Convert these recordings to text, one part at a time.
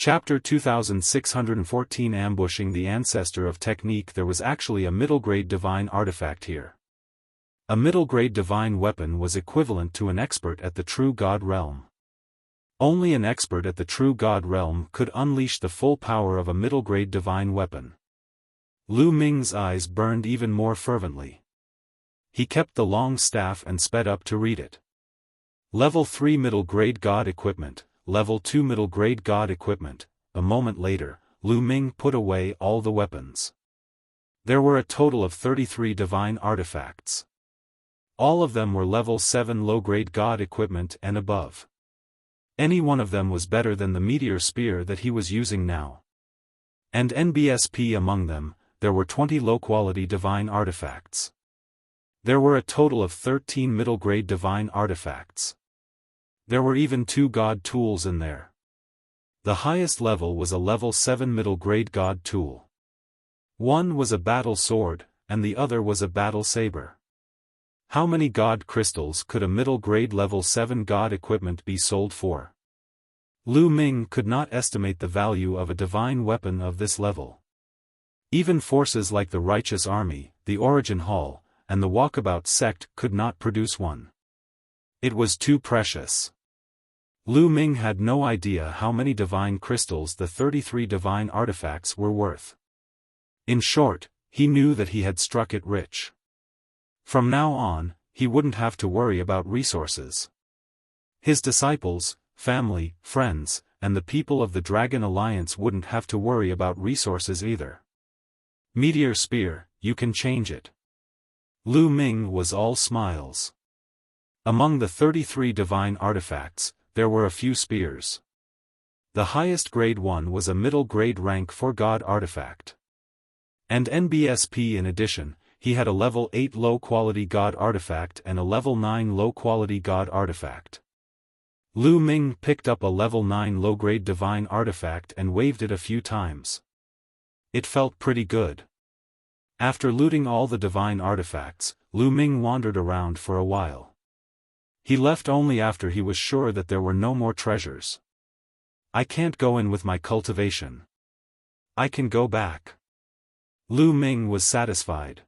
Chapter 2614 Ambushing the Ancestor of Technique. There was actually a middle-grade divine artifact here. A middle-grade divine weapon was equivalent to an expert at the True God realm. Only an expert at the True God realm could unleash the full power of a middle-grade divine weapon. Lu Ming's eyes burned even more fervently. He kept the long staff and sped up to read it. Level 3 middle-grade God equipment, Level 2 middle-grade God equipment. A moment later, Lu Ming put away all the weapons. There were a total of 33 divine artifacts. All of them were level 7 low-grade God equipment and above. Any one of them was better than the meteor spear that he was using now. And NBSP among them, there were 20 low-quality divine artifacts. There were a total of 13 middle-grade divine artifacts. There were even 2 God tools in there. The highest level was a level 7 middle-grade God tool. One was a battle sword, and the other was a battle saber. How many God crystals could a middle-grade level 7 God equipment be sold for? Lu Ming could not estimate the value of a divine weapon of this level. Even forces like the Righteous Army, the Origin Hall, and the Walkabout sect could not produce one. It was too precious. Lu Ming had no idea how many divine crystals the 33 divine artifacts were worth. In short, he knew that he had struck it rich. From now on, he wouldn't have to worry about resources. His disciples, family, friends, and the people of the Dragon Alliance wouldn't have to worry about resources either. Meteor Spear, you can change it. Lu Ming was all smiles. Among the 33 divine artifacts, there were a few spears. The highest grade one was a middle grade rank 4 God artifact. And NBSP in addition, he had a level 8 low-quality God artifact and a level 9 low-quality God artifact. Lu Ming picked up a level 9 low-grade divine artifact and waved it a few times. It felt pretty good. After looting all the divine artifacts, Lu Ming wandered around for a while. He left only after he was sure that there were no more treasures. I can't go in with my cultivation. I can go back. Lu Ming was satisfied.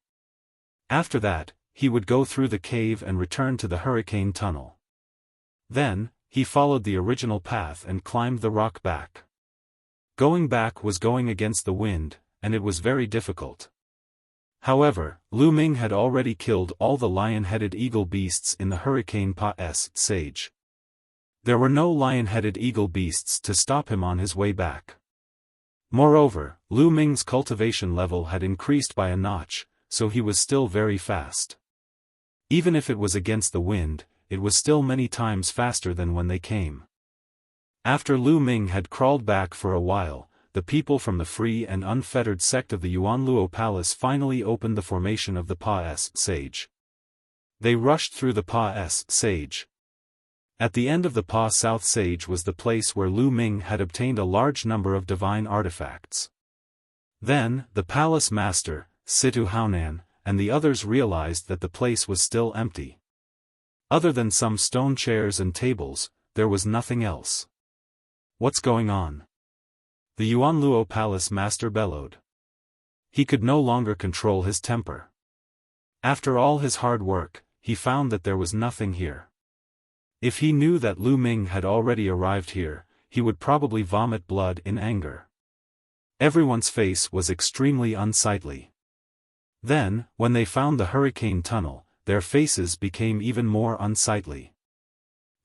After that, he would go through the cave and return to the hurricane tunnel. Then, he followed the original path and climbed the rock back. Going back was going against the wind, and it was very difficult. However, Lu Ming had already killed all the lion-headed eagle beasts in the Hurricane Pa's Sage. There were no lion-headed eagle beasts to stop him on his way back. Moreover, Lu Ming's cultivation level had increased by a notch, so he was still very fast. Even if it was against the wind, it was still many times faster than when they came. After Lu Ming had crawled back for a while, the people from the free and unfettered sect of the Yuanluo Palace finally opened the formation of the Pa's Sage. They rushed through the Pa's Sage. At the end of the Pa South Sage was the place where Lu Ming had obtained a large number of divine artifacts. Then, the palace master, Situ Haonan, and the others realized that the place was still empty. Other than some stone chairs and tables, there was nothing else. What's going on? The Yuanluo Palace master bellowed. He could no longer control his temper. After all his hard work, he found that there was nothing here. If he knew that Lu Ming had already arrived here, he would probably vomit blood in anger. Everyone's face was extremely unsightly. Then, when they found the hurricane tunnel, their faces became even more unsightly.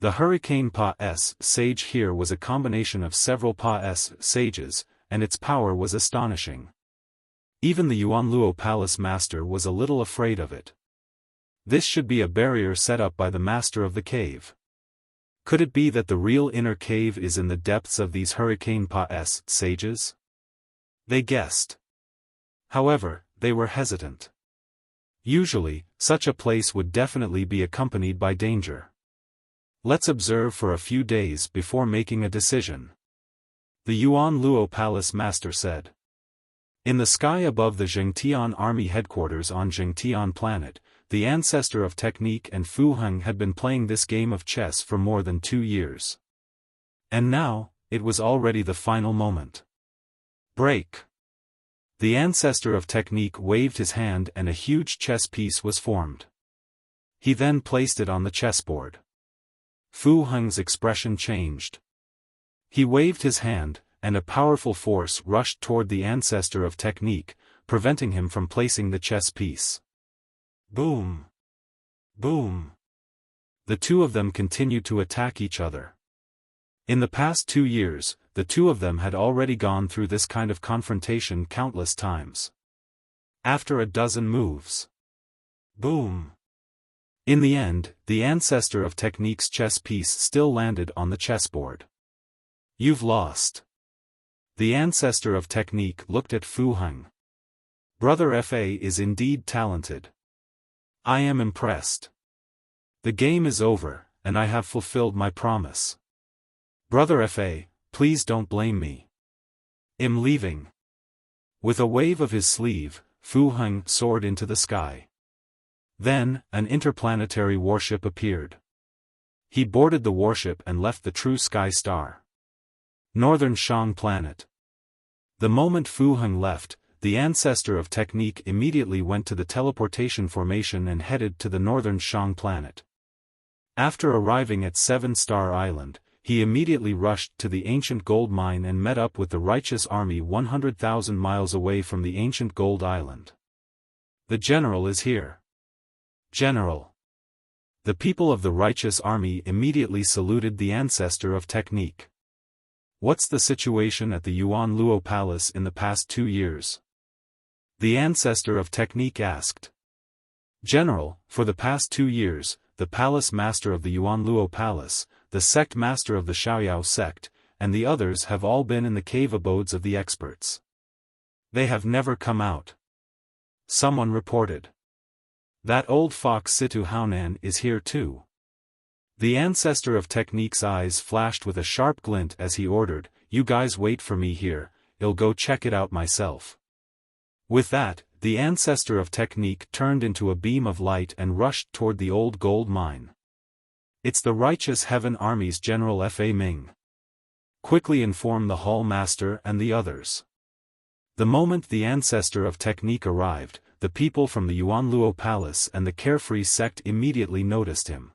The Hurricane Pa's Sage here was a combination of several Pa's Sages, and its power was astonishing. Even the Yuanluo Palace master was a little afraid of it. This should be a barrier set up by the master of the cave. Could it be that the real inner cave is in the depths of these Hurricane Pa's Sages? They guessed. However, they were hesitant. Usually, such a place would definitely be accompanied by danger. Let's observe for a few days before making a decision. The Yuanluo Palace master said. In the sky above the Zhengtian army headquarters on Zhengtian planet, the ancestor of technique and Fu Heng had been playing this game of chess for more than 2 years. And now, it was already the final moment. Break! The ancestor of technique waved his hand and a huge chess piece was formed. He then placed it on the chessboard. Fu Heng's expression changed. He waved his hand, and a powerful force rushed toward the ancestor of technique, preventing him from placing the chess piece. Boom! Boom! The two of them continued to attack each other. In the past 2 years, the two of them had already gone through this kind of confrontation countless times. After a dozen moves. Boom! In the end, the ancestor of technique's chess piece still landed on the chessboard. You've lost. The ancestor of technique looked at Fu Heng. Brother Fa is indeed talented. I am impressed. The game is over, and I have fulfilled my promise. Brother Fa, please don't blame me. I'm leaving. With a wave of his sleeve, Fu Heng soared into the sky. Then, an interplanetary warship appeared. He boarded the warship and left the true sky star. Northern Shang planet. The moment Fu Heng left, the ancestor of technique immediately went to the teleportation formation and headed to the Northern Shang planet. After arriving at 7-Star Island, he immediately rushed to the ancient gold mine and met up with the righteous army 100,000 miles away from the ancient gold island. The general is here. General. The people of the righteous army immediately saluted the ancestor of technique. What's the situation at the Yuan Luo Palace in the past 2 years? The ancestor of technique asked. General, for the past 2 years, the palace master of the Yuan Luo Palace, the sect master of the Xiaoyao sect, and the others have all been in the cave abodes of the experts. They have never come out. Someone reported. That old fox Situ Haonan is here too. The ancestor of technique's eyes flashed with a sharp glint as he ordered, you guys wait for me here, I'll go check it out myself. With that, the ancestor of technique turned into a beam of light and rushed toward the old gold mine. It's the righteous heaven army's General Fa Ming. Quickly inform the hall master and the others. The moment the ancestor of technique arrived, the people from the Yuan Luo Palace and the carefree sect immediately noticed him.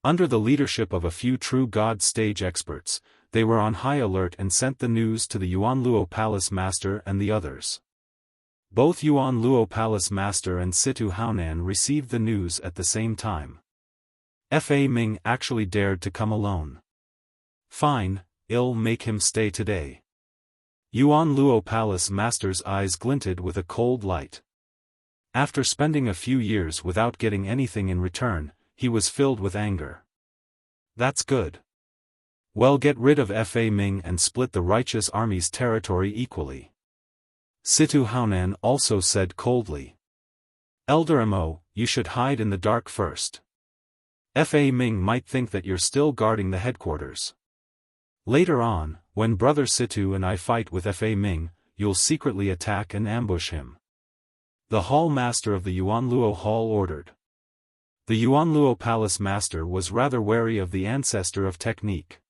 Under the leadership of a few true God stage experts, they were on high alert and sent the news to the Yuan Luo Palace master and the others. Both Yuan Luo Palace master and Situ Haonan received the news at the same time. Fa Ming actually dared to come alone. Fine, I'll make him stay today. Yuan Luo Palace master's eyes glinted with a cold light. After spending a few years without getting anything in return, he was filled with anger. That's good. Well, get rid of Fa Ming and split the righteous army's territory equally. Situ Haonan also said coldly. Elder Mo, you should hide in the dark first. Fa Ming might think that you're still guarding the headquarters. Later on, when Brother Situ and I fight with Fa Ming, you'll secretly attack and ambush him. The hall master of the Yuan Luo Hall ordered. The Yuan Luo Palace master was rather wary of the ancestor of technique.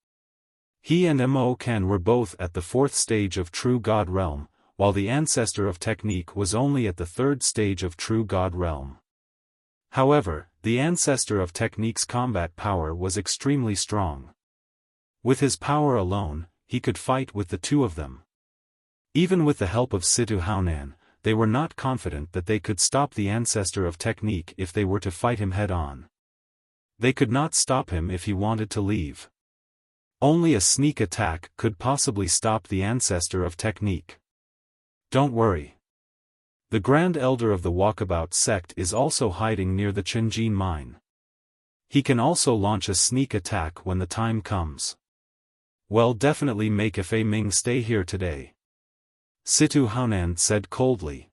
He and Mo Kan were both at the 4th stage of True God Realm, while the ancestor of technique was only at the 3rd stage of True God Realm. However, the ancestor of technique's combat power was extremely strong. With his power alone, he could fight with the two of them. Even with the help of Situ Haonan, they were not confident that they could stop the ancestor of technique if they were to fight him head-on. They could not stop him if he wanted to leave. Only a sneak attack could possibly stop the ancestor of technique. Don't worry. The Grand Elder of the Walkabout sect is also hiding near the Chenjin mine. He can also launch a sneak attack when the time comes. Well, definitely make Fa Ming stay here today. Situ Haonan said coldly.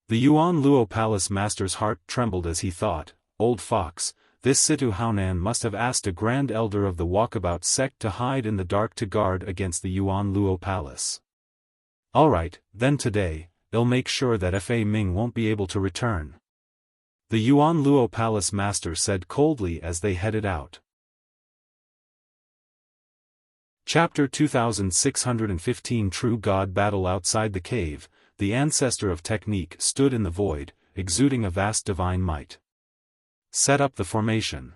The Yuan Luo Palace master's heart trembled as he thought, old fox, this Situ Haonan must have asked a Grand Elder of the Walkabout sect to hide in the dark to guard against the Yuan Luo Palace. Alright, then today, I'll make sure that Fa Ming won't be able to return. The Yuan Luo Palace master said coldly as they headed out. Chapter 2615 True God Battle Outside the cave, the ancestor of technique stood in the void, exuding a vast divine might. Set up the formation.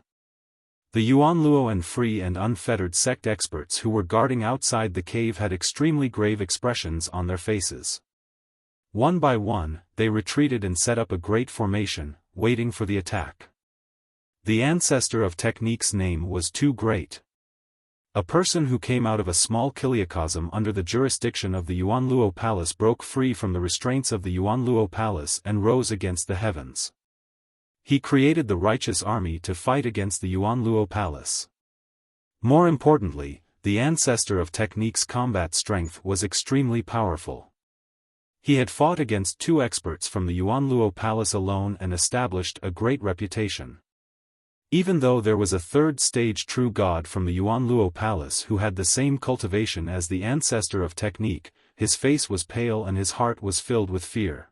The Yuanluo and free and unfettered sect experts who were guarding outside the cave had extremely grave expressions on their faces. One by one, they retreated and set up a great formation, waiting for the attack. The ancestor of technique's name was Too Great. A person who came out of a small kiliacosm under the jurisdiction of the Yuanluo Palace broke free from the restraints of the Yuanluo Palace and rose against the heavens. He created the righteous army to fight against the Yuanluo Palace. More importantly, the ancestor of technique's combat strength was extremely powerful. He had fought against 2 experts from the Yuanluo Palace alone and established a great reputation. Even though there was a 3rd-stage true god from the Yuanluo Palace who had the same cultivation as the ancestor of technique, his face was pale and his heart was filled with fear.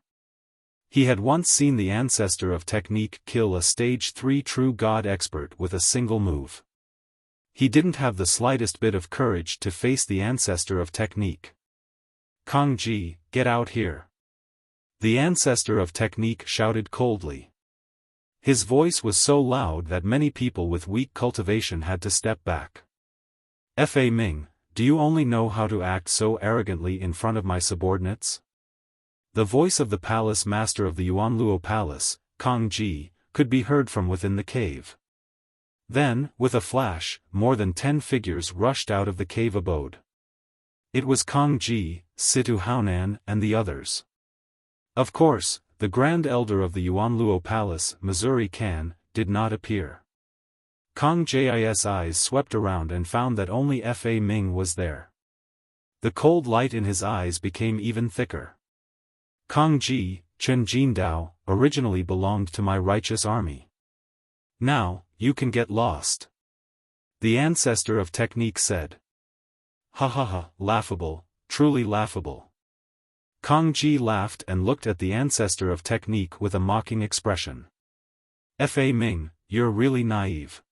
He had once seen the ancestor of technique kill a stage 3 true god expert with a single move. He didn't have the slightest bit of courage to face the ancestor of technique. "Kongji, get out here!" The ancestor of technique shouted coldly. His voice was so loud that many people with weak cultivation had to step back. "Fa Ming, do you only know how to act so arrogantly in front of my subordinates?" The voice of the palace master of the Yuanluo Palace, Kong Ji, could be heard from within the cave. Then, with a flash, more than 10 figures rushed out of the cave abode. It was Kong Ji, Situ Haonan, and the others. Of course, the Grand Elder of the Yuanluo Palace, Missouri Kan, did not appear. Kong Ji's eyes swept around and found that only Fa Ming was there. The cold light in his eyes became even thicker. "Kong Ji, Chen Jindao, originally belonged to my righteous army. Now, you can get lost," the ancestor of technique said. "Ha ha ha, laughable, truly laughable." Kong Ji laughed and looked at the ancestor of technique with a mocking expression. "Fa Ming, you're really naive.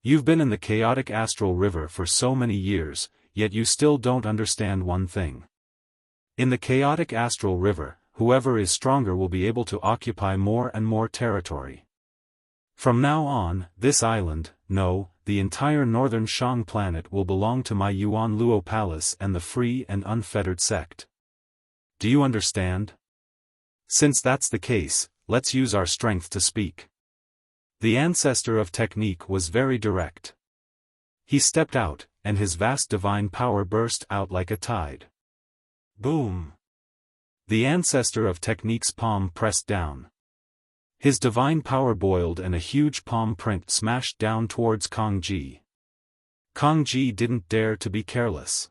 You've been in the chaotic astral river for so many years, yet you still don't understand one thing. In the chaotic astral river, whoever is stronger will be able to occupy more and more territory. From now on, this island, no, the entire northern Shang planet will belong to my Yuanluo Palace and the free and unfettered sect. Do you understand? Since that's the case, let's use our strength to speak." The ancestor of technique was very direct. He stepped out, and his vast divine power burst out like a tide. Boom! The ancestor of technique's palm pressed down. His divine power boiled and a huge palm print smashed down towards Kong Ji. Kong Ji didn't dare to be careless.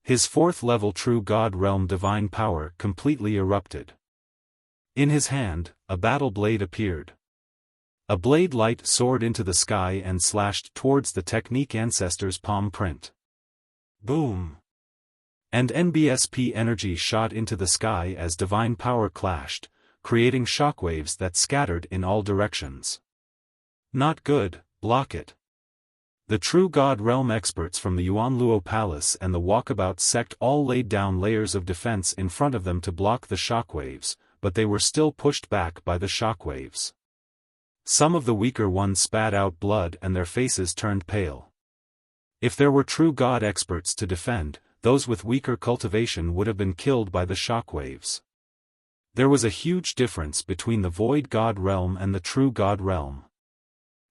His 4th-level true god realm divine power completely erupted. In his hand, a battle blade appeared. A blade light soared into the sky and slashed towards the technique ancestor's palm print. Boom! And NBSP energy shot into the sky as divine power clashed, creating shockwaves that scattered in all directions. "Not good, block it." The true God realm experts from the Yuanluo Palace and the Walkabout sect all laid down layers of defense in front of them to block the shockwaves, but they were still pushed back by the shockwaves. Some of the weaker ones spat out blood and their faces turned pale. If there were true God experts to defend, those with weaker cultivation would have been killed by the shockwaves. There was a huge difference between the Void God realm and the True God realm.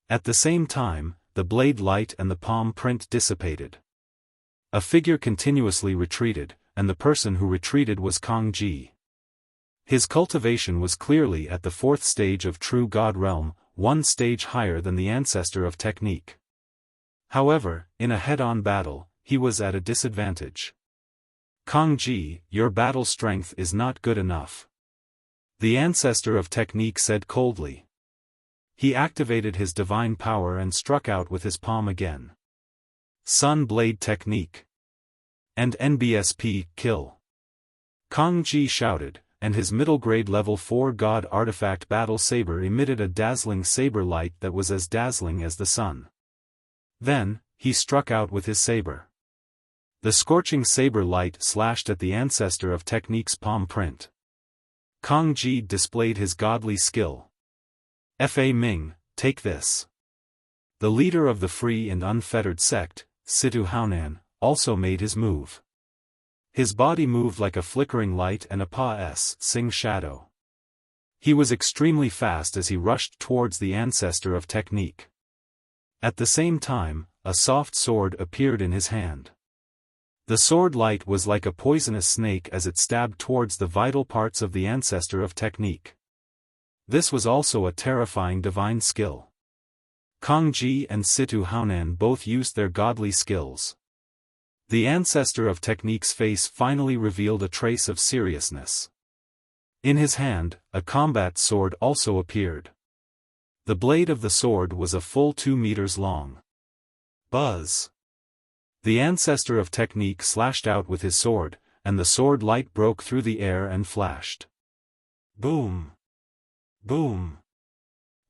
At the same time, the blade light and the palm print dissipated. A figure continuously retreated, and the person who retreated was Kong Ji. His cultivation was clearly at the 4th stage of True God realm, 1 stage higher than the ancestor of technique. However, in a head-on battle, he was at a disadvantage. "Kong Ji, your battle strength is not good enough," the ancestor of technique said coldly. He activated his divine power and struck out with his palm again. Sun Blade Technique. And NBSP, kill. Kong Ji shouted, and his middle-grade level 4 God artifact battle saber emitted a dazzling saber light that was as dazzling as the sun. Then, he struck out with his saber. The scorching saber light slashed at the ancestor of technique's palm print. Kang Ji displayed his godly skill. Fa Ming, take this. The leader of the free and unfettered sect, Situ Haonan, also made his move. His body moved like a flickering light and a Pa-sing shadow. He was extremely fast as he rushed towards the ancestor of technique. At the same time, a soft sword appeared in his hand. The sword light was like a poisonous snake as it stabbed towards the vital parts of the ancestor of technique. This was also a terrifying divine skill. Kang Ji and Situ Haonan both used their godly skills. The ancestor of technique's face finally revealed a trace of seriousness. In his hand, a combat sword also appeared. The blade of the sword was a full 2 meters long. Buzz! The ancestor of technique slashed out with his sword, and the sword light broke through the air and flashed. Boom! Boom!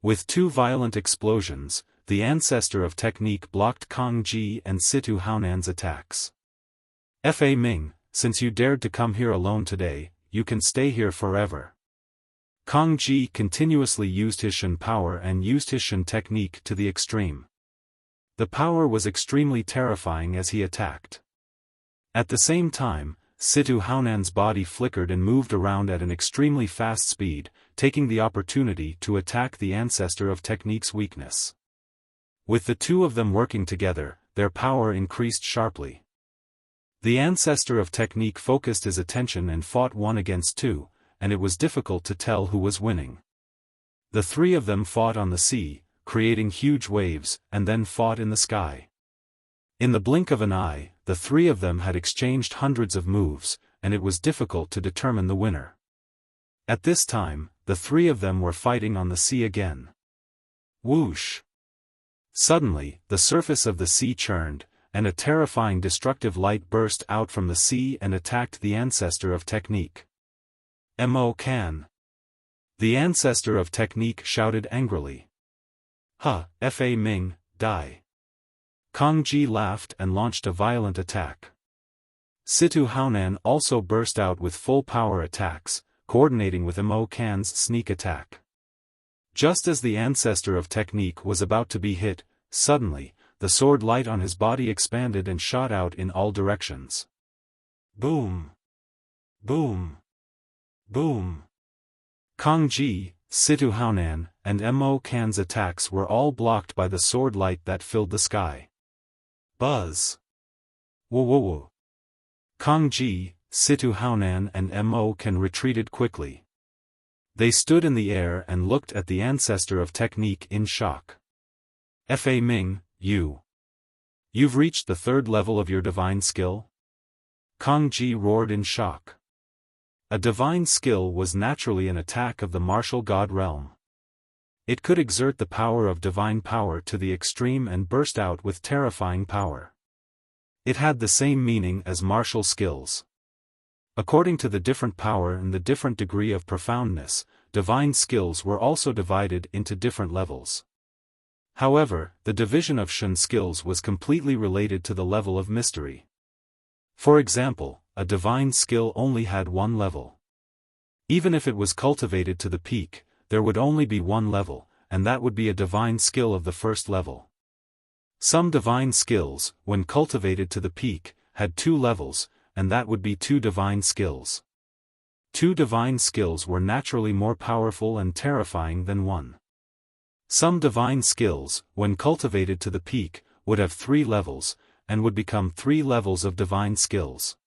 With 2 violent explosions, the ancestor of technique blocked Kang Ji and Situ Haonan's attacks. Fa Ming, since you dared to come here alone today, you can stay here forever. Kang Ji continuously used his Shen power and used his Shen technique to the extreme. The power was extremely terrifying as he attacked. At the same time, Situ Haonan's body flickered and moved around at an extremely fast speed, taking the opportunity to attack the ancestor of technique's weakness. With the 2 of them working together, their power increased sharply. The ancestor of technique focused his attention and fought 1 against 2, and it was difficult to tell who was winning. The 3 of them fought on the sea, creating huge waves, and then fought in the sky. In the blink of an eye, the 3 of them had exchanged hundreds of moves, and it was difficult to determine the winner. At this time, the 3 of them were fighting on the sea again. Whoosh! Suddenly, the surface of the sea churned, and a terrifying destructive light burst out from the sea and attacked the ancestor of technique. Mo Can! The ancestor of technique shouted angrily. Fa Ming, die! Kang Ji laughed and launched a violent attack. Situ Haonan also burst out with full power attacks, coordinating with Mo Can's sneak attack. Just as the ancestor of technique was about to be hit, suddenly, the sword light on his body expanded and shot out in all directions. Boom! Boom! Boom! Kang Ji, Situ Haonan, and Mo Can's attacks were all blocked by the sword light that filled the sky. Buzz! Whoa whoa whoa! Kang Ji, Situ Haonan and Mo Can retreated quickly. They stood in the air and looked at the ancestor of technique in shock. Fa Ming, You've reached the 3rd level of your divine skill? Kang Ji roared in shock. A divine skill was naturally an attack of the martial god realm. It could exert the power of divine power to the extreme and burst out with terrifying power. It had the same meaning as martial skills. According to the different power and the different degree of profoundness, divine skills were also divided into different levels. However, the division of Shen skills was completely related to the level of mystery. For example, a divine skill only had 1 level. Even if it was cultivated to the peak, there would only be 1 level, and that would be a divine skill of the 1st level. Some divine skills, when cultivated to the peak, had 2 levels, and that would be 2 divine skills. 2 divine skills were naturally more powerful and terrifying than 1. Some divine skills, when cultivated to the peak, would have 3 levels, and would become 3 levels of divine skills.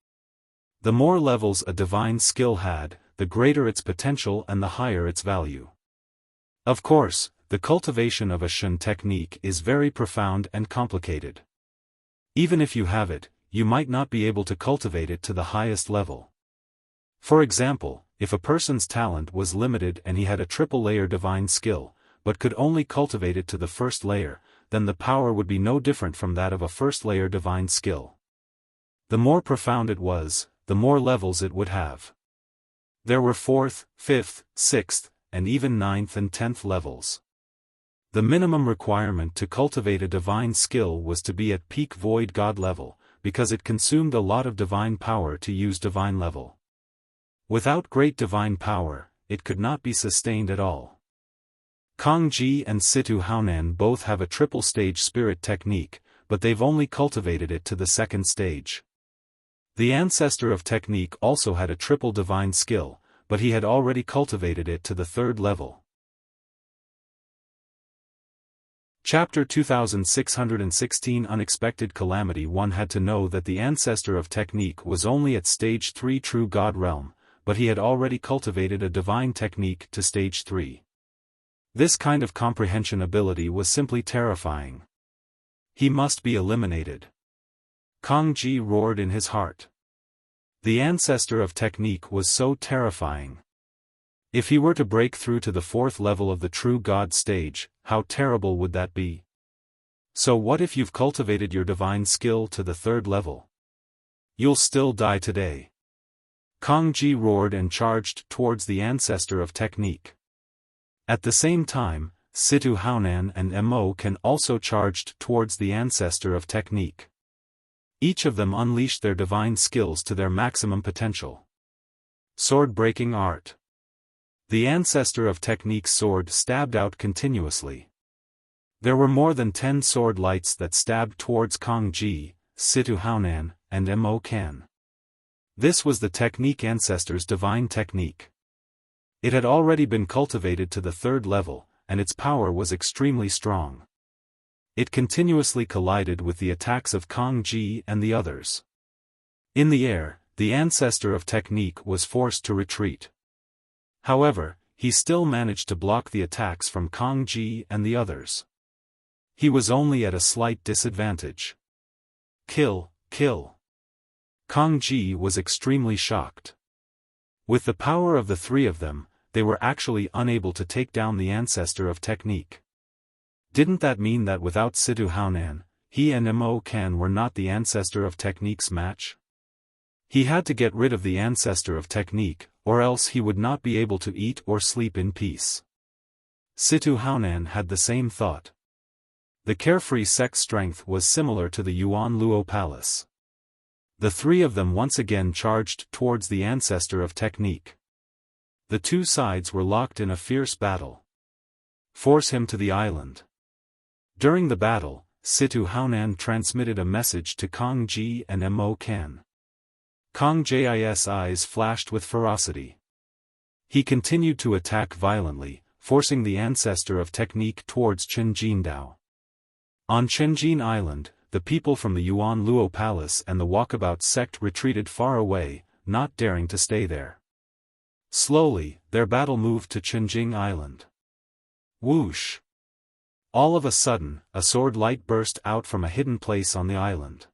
The more levels a divine skill had, the greater its potential and the higher its value. Of course, the cultivation of a Shen technique is very profound and complicated. Even if you have it, you might not be able to cultivate it to the highest level. For example, if a person's talent was limited and he had a triple-layer divine skill, but could only cultivate it to the 1st layer, then the power would be no different from that of a 1st-layer divine skill. The more profound it was, the more levels it would have. There were 4th, 5th, 6th, and even 9th and 10th levels. The minimum requirement to cultivate a divine skill was to be at peak void god level, because it consumed a lot of divine power to use divine level. Without great divine power, it could not be sustained at all. Kang Ji and Situ Haonan both have a triple-stage spirit technique, but they've only cultivated it to the second stage. The ancestor of technique also had a triple divine skill, but he had already cultivated it to the third level. Chapter 2616 Unexpected Calamity. One had to know that the ancestor of technique was only at stage 3 true God realm, but he had already cultivated a divine technique to stage 3. This kind of comprehension ability was simply terrifying. He must be eliminated. Kang Ji roared in his heart. The ancestor of technique was so terrifying. If he were to break through to the fourth level of the true God stage, how terrible would that be? So what if you've cultivated your divine skill to the third level? You'll still die today. Kang Ji roared and charged towards the ancestor of technique. At the same time, Situ Haonan and Mo can also charged towards the ancestor of technique. Each of them unleashed their divine skills to their maximum potential. Sword-breaking art. The ancestor of technique's sword stabbed out continuously. There were more than 10 sword lights that stabbed towards Kang Ji, Situ Haonan, and Mo Kan. This was the technique ancestor's divine technique. It had already been cultivated to the third level, and its power was extremely strong. It continuously collided with the attacks of Kang Ji and the others. In the air, the ancestor of technique was forced to retreat. However, he still managed to block the attacks from Kang Ji and the others. He was only at a slight disadvantage. Kill, kill. Kang Ji was extremely shocked. With the power of the three of them, they were actually unable to take down the ancestor of technique. Didn't that mean that without Situ Haonan, he and Mo Kan were not the ancestor of technique's match? He had to get rid of the ancestor of technique, or else he would not be able to eat or sleep in peace. Situ Haonan had the same thought. The carefree sex strength was similar to the Yuan Luo Palace. The three of them once again charged towards the ancestor of technique. The two sides were locked in a fierce battle. Force him to the island. During the battle, Situ Haonan transmitted a message to Kang Ji and Mo Kan. Kang Ji's eyes flashed with ferocity. He continued to attack violently, forcing the ancestor of technique towards Chenjindao. On Chenjin Island, the people from the Yuan Luo Palace and the Walkabout sect retreated far away, not daring to stay there. Slowly, their battle moved to Chenjing Island. Whoosh! All of a sudden, a sword light burst out from a hidden place on the island.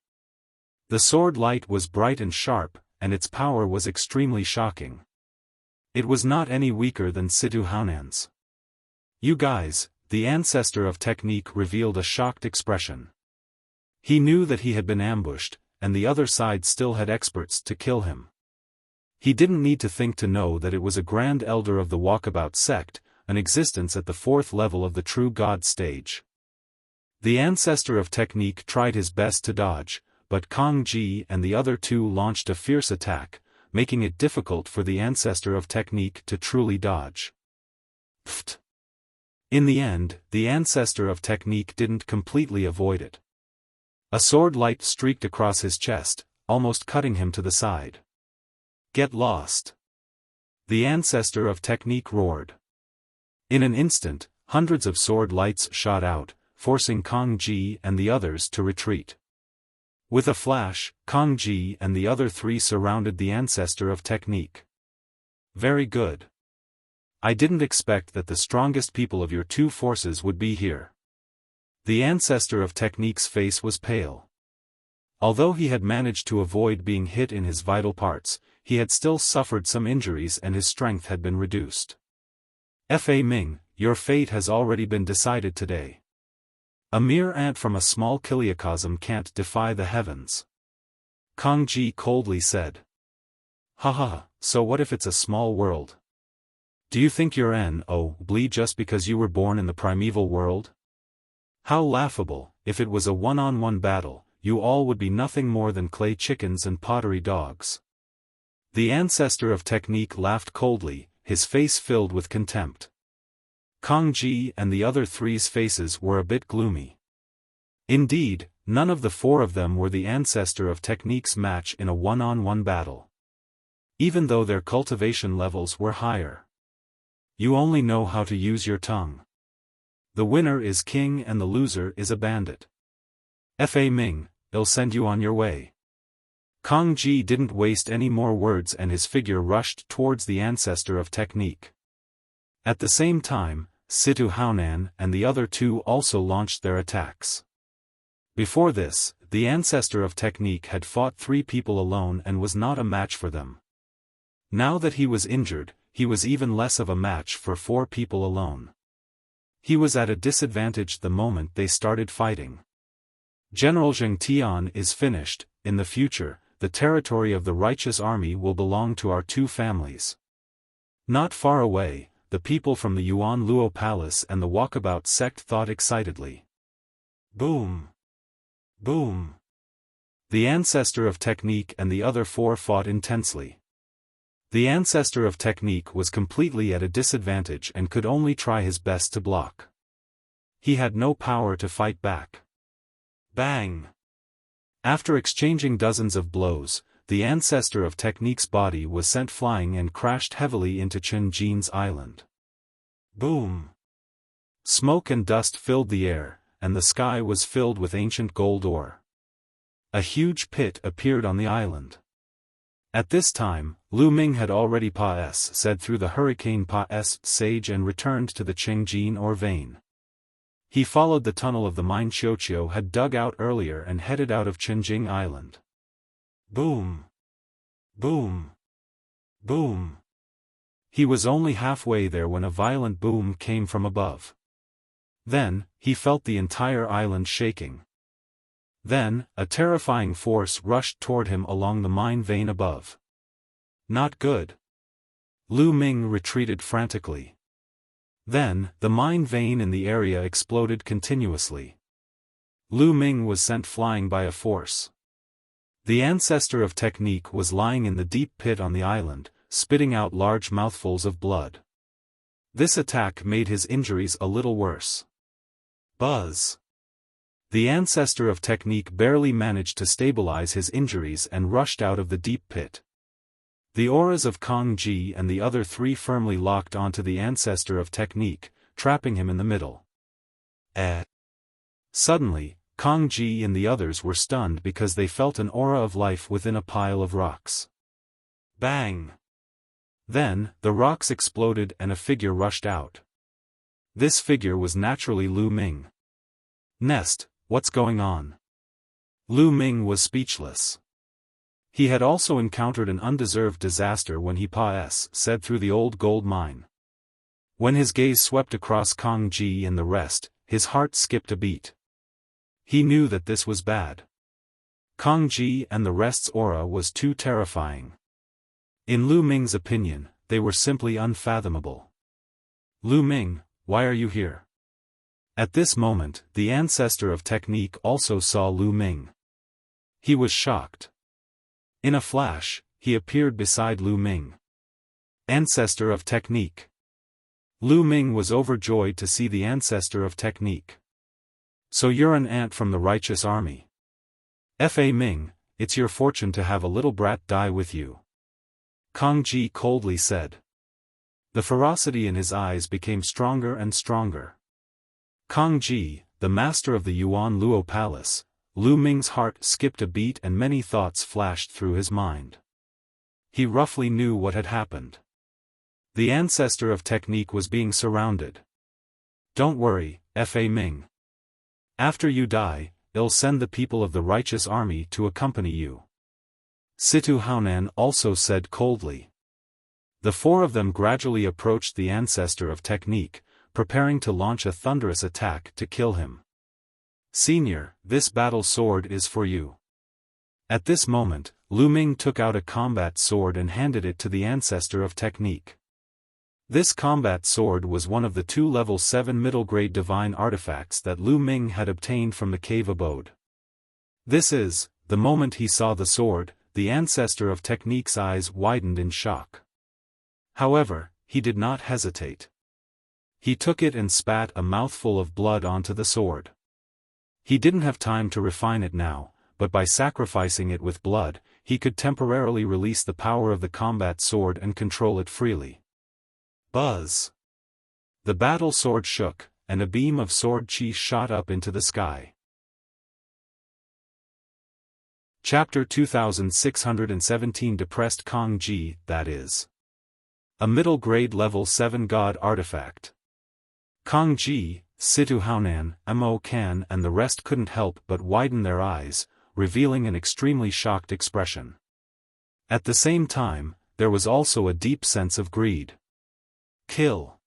The sword light was bright and sharp, and its power was extremely shocking. It was not any weaker than Situ Haonan's. You guys, the ancestor of technique revealed a shocked expression. He knew that he had been ambushed, and the other side still had experts to kill him. He didn't need to think to know that it was a grand elder of the Walkabout sect, an existence at the fourth level of the true God stage. The ancestor of technique tried his best to dodge, but Kang Ji and the other two launched a fierce attack, making it difficult for the ancestor of technique to truly dodge. Pfft! In the end, the ancestor of technique didn't completely avoid it. A sword light streaked across his chest, almost cutting him to the side. Get lost! The ancestor of technique roared. In an instant, hundreds of sword lights shot out, forcing Kang Ji and the others to retreat. With a flash, Kang Ji and the other three surrounded the ancestor of technique. Very good. I didn't expect that the strongest people of your two forces would be here. The ancestor of technique's face was pale. Although he had managed to avoid being hit in his vital parts, he had still suffered some injuries and his strength had been reduced. Fa Ming, your fate has already been decided today. A mere ant from a small kiliacosm can't defy the heavens. Kang Ji coldly said. Haha, so what if it's a small world? Do you think you're bleed just because you were born in the primeval world? How laughable! If it was a one-on-one battle, you all would be nothing more than clay chickens and pottery dogs. The ancestor of technique laughed coldly, his face filled with contempt. Kang Ji and the other three's faces were a bit gloomy. Indeed, none of the four of them were the ancestor of technique's match in a one-on-one battle. Even though their cultivation levels were higher. You only know how to use your tongue. The winner is king and the loser is a bandit. Fa Ming, I'll send you on your way. Kang Ji didn't waste any more words and his figure rushed towards the ancestor of technique. At the same time, Situ Haonan and the other two also launched their attacks. Before this, the ancestor of technique had fought 3 people alone and was not a match for them. Now that he was injured, he was even less of a match for 4 people alone. He was at a disadvantage the moment they started fighting. General Zheng Tian is finished. In the future, the territory of the righteous army will belong to our 2 families. Not far away, the people from the Yuan Luo Palace and the Walkabout sect thought excitedly. Boom! Boom! The ancestor of technique and the other 4 fought intensely. The ancestor of technique was completely at a disadvantage and could only try his best to block. He had no power to fight back. Bang! After exchanging dozens of blows, the ancestor of technique's body was sent flying and crashed heavily into Chen Jin's island. Boom! Smoke and dust filled the air, and the sky was filled with ancient gold ore. A huge pit appeared on the island. At this time, Lu Ming had already said through the hurricane sage and returned to the Qingjin ore vein. He followed the tunnel of the mine Xiuqiu had dug out earlier and headed out of Qingjing Island. Boom! Boom! Boom! He was only halfway there when a violent boom came from above. Then, he felt the entire island shaking. Then, a terrifying force rushed toward him along the mine vein above. Not good. Lu Ming retreated frantically. Then, the mine vein in the area exploded continuously. Lu Ming was sent flying by a force. The ancestor of technique was lying in the deep pit on the island, spitting out large mouthfuls of blood. This attack made his injuries a little worse. Buzz! The ancestor of technique barely managed to stabilize his injuries and rushed out of the deep pit. The auras of Kang Ji and the other 3 firmly locked onto the ancestor of technique, trapping him in the middle. Suddenly, Kang Ji and the others were stunned because they felt an aura of life within a pile of rocks. Bang! Then, the rocks exploded and a figure rushed out. This figure was naturally Lu Ming. Nest, what's going on? Lu Ming was speechless. He had also encountered an undeserved disaster when he said through the old gold mine. When his gaze swept across Kang Ji and the rest, his heart skipped a beat. He knew that this was bad. Kang Ji and the rest's aura was too terrifying. In Lu Ming's opinion, they were simply unfathomable. Lu Ming, why are you here? At this moment, the ancestor of technique also saw Lu Ming. He was shocked. In a flash, he appeared beside Lu Ming. Ancestor of technique. Lu Ming was overjoyed to see the ancestor of technique. So you're an ant from the righteous army. Fa Ming, it's your fortune to have a little brat die with you. Kang Ji coldly said. The ferocity in his eyes became stronger and stronger. Kang Ji, the master of the Yuan Luo Palace, Lu Ming's heart skipped a beat and many thoughts flashed through his mind. He roughly knew what had happened. The ancestor of technique was being surrounded. Don't worry, Fa Ming. After you die, I'll send the people of the righteous army to accompany you. Situ Haonan also said coldly. The 4 of them gradually approached the ancestor of technique, preparing to launch a thunderous attack to kill him. Senior, this battle sword is for you. At this moment, Lu Ming took out a combat sword and handed it to the ancestor of technique. This combat sword was one of the 2 level 7 middle grade divine artifacts that Lu Ming had obtained from the cave abode. The moment he saw the sword, the ancestor of technique's eyes widened in shock. However, he did not hesitate. He took it and spat a mouthful of blood onto the sword. He didn't have time to refine it now, but by sacrificing it with blood, he could temporarily release the power of the combat sword and control it freely. Buzz! The battle sword shook, and a beam of sword chi shot up into the sky. Chapter 2617 Depressed Kong Ji, that is. A middle-grade level 7 god artifact. Kong Ji, Situ Haonan, Mo Kan and the rest couldn't help but widen their eyes, revealing an extremely shocked expression. At the same time, there was also a deep sense of greed. Kill!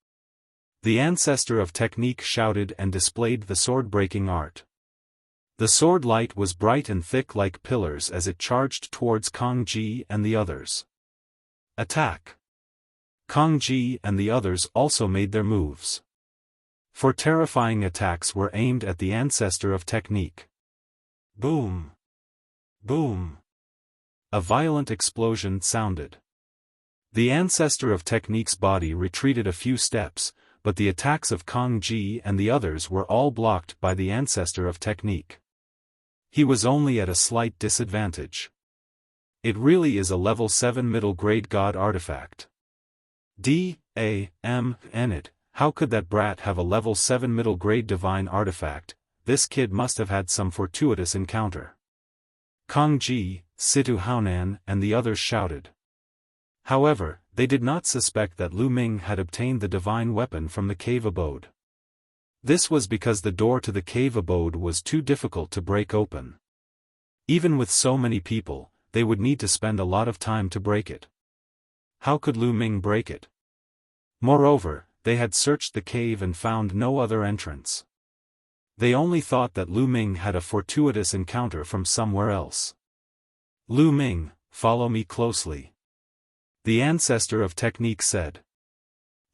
The ancestor of technique shouted and displayed the sword-breaking art. The sword light was bright and thick like pillars as it charged towards Kong Ji and the others. Attack! Kong Ji and the others also made their moves. Four terrifying attacks were aimed at the ancestor of technique. Boom! Boom! A violent explosion sounded. The ancestor of technique's body retreated a few steps, but the attacks of Kong Ji and the others were all blocked by the ancestor of technique. He was only at a slight disadvantage. It really is a level 7 middle-grade god artifact. D.A.M.N. How could that brat have a level 7 middle-grade divine artifact? This kid must have had some fortuitous encounter. Kong Ji, Situ Haonan and the others shouted. However, they did not suspect that Lu Ming had obtained the divine weapon from the cave abode. This was because the door to the cave abode was too difficult to break open. Even with so many people, they would need to spend a lot of time to break it. How could Lu Ming break it? Moreover, they had searched the cave and found no other entrance. They only thought that Lu Ming had a fortuitous encounter from somewhere else. Lu Ming, follow me closely. The ancestor of technique said.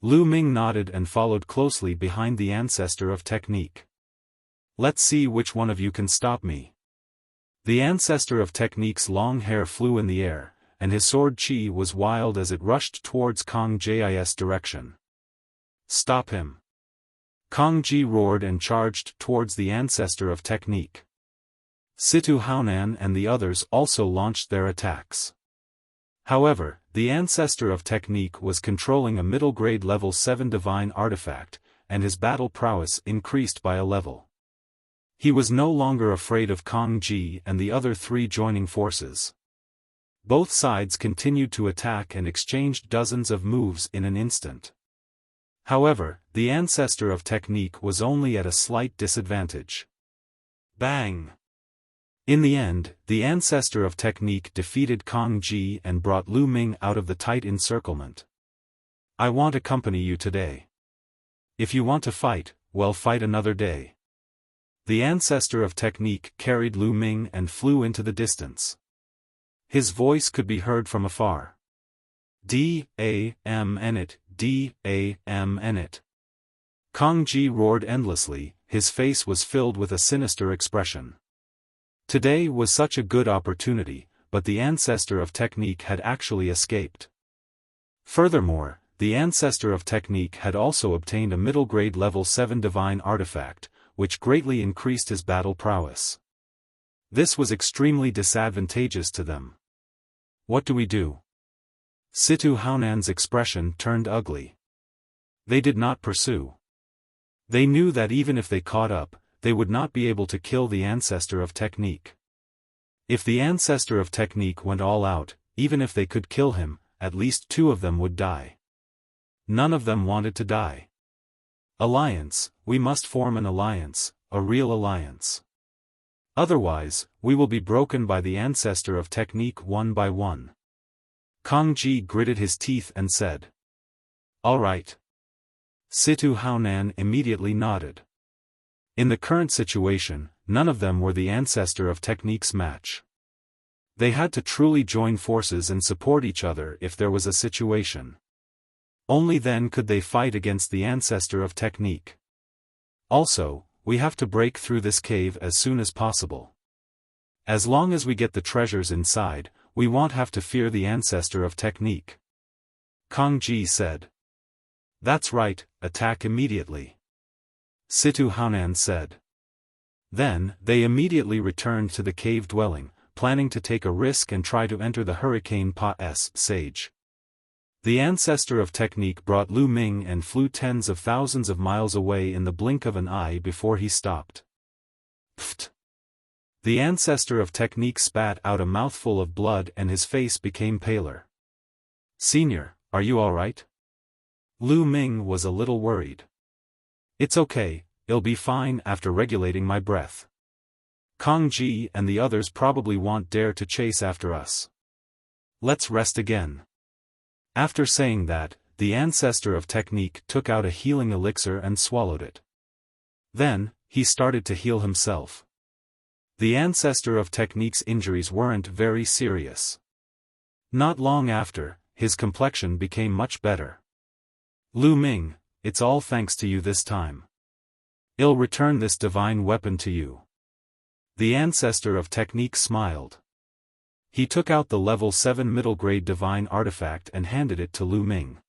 Lu Ming nodded and followed closely behind the ancestor of technique. Let's see which one of you can stop me. The ancestor of technique's long hair flew in the air, and his sword chi was wild as it rushed towards Kong Ji's direction. Stop him! Kong Ji roared and charged towards the ancestor of technique. Situ Haonan and the others also launched their attacks. However, the ancestor of technique was controlling a middle-grade level 7 divine artifact, and his battle prowess increased by a level. He was no longer afraid of Kong Ji and the other three joining forces. Both sides continued to attack and exchanged dozens of moves in an instant. However, the ancestor of technique was only at a slight disadvantage. Bang! In the end, the ancestor of technique defeated Kong Ji and brought Lu Ming out of the tight encirclement. I want to accompany you today. If you want to fight, well, fight another day. The ancestor of technique carried Lu Ming and flew into the distance. His voice could be heard from afar. D.A.M.N. D.A.M.N. Kong Ji roared endlessly, his face was filled with a sinister expression. Today was such a good opportunity, but the ancestor of technique had actually escaped. Furthermore, the ancestor of technique had also obtained a middle-grade level 7 divine artifact, which greatly increased his battle prowess. This was extremely disadvantageous to them. What do we do? Situ Haonan's expression turned ugly. They did not pursue. They knew that even if they caught up, they would not be able to kill the ancestor of technique. If the ancestor of technique went all out, even if they could kill him, at least two of them would die. None of them wanted to die. Alliance, we must form an alliance, a real alliance. Otherwise, we will be broken by the ancestor of technique one by one. Kong Ji gritted his teeth and said. All right. Situ Haonan immediately nodded. In the current situation, none of them were the ancestor of technique's match. They had to truly join forces and support each other if there was a situation. Only then could they fight against the ancestor of technique. Also, we have to break through this cave as soon as possible. As long as we get the treasures inside, we won't have to fear the ancestor of technique. Kang Ji said. That's right, attack immediately. Situ Haonan said. Then, they immediately returned to the cave dwelling, planning to take a risk and try to enter the Hurricane Pa's sage. The ancestor of technique brought Lu Ming and flew tens of thousands of miles away in the blink of an eye before he stopped. Pfft! The ancestor of technique spat out a mouthful of blood and his face became paler. Senior, are you alright? Lu Ming was a little worried. It's okay, I'll be fine after regulating my breath. Kang Ji and the others probably won't dare to chase after us. Let's rest again. After saying that, the ancestor of technique took out a healing elixir and swallowed it. Then, he started to heal himself. The ancestor of technique's injuries weren't very serious. Not long after, his complexion became much better. Lu Ming, it's all thanks to you this time. I'll return this divine weapon to you. The ancestor of technique smiled. He took out the level 7 middle-grade divine artifact and handed it to Lu Ming.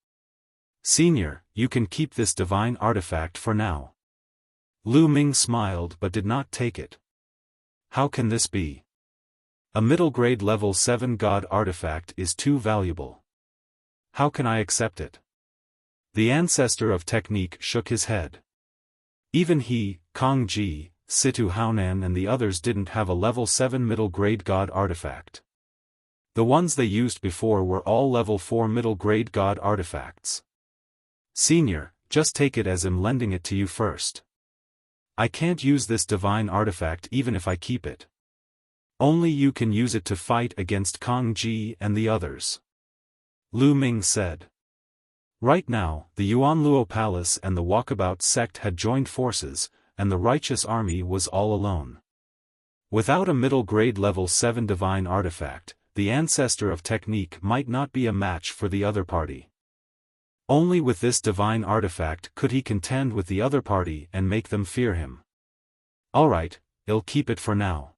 Senior, you can keep this divine artifact for now. Lu Ming smiled but did not take it. How can this be? A middle-grade level 7 god artifact is too valuable. How can I accept it? The ancestor of technique shook his head. Even he, Kang Ji, Situ Haonan and the others didn't have a level 7 middle-grade god artifact. The ones they used before were all level 4 middle-grade god artifacts. Senior, just take it as I'm lending it to you first. I can't use this divine artifact even if I keep it. Only you can use it to fight against Kang Ji and the others. Lu Ming said. Right now, the Yuanluo Palace and the Walkabout sect had joined forces, and the righteous army was all alone. Without a middle-grade level 7 divine artifact, the ancestor of technique might not be a match for the other party. Only with this divine artifact could he contend with the other party and make them fear him. Alright, I'll keep it for now.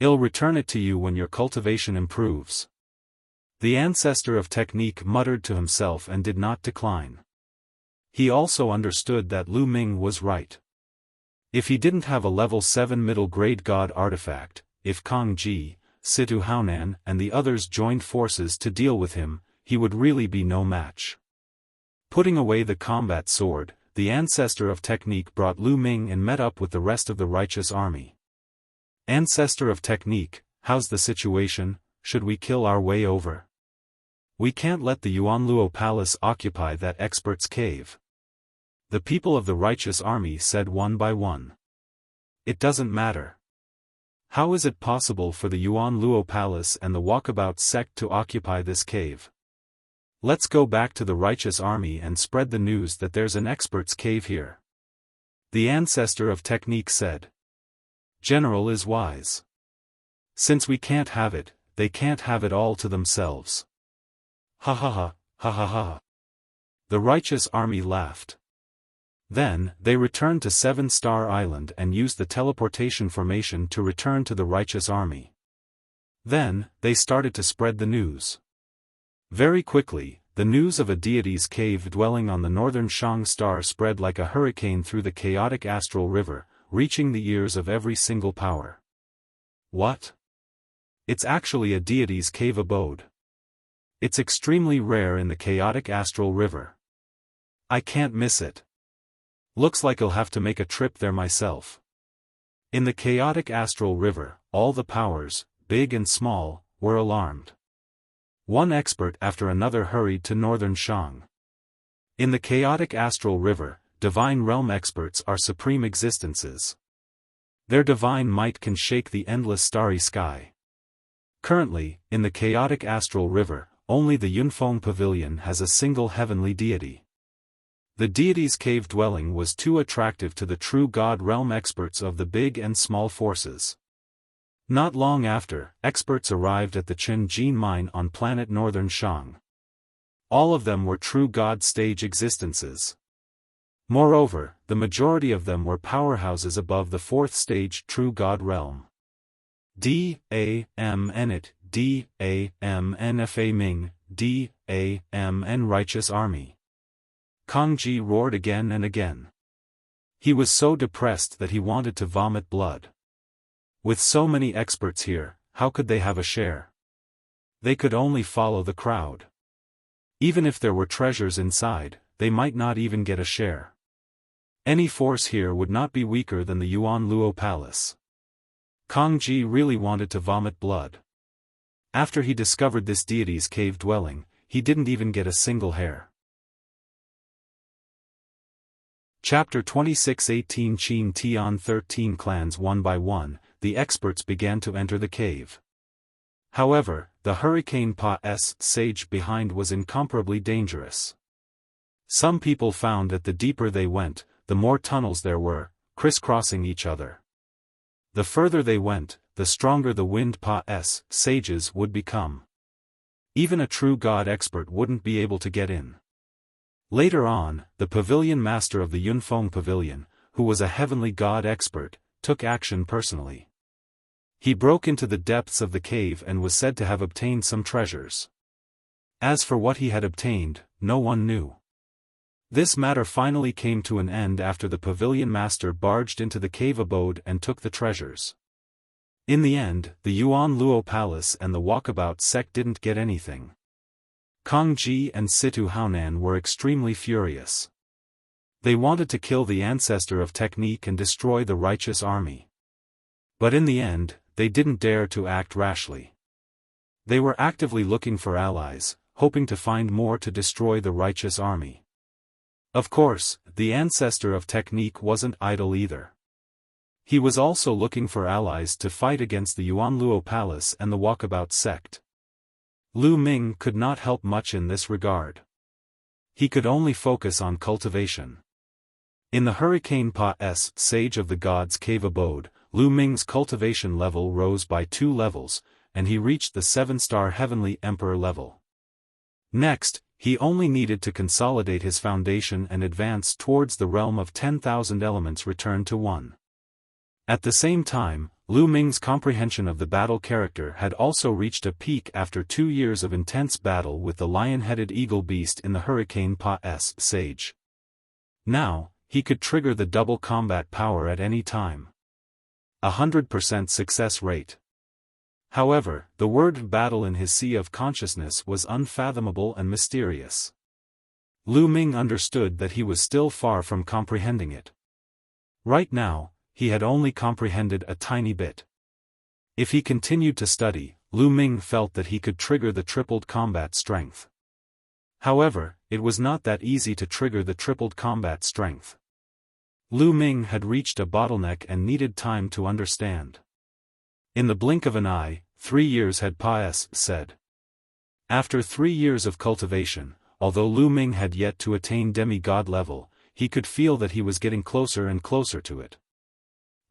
I'll return it to you when your cultivation improves. The ancestor of technique muttered to himself and did not decline. He also understood that Lu Ming was right. If he didn't have a level 7 middle-grade god artifact, if Kang Ji, Situ Haonan and the others joined forces to deal with him, he would really be no match. Putting away the combat sword, the ancestor of technique brought Lu Ming and met up with the rest of the righteous army. Ancestor of technique, how's the situation? Should we kill our way over? We can't let the Yuanluo Palace occupy that expert's cave. The people of the righteous army said one by one. It doesn't matter. How is it possible for the Yuanluo Palace and the Walkabout sect to occupy this cave? Let's go back to the righteous army and spread the news that there's an expert's cave here. The ancestor of technique said. General is wise. Since we can't have it, they can't have it all to themselves. Ha ha ha, ha ha ha. The righteous army laughed. Then, they returned to 7-Star Island and used the teleportation formation to return to the righteous army. Then, they started to spread the news. Very quickly, the news of a deity's cave dwelling on the northern Shang star spread like a hurricane through the chaotic astral river, reaching the ears of every single power. What? It's actually a deity's cave abode. It's extremely rare in the chaotic astral river. I can't miss it. Looks like I'll have to make a trip there myself. In the chaotic astral river, all the powers, big and small, were alarmed. One expert after another hurried to northern Shang. In the chaotic astral river, divine realm experts are supreme existences. Their divine might can shake the endless starry sky. Currently, in the chaotic astral river, only the Yunfeng Pavilion has a single heavenly deity. The deity's cave dwelling was too attractive to the true god realm experts of the big and small forces. Not long after, experts arrived at the Chenjin mine on planet Northern Shang. All of them were true god stage existences. Moreover, the majority of them were powerhouses above the 4th stage true god realm. D-A-M-N it, D-A-M-N-F-A Ming, D-A-M-N righteous army. Kang Ji roared again and again. He was so depressed that he wanted to vomit blood. With so many experts here, how could they have a share? They could only follow the crowd. Even if there were treasures inside, they might not even get a share. Any force here would not be weaker than the Yuan Luo Palace. Kang Ji really wanted to vomit blood. After he discovered this deity's cave dwelling, he didn't even get a single hair. Chapter 26:18 Qin Tian 13 clans. One by one, the experts began to enter the cave. However, the Hurricane Pa-S sage behind was incomparably dangerous. Some people found that the deeper they went, the more tunnels there were, crisscrossing each other. The further they went, the stronger the wind Pa-S sages would become. Even a true god expert wouldn't be able to get in. Later on, the pavilion master of the Yunfeng Pavilion, who was a heavenly god expert, took action personally. He broke into the depths of the cave and was said to have obtained some treasures. As for what he had obtained, no one knew. This matter finally came to an end after the pavilion master barged into the cave abode and took the treasures. In the end, the Yuan Luo Palace and the Walkabout sect didn't get anything. Kang Ji and Situ Haonan were extremely furious. They wanted to kill the ancestor of technique and destroy the righteous army. But in the end, they didn't dare to act rashly. They were actively looking for allies, hoping to find more to destroy the righteous army. Of course, the ancestor of technique wasn't idle either. He was also looking for allies to fight against the Yuan Luo Palace and the Walkabout sect. Lu Ming could not help much in this regard. He could only focus on cultivation. In the Hurricane Pa-S Sage of the Gods cave abode, Lu Ming's cultivation level rose by 2 levels, and he reached the 7-star Heavenly Emperor level. Next, he only needed to consolidate his foundation and advance towards the realm of 10,000 elements returned to 1. At the same time, Lu Ming's comprehension of the battle character had also reached a peak after 2 years of intense battle with the lion-headed eagle beast in the Hurricane Pa-S Sage. Now, he could trigger the double combat power at any time. 100% success rate. However, the word battle in his sea of consciousness was unfathomable and mysterious. Lu Ming understood that he was still far from comprehending it. Right now, he had only comprehended a tiny bit. If he continued to study, Lu Ming felt that he could trigger the tripled combat strength. However, it was not that easy to trigger the tripled combat strength. Lu Ming had reached a bottleneck and needed time to understand. In the blink of an eye, 3 years had passed, said. After 3 years of cultivation, although Lu Ming had yet to attain demigod level, he could feel that he was getting closer and closer to it.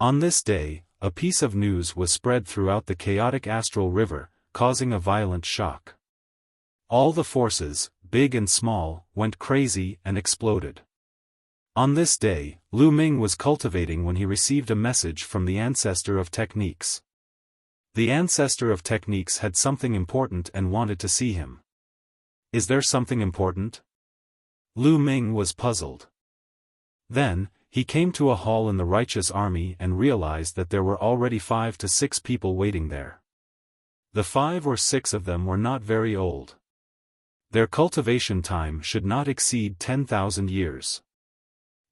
On this day, a piece of news was spread throughout the chaotic astral river, causing a violent shock. All the forces, big and small, went crazy and exploded. On this day, Lu Ming was cultivating when he received a message from the ancestor of techniques. The ancestor of techniques had something important and wanted to see him. Is there something important? Lu Ming was puzzled. Then, he came to a hall in the righteous army and realized that there were already 5 to 6 people waiting there. The 5 or 6 of them were not very old. Their cultivation time should not exceed 10,000 years.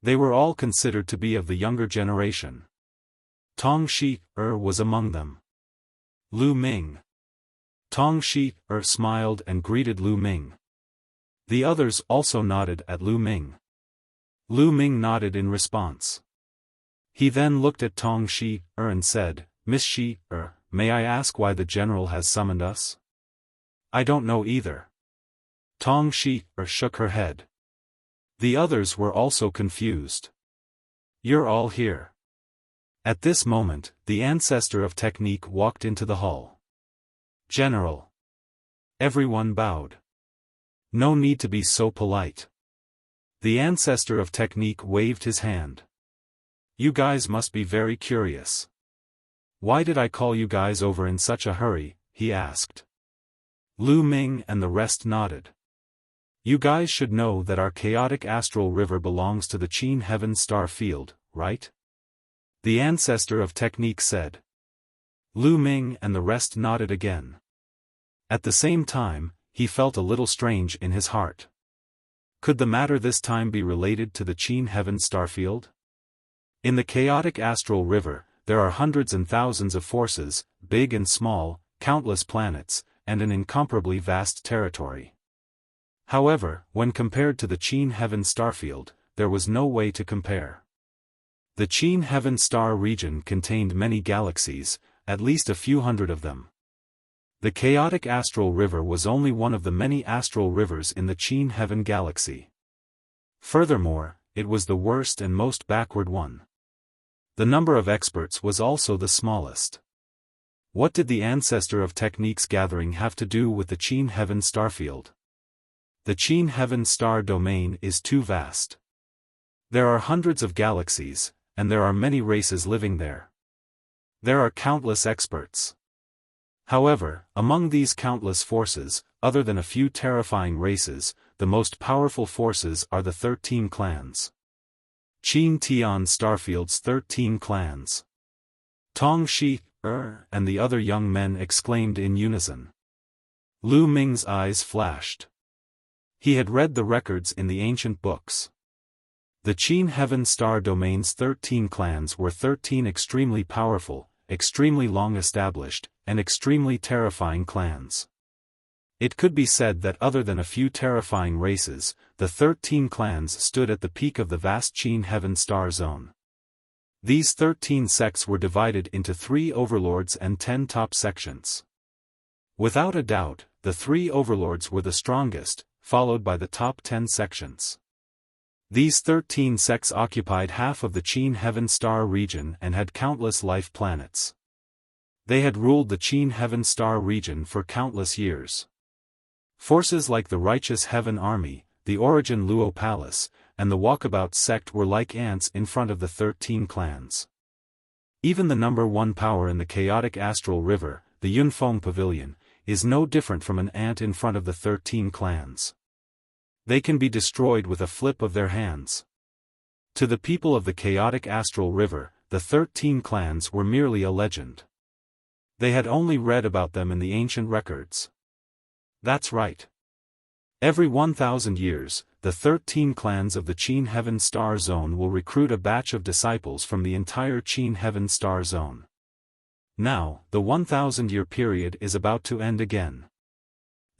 They were all considered to be of the younger generation. Tong Shi-er was among them. Lu Ming. Tong Shi-er smiled and greeted Lu Ming. The others also nodded at Lu Ming. Lu Ming nodded in response. He then looked at Tong Shi-er and said, "Miss Shi-er, may I ask why the general has summoned us?" "I don't know either." Tong Shi-er shook her head. The others were also confused. "You're all here." At this moment, the ancestor of technique walked into the hall. "General." Everyone bowed. "No need to be so polite." The ancestor of technique waved his hand. "You guys must be very curious. Why did I call you guys over in such a hurry? He asked. Lu Ming and the rest nodded. You guys should know that our chaotic astral river belongs to the Qin Heaven Star Field, right? The ancestor of technique said. Lu Ming and the rest nodded again. At the same time, he felt a little strange in his heart. Could the matter this time be related to the Qin Heaven Starfield? In the chaotic astral river, there are hundreds and thousands of forces, big and small, countless planets, and an incomparably vast territory. However, when compared to the Qin Heaven Starfield, there was no way to compare. The Qin Heaven Star region contained many galaxies, at least a few hundred of them. The chaotic astral river was only one of the many astral rivers in the Qin Heaven galaxy. Furthermore, it was the worst and most backward one. The number of experts was also the smallest. What did the ancestor of technique's gathering have to do with the Qin Heaven Starfield? The Qin Heaven Star domain is too vast. There are hundreds of galaxies, and there are many races living there. There are countless experts. However, among these countless forces, other than a few terrifying races, the most powerful forces are the 13 clans. Qin Tian Starfield's 13 clans. Tong Shi, and the other young men exclaimed in unison. Lu Ming's eyes flashed. He had read the records in the ancient books. The Qin Heaven Star domain's 13 clans were 13 extremely powerful, extremely long established, and extremely terrifying clans. It could be said that other than a few terrifying races, the 13 clans stood at the peak of the vast Qin Heaven Star zone. These 13 sects were divided into 3 overlords and 10 top sections. Without a doubt, the 3 overlords were the strongest, followed by the top 10 sections. These 13 sects occupied half of the Qin Heaven Star region and had countless life planets. They had ruled the Qin Heaven Star region for countless years. Forces like the Righteous Heaven Army, the Origin Luo Palace, and the Walkabout sect were like ants in front of the 13 clans. Even the number 1 power in the chaotic astral river, the Yunfeng Pavilion, is no different from an ant in front of the 13 clans. They can be destroyed with a flip of their hands. To the people of the chaotic astral river, the 13 clans were merely a legend. They had only read about them in the ancient records. That's right. Every 1,000 years, the 13 clans of the Qin Heaven Star Zone will recruit a batch of disciples from the entire Qin Heaven Star Zone. Now, the 1,000-year period is about to end again.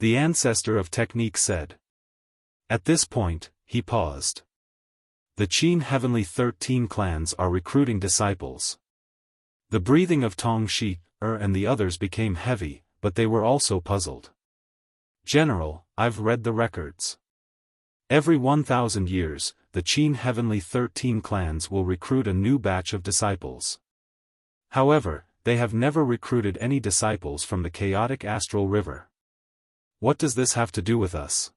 The ancestor of technique said. At this point, he paused. The Qin Heavenly 13 clans are recruiting disciples. The breathing of Tong Shi, and the others became heavy, but they were also puzzled. General, I've read the records. Every 1,000 years, the Qin Heavenly 13 clans will recruit a new batch of disciples. However, they have never recruited any disciples from the chaotic astral river. What does this have to do with us?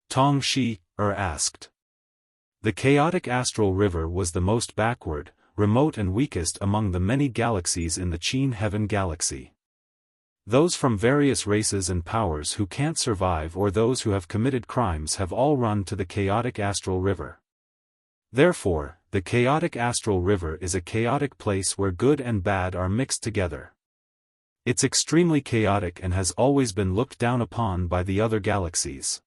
Tong Shi, asked. The chaotic astral river was the most backward, remote and weakest among the many galaxies in the Qin Heaven galaxy. Those from various races and powers who can't survive or those who have committed crimes have all run to the chaotic astral river. Therefore, the chaotic astral river is a chaotic place where good and bad are mixed together. It's extremely chaotic and has always been looked down upon by the other galaxies.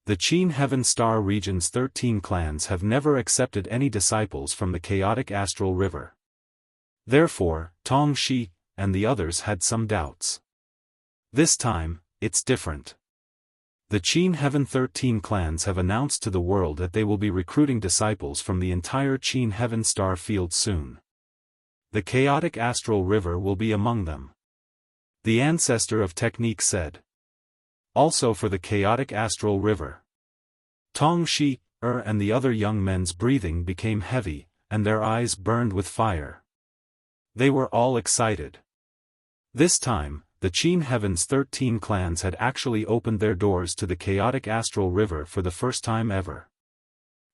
The Qin Heaven Star region's 13 clans have never accepted any disciples from the chaotic astral river. Therefore, Tong Shi and the others had some doubts. This time, it's different. The Qin Heaven 13 clans have announced to the world that they will be recruiting disciples from the entire Qin Heaven Star field soon. The chaotic astral river will be among them. The ancestor of technique said. Also for the chaotic astral river. Tong Shi, and the other young men's breathing became heavy, and their eyes burned with fire. They were all excited. This time, the Qin Heaven's 13 clans had actually opened their doors to the chaotic astral river for the first time ever.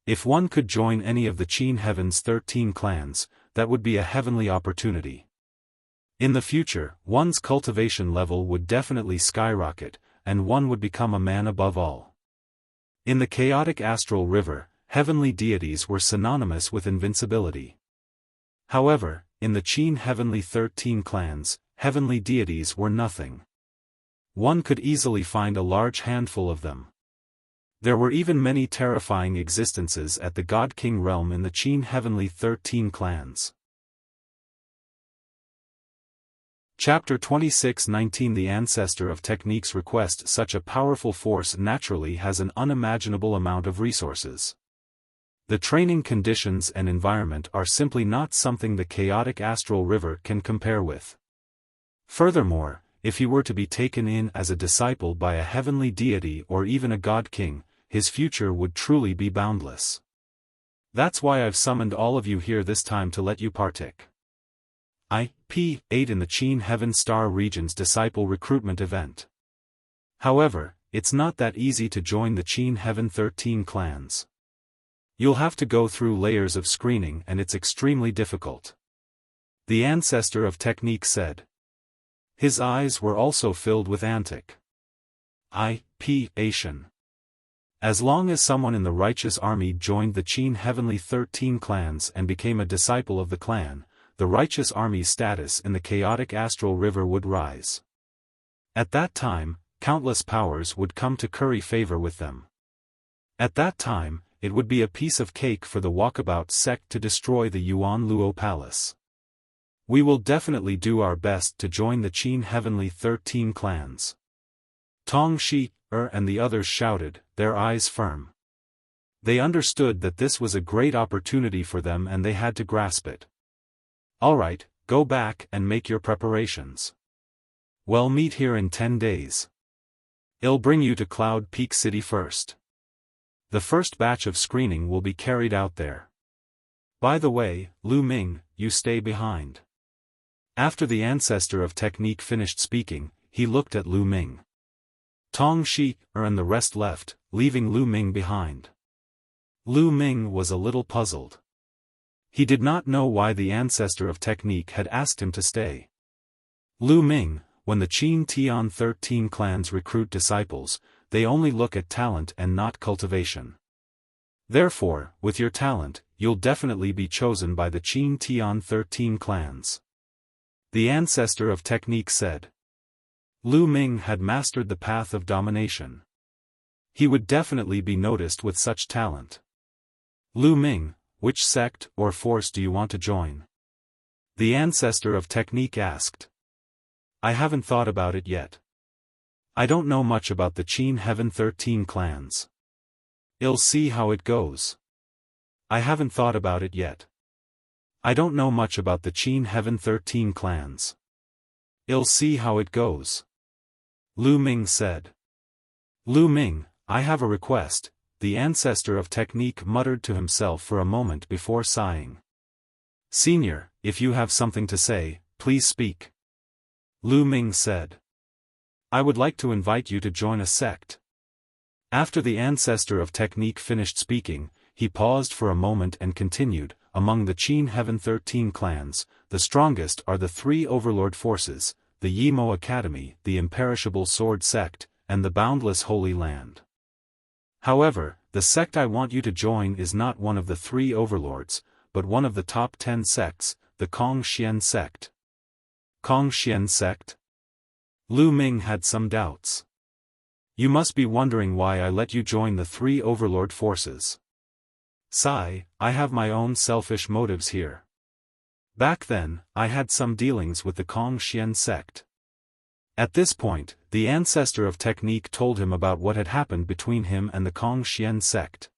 If one could join any of the Qin Heaven's 13 clans, that would be a heavenly opportunity. In the future, one's cultivation level would definitely skyrocket, and one would become a man above all. In the chaotic astral river, heavenly deities were synonymous with invincibility. However, in the Qin heavenly 13 clans, heavenly deities were nothing. One could easily find a large handful of them. There were even many terrifying existences at the God King realm in the Qin heavenly 13 clans. Chapter 26:19 The ancestor of techniques request such a powerful force naturally has an unimaginable amount of resources. The training conditions and environment are simply not something the chaotic astral river can compare with. Furthermore, if he were to be taken in as a disciple by a heavenly deity or even a god king, his future would truly be boundless. That's why I've summoned all of you here this time to let you partake. IP8 in the Qin Heaven Star Region's Disciple Recruitment Event. However, it's not that easy to join the Qin Heaven 13 clans. You'll have to go through layers of screening and it's extremely difficult. The ancestor of technique said. His eyes were also filled with anticipation. As long as someone in the righteous army joined the Qin Heavenly 13 clans and became a disciple of the clan, the righteous army's status in the chaotic astral river would rise. At that time, countless powers would come to curry favor with them. At that time, it would be a piece of cake for the walkabout sect to destroy the Yuan Luo Palace. We will definitely do our best to join the Qin Heavenly 13 clans. Tong Shi, and the others shouted, their eyes firm. They understood that this was a great opportunity for them and they had to grasp it. Alright, go back and make your preparations. We'll meet here in 10 days. I'll bring you to Cloud Peak City first. The first batch of screening will be carried out there. By the way, Lu Ming, you stay behind. After the ancestor of technique finished speaking, he looked at Lu Ming. Tong Shi, and the rest left, leaving Lu Ming behind. Lu Ming was a little puzzled. He did not know why the ancestor of technique had asked him to stay. Lu Ming, when the Qin Tian 13 clans recruit disciples, they only look at talent and not cultivation. Therefore, with your talent, you'll definitely be chosen by the Qin Tian 13 clans. The ancestor of technique said. Lu Ming had mastered the path of domination. He would definitely be noticed with such talent. Lu Ming, which sect or force do you want to join? The ancestor of technique asked. I haven't thought about it yet. I don't know much about the Qin Heaven 13 clans. I'll see how it goes. I haven't thought about it yet. I don't know much about the Qin Heaven 13 clans. I'll see how it goes. Lu Ming said. Lu Ming, I have a request, the ancestor of technique muttered to himself for a moment before sighing. Senior, if you have something to say, please speak. Lu Ming said. I would like to invite you to join a sect. After the ancestor of technique finished speaking, he paused for a moment and continued, among the Qin Heaven 13 clans, the strongest are the three overlord forces, the Yimo Academy, the Imperishable Sword Sect, and the Boundless Holy Land. However, the sect I want you to join is not one of the three overlords, but one of the top 10 sects, the Kongxian sect. Kongxian sect? Lu Ming had some doubts. You must be wondering why I let you join the three overlord forces. Sigh, I have my own selfish motives here. Back then, I had some dealings with the Kongxian sect. At this point, the ancestor of technique told him about what had happened between him and the Kongxian sect.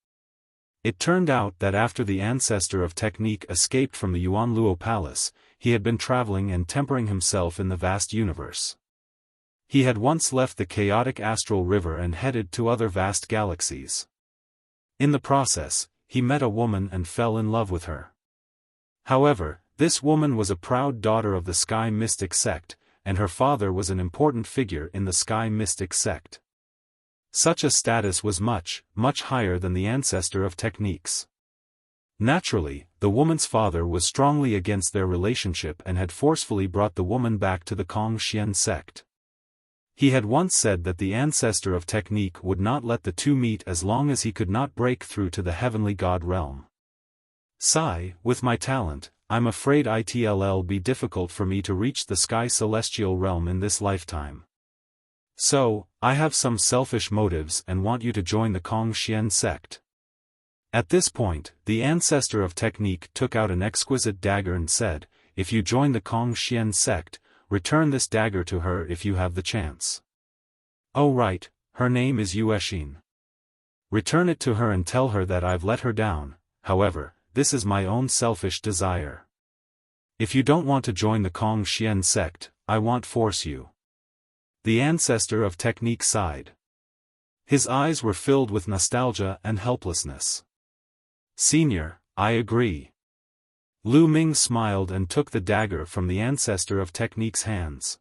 It turned out that after the ancestor of technique escaped from the Yuan Luo Palace, he had been traveling and tempering himself in the vast universe. He had once left the chaotic astral river and headed to other vast galaxies. In the process, he met a woman and fell in love with her. However, this woman was a proud daughter of the Sky Mystic sect, and her father was an important figure in the Sky Mystic sect. Such a status was much, much higher than the ancestor of techniques. Naturally, the woman's father was strongly against their relationship and had forcefully brought the woman back to the Kongxian sect. He had once said that the ancestor of technique would not let the two meet as long as he could not break through to the heavenly god realm. Sigh, with my talent, I'm afraid it'll be difficult for me to reach the sky celestial realm in this lifetime. So, I have some selfish motives and want you to join the Kongxian sect. At this point, the ancestor of technique took out an exquisite dagger and said, if you join the Kongxian sect, return this dagger to her if you have the chance. Oh right, her name is Yuexin. Return it to her and tell her that I've let her down, however, this is my own selfish desire. If you don't want to join the Kongxian sect, I won't force you. The ancestor of technique sighed. His eyes were filled with nostalgia and helplessness. Senior, I agree. Lu Ming smiled and took the dagger from the ancestor of technique's hands.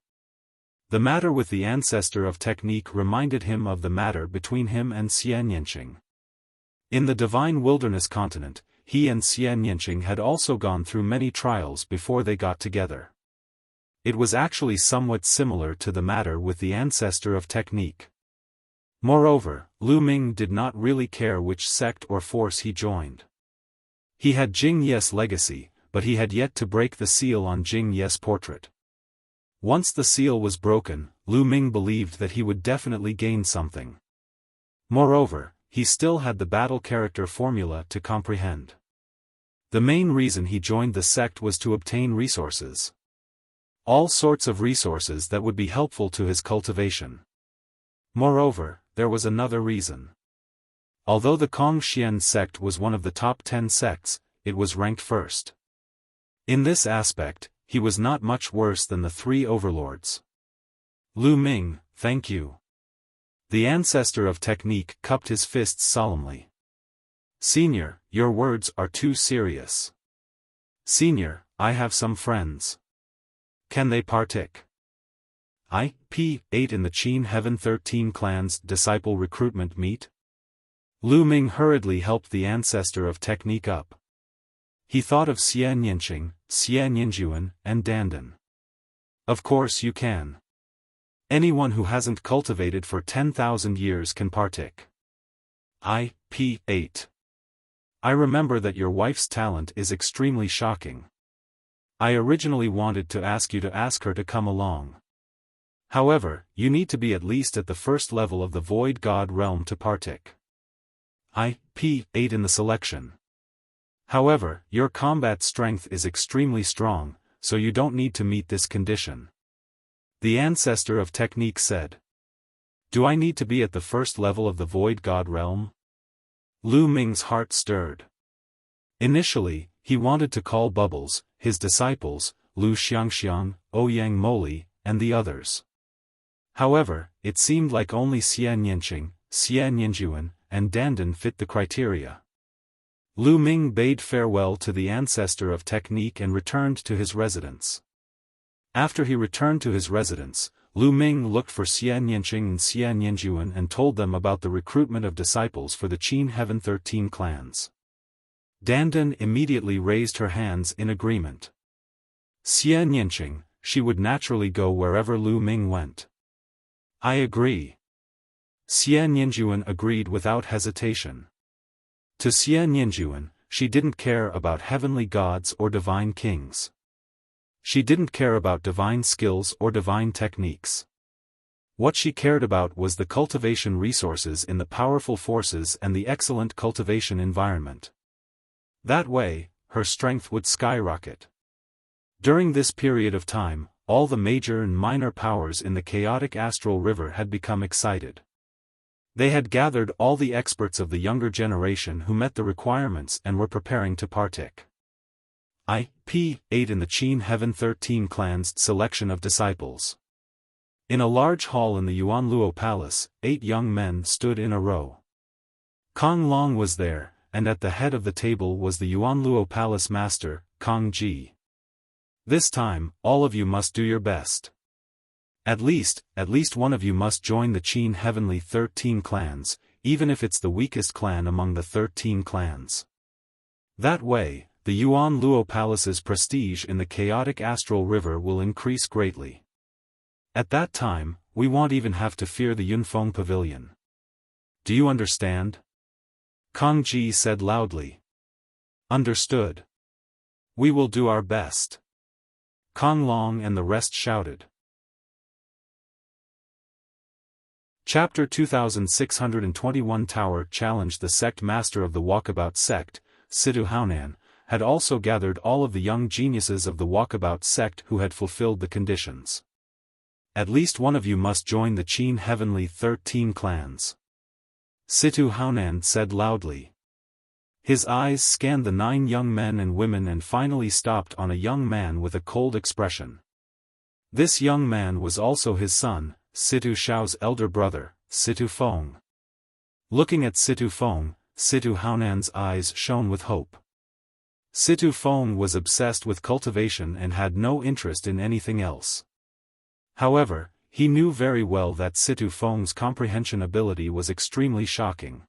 The matter with the ancestor of technique reminded him of the matter between him and Xian Yanqing. In the divine wilderness continent, he and Xian Yanqing had also gone through many trials before they got together. It was actually somewhat similar to the matter with the ancestor of technique. Moreover, Lu Ming did not really care which sect or force he joined. He had Jing Ye's legacy, but he had yet to break the seal on Jing Ye's portrait. Once the seal was broken, Lu Ming believed that he would definitely gain something. Moreover, he still had the battle character formula to comprehend. The main reason he joined the sect was to obtain resources. All sorts of resources that would be helpful to his cultivation. Moreover, there was another reason. Although the Kongxian sect was one of the top 10 sects, it was ranked first. In this aspect, he was not much worse than the three overlords. Lu Ming, thank you. The ancestor of technique cupped his fists solemnly. Senior, your words are too serious. Senior, I have some friends. Can they partake? IP8 in the Qin Heaven 13 Clans Disciple Recruitment Meet? Lu Ming hurriedly helped the ancestor of technique up. He thought of Xian Yanqing, Xian Yanjuan, and Dandan. Of course you can. Anyone who hasn't cultivated for 10,000 years can partake. IP8. I remember that your wife's talent is extremely shocking. I originally wanted to ask you to ask her to come along. However, you need to be at least at the first level of the Void God realm to partake. IP8 in the selection. However, your combat strength is extremely strong, so you don't need to meet this condition. The ancestor of technique said. Do I need to be at the first level of the Void God realm? Lu Ming's heart stirred. Initially, he wanted to call Bubbles, his disciples, Lu Xiangxiang, Ouyang Moli, and the others. However, it seemed like only Xian Yanqing, Xian Yanjuan, and Dandan fit the criteria. Lu Ming bade farewell to the ancestor of technique and returned to his residence. After he returned to his residence, Lu Ming looked for Xian Yanqing and Xian Yanjuan and told them about the recruitment of disciples for the Qin Heaven 13 clans. Dandan immediately raised her hands in agreement. Xian Yanqing, she would naturally go wherever Lu Ming went. I agree. Xian Yanjuan agreed without hesitation. To Xian Yanjuan, she didn't care about heavenly gods or divine kings. She didn't care about divine skills or divine techniques. What she cared about was the cultivation resources in the powerful forces and the excellent cultivation environment. That way, her strength would skyrocket. During this period of time, all the major and minor powers in the chaotic astral river had become excited. They had gathered all the experts of the younger generation who met the requirements and were preparing to partake. IP8 in the Qin Heaven 13 clans selection of disciples. In a large hall in the Yuanluo Palace, 8 young men stood in a row. Kong Long was there, and at the head of the table was the Yuanluo Palace master, Kong Ji. This time, all of you must do your best. At least one of you must join the Qin Heavenly 13 clans, even if it's the weakest clan among the 13 clans. That way, the Yuan Luo Palace's prestige in the chaotic astral river will increase greatly. At that time, we won't even have to fear the Yunfeng Pavilion. Do you understand? Kang Ji said loudly. Understood. We will do our best. Kang Long and the rest shouted. Chapter 2621 Tower challenged. The sect master of the Walkabout sect, Situ Haonan, had also gathered all of the young geniuses of the Walkabout sect who had fulfilled the conditions. At least one of you must join the Qin Heavenly 13 clans. Situ Haonan said loudly. His eyes scanned the 9 young men and women and finally stopped on a young man with a cold expression. This young man was also his son, Situ Shao's elder brother, Situ Feng. Looking at Situ Feng, Situ Haonan's eyes shone with hope. Situ Feng was obsessed with cultivation and had no interest in anything else. However, he knew very well that Situ Feng's comprehension ability was extremely shocking.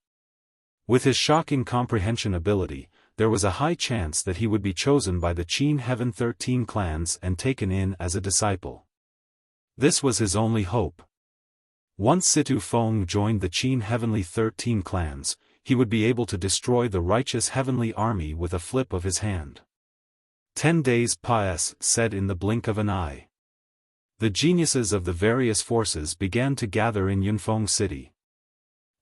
With his shocking comprehension ability, there was a high chance that he would be chosen by the Qin Heaven 13 clans and taken in as a disciple. This was his only hope. Once Situ Feng joined the Qin Heavenly 13 clans, he would be able to destroy the righteous heavenly army with a flip of his hand. 10 days said in the blink of an eye. The geniuses of the various forces began to gather in Yunfeng City.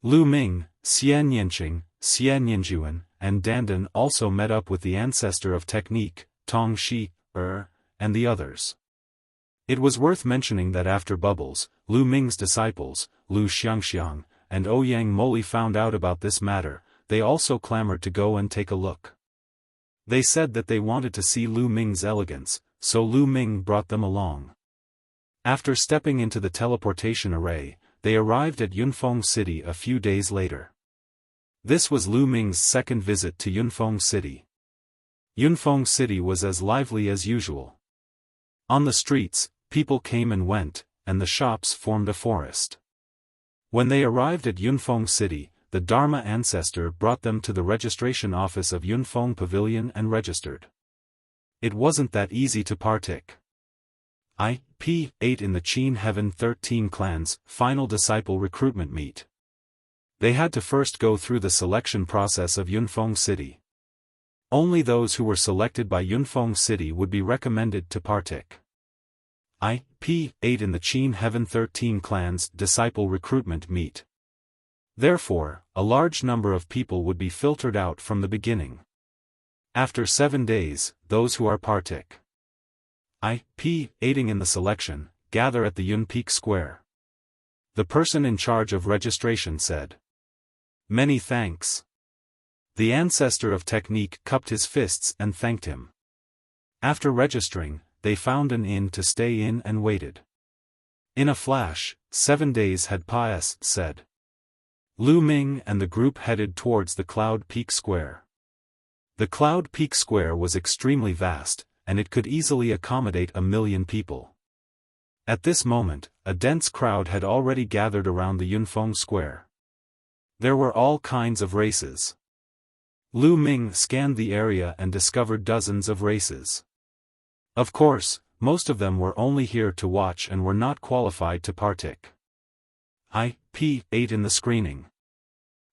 Lu Ming, Xian Yanqing, Xian Yanjuan, and Dandan also met up with the ancestor of technique, Tong Shi, and the others. It was worth mentioning that after Bubbles, Lu Ming's disciples, Lu Xiangxiang, and Ouyang Moli found out about this matter, they also clamored to go and take a look. They said that they wanted to see Lu Ming's elegance, so Lu Ming brought them along. After stepping into the teleportation array, they arrived at Yunfeng City a few days later. This was Lu Ming's second visit to Yunfeng City. Yunfeng City was as lively as usual. On the streets, people came and went, and the shops formed a forest. When they arrived at Yunfeng City, the Dharma ancestor brought them to the registration office of Yunfeng Pavilion and registered. It wasn't that easy to partake. IP8 in the Qin Heaven 13 clans final disciple recruitment meet. They had to first go through the selection process of Yunfeng City. Only those who were selected by Yunfeng City would be recommended to partake. IP8 in the Qin Heaven 13 clans disciple recruitment meet. Therefore, a large number of people would be filtered out from the beginning. After 7 days, those who are partake IP8ing in the selection, gather at the Yun Peak Square. The person in charge of registration said. Many thanks. The ancestor of technique cupped his fists and thanked him. After registering, they found an inn to stay in and waited. In a flash, 7 days had said. Lu Ming and the group headed towards the Cloud Peak Square. The Cloud Peak Square was extremely vast, and it could easily accommodate 1 million people. At this moment, a dense crowd had already gathered around the Yunfeng Square. There were all kinds of races. Lu Ming scanned the area and discovered dozens of races. Of course, most of them were only here to watch and were not qualified to partake. IP8 in the screening.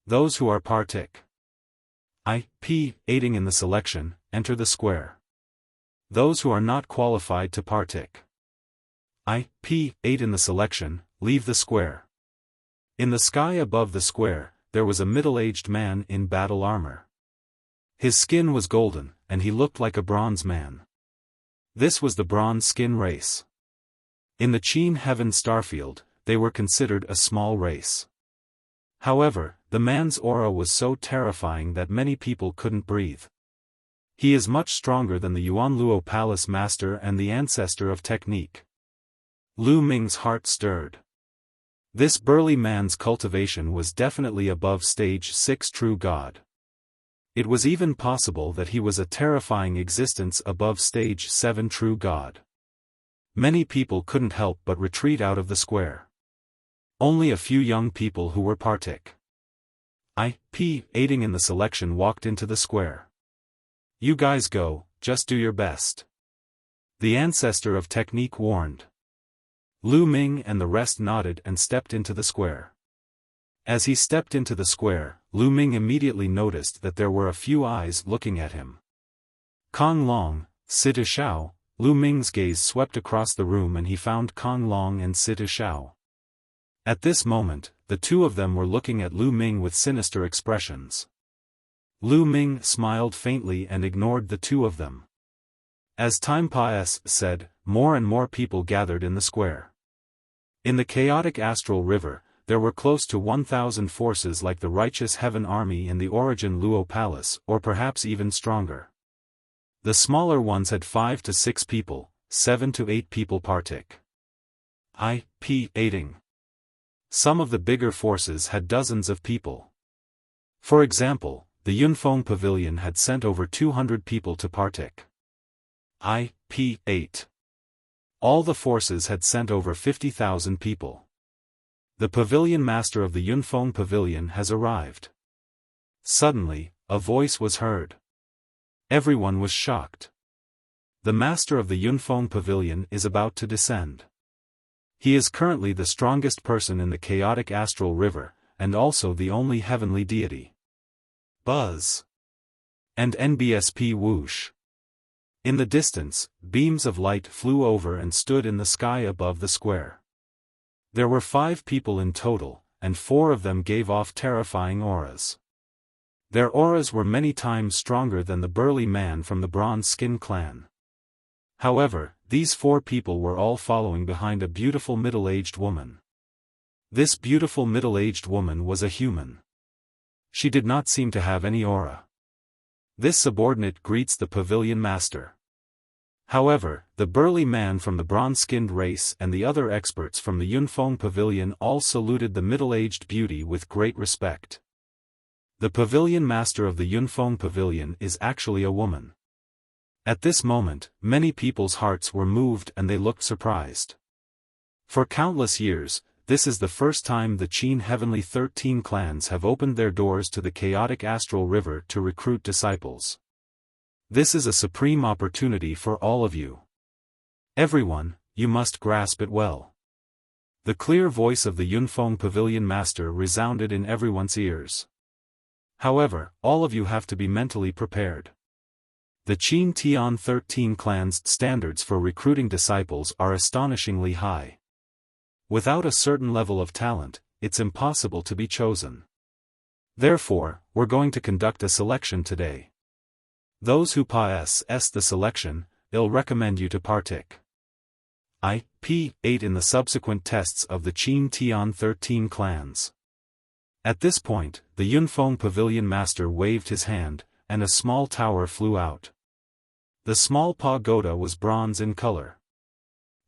Those who are partake IP8ing in the selection, enter the square. Those who are not qualified to partake IP8 in the selection, leave the square. In the sky above the square, there was a middle-aged man in battle armor. His skin was golden, and he looked like a bronze man. This was the bronze skin race. In the Qin Heaven Starfield, they were considered a small race. However, the man's aura was so terrifying that many people couldn't breathe. He is much stronger than the Yuan Luo Palace Master and the ancestor of technique. Lu Ming's heart stirred. This burly man's cultivation was definitely above stage 6 true god. It was even possible that he was a terrifying existence above stage 7 true god. Many people couldn't help but retreat out of the square. Only a few young people who were partake IP8ing in the selection walked into the square. You guys go, just do your best. The ancestor of technique warned. Lu Ming and the rest nodded and stepped into the square. As he stepped into the square, Lu Ming immediately noticed that there were a few eyes looking at him. Kong Long, Sita Xiao. Lu Ming's gaze swept across the room and he found Kong Long and Sita Xiao. At this moment, the two of them were looking at Lu Ming with sinister expressions. Lu Ming smiled faintly and ignored the two of them. As time passed, more and more people gathered in the square. In the chaotic astral river, there were close to 1,000 forces like the righteous heaven army in the Origin Luo Palace, or perhaps even stronger. The smaller ones had 5 to 6 people, 7 to 8 people partic. Aiding. Some of the bigger forces had dozens of people. For example, the Yunfeng Pavilion had sent over 200 people to partic. 8. All the forces had sent over 50,000 people. The pavilion master of the Yunfeng Pavilion has arrived. Suddenly, a voice was heard. Everyone was shocked. The master of the Yunfeng Pavilion is about to descend. He is currently the strongest person in the chaotic astral river, and also the only heavenly deity. Buzz. And NBSP whoosh. In the distance, beams of light flew over and stood in the sky above the square. There were 5 people in total, and 4 of them gave off terrifying auras. Their auras were many times stronger than the burly man from the Bronze Skin clan. However, these 4 people were all following behind a beautiful middle-aged woman. This beautiful middle-aged woman was a human. She did not seem to have any aura. This subordinate greets the pavilion master. However, the burly man from the bronze-skinned race and the other experts from the Yunfeng Pavilion all saluted the middle-aged beauty with great respect. The pavilion master of the Yunfeng Pavilion is actually a woman. At this moment, many people's hearts were moved and they looked surprised. For countless years, this is the first time the Qin Heavenly 13 clans have opened their doors to the chaotic astral river to recruit disciples. This is a supreme opportunity for all of you. Everyone, you must grasp it well. The clear voice of the Yunfeng Pavilion master resounded in everyone's ears. However, all of you have to be mentally prepared. The Qin Tian 13 clan's standards for recruiting disciples are astonishingly high. Without a certain level of talent, it's impossible to be chosen. Therefore, we're going to conduct a selection today. Those who pass the selection, I'll recommend you to partic. 8 in the subsequent tests of the Qin Tian 13 clans. At this point, the Yunfeng Pavilion master waved his hand, and a small tower flew out. The small pagoda was bronze in color.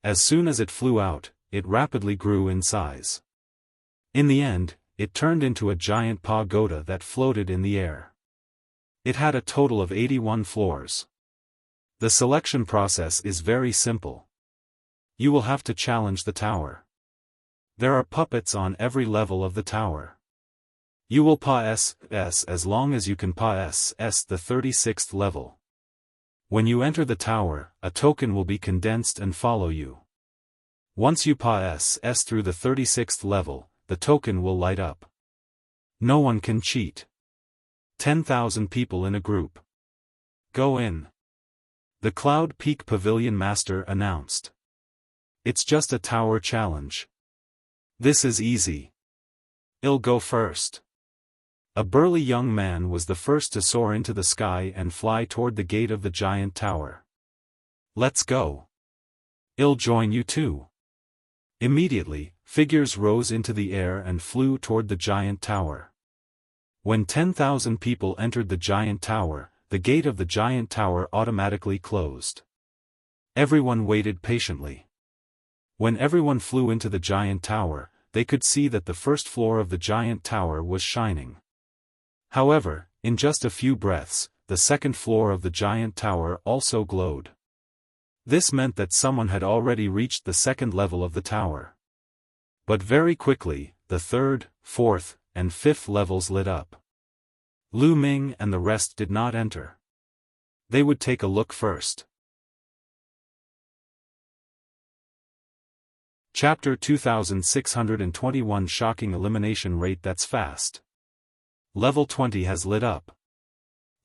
As soon as it flew out, it rapidly grew in size. In the end, it turned into a giant pagoda that floated in the air. It had a total of 81 floors. The selection process is very simple. You will have to challenge the tower. There are puppets on every level of the tower. You will pass as long as you can pass the 36th level. When you enter the tower, a token will be condensed and follow you. Once you pass through the 36th level, the token will light up. No one can cheat. 10,000 people in a group. Go in. The Cloud Peak Pavilion master announced. It's just a tower challenge. This is easy. I'll go first. A burly young man was the first to soar into the sky and fly toward the gate of the giant tower. Let's go. I'll join you too. Immediately, figures rose into the air and flew toward the giant tower. When 10,000 people entered the giant tower, the gate of the giant tower automatically closed. Everyone waited patiently. When everyone flew into the giant tower, they could see that the first floor of the giant tower was shining. However, in just a few breaths, the second floor of the giant tower also glowed. This meant that someone had already reached the second level of the tower. But very quickly, the third, fourth, and fifth levels lit up. Lu Ming and the rest did not enter. They would take a look first. Chapter 2621 Shocking elimination rate that's fast. Level 20 has lit up.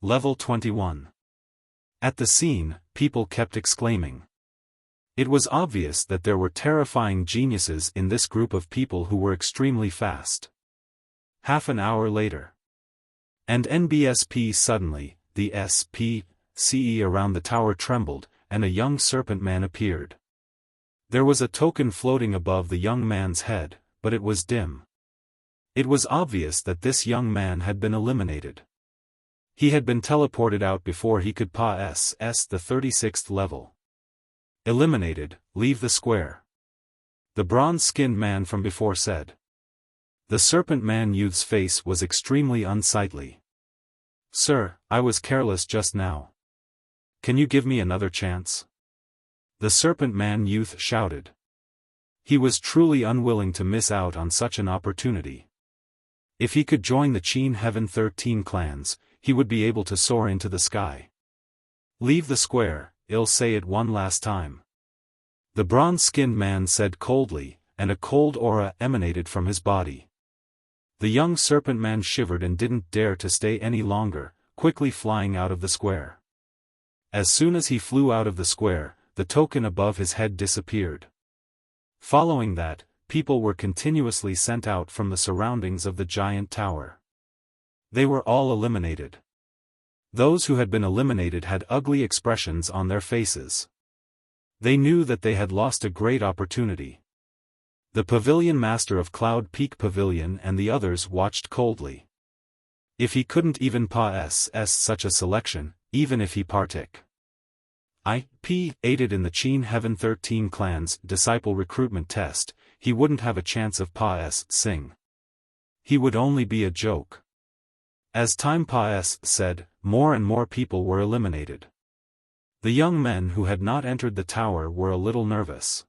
Level 21. At the scene, people kept exclaiming. It was obvious that there were terrifying geniuses in this group of people who were extremely fast. Half an hour later. And NBSP suddenly, the SPCE around the tower trembled, and a young serpent man appeared. There was a token floating above the young man's head, but it was dim. It was obvious that this young man had been eliminated. He had been teleported out before he could pass the 36th level. Eliminated, leave the square. The bronze-skinned man from before said. The serpent man youth's face was extremely unsightly. Sir, I was careless just now. Can you give me another chance? The serpent man youth shouted. He was truly unwilling to miss out on such an opportunity. If he could join the Qin Heaven 13 clans, he would be able to soar into the sky. Leave the square, I'll say it one last time. The bronze-skinned man said coldly, and a cold aura emanated from his body. The young serpent man shivered and didn't dare to stay any longer, quickly flying out of the square. As soon as he flew out of the square, the token above his head disappeared. Following that, people were continuously sent out from the surroundings of the giant tower. They were all eliminated. Those who had been eliminated had ugly expressions on their faces. They knew that they had lost a great opportunity. The pavilion master of Cloud Peak Pavilion and the others watched coldly. If he couldn't even pass such a selection, even if he aided in the Qin Heaven 13 clan's disciple recruitment test, he wouldn't have a chance of passing. He would only be a joke. As time said, more and more people were eliminated. The young men who had not entered the tower were a little nervous.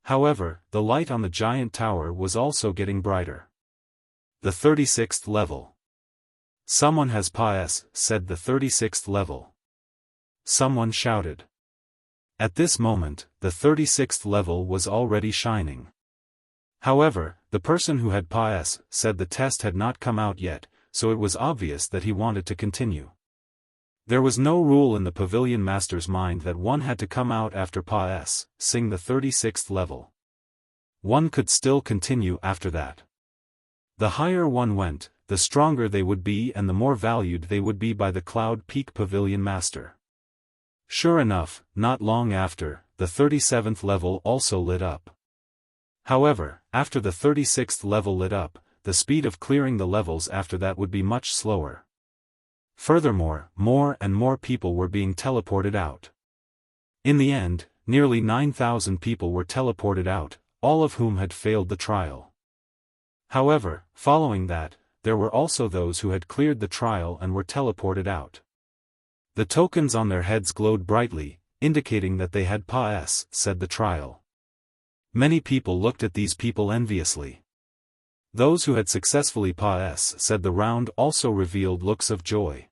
However, the light on the giant tower was also getting brighter. The 36th level. Someone has said the 36th level. Someone shouted. At this moment, the 36th level was already shining. However, the person who had said the test had not come out yet, so it was obvious that he wanted to continue. There was no rule in the pavilion master's mind that one had to come out after sing the 36th level. One could still continue after that. The higher one went, the stronger they would be and the more valued they would be by the Cloud Peak Pavilion master. Sure enough, not long after, the 37th level also lit up. However, after the 36th level lit up, the speed of clearing the levels after that would be much slower. Furthermore, more and more people were being teleported out. In the end, nearly 9,000 people were teleported out, all of whom had failed the trial. However, following that, there were also those who had cleared the trial and were teleported out. The tokens on their heads glowed brightly, indicating that they had said the trial. Many people looked at these people enviously. Those who had successfully said the round also revealed looks of joy.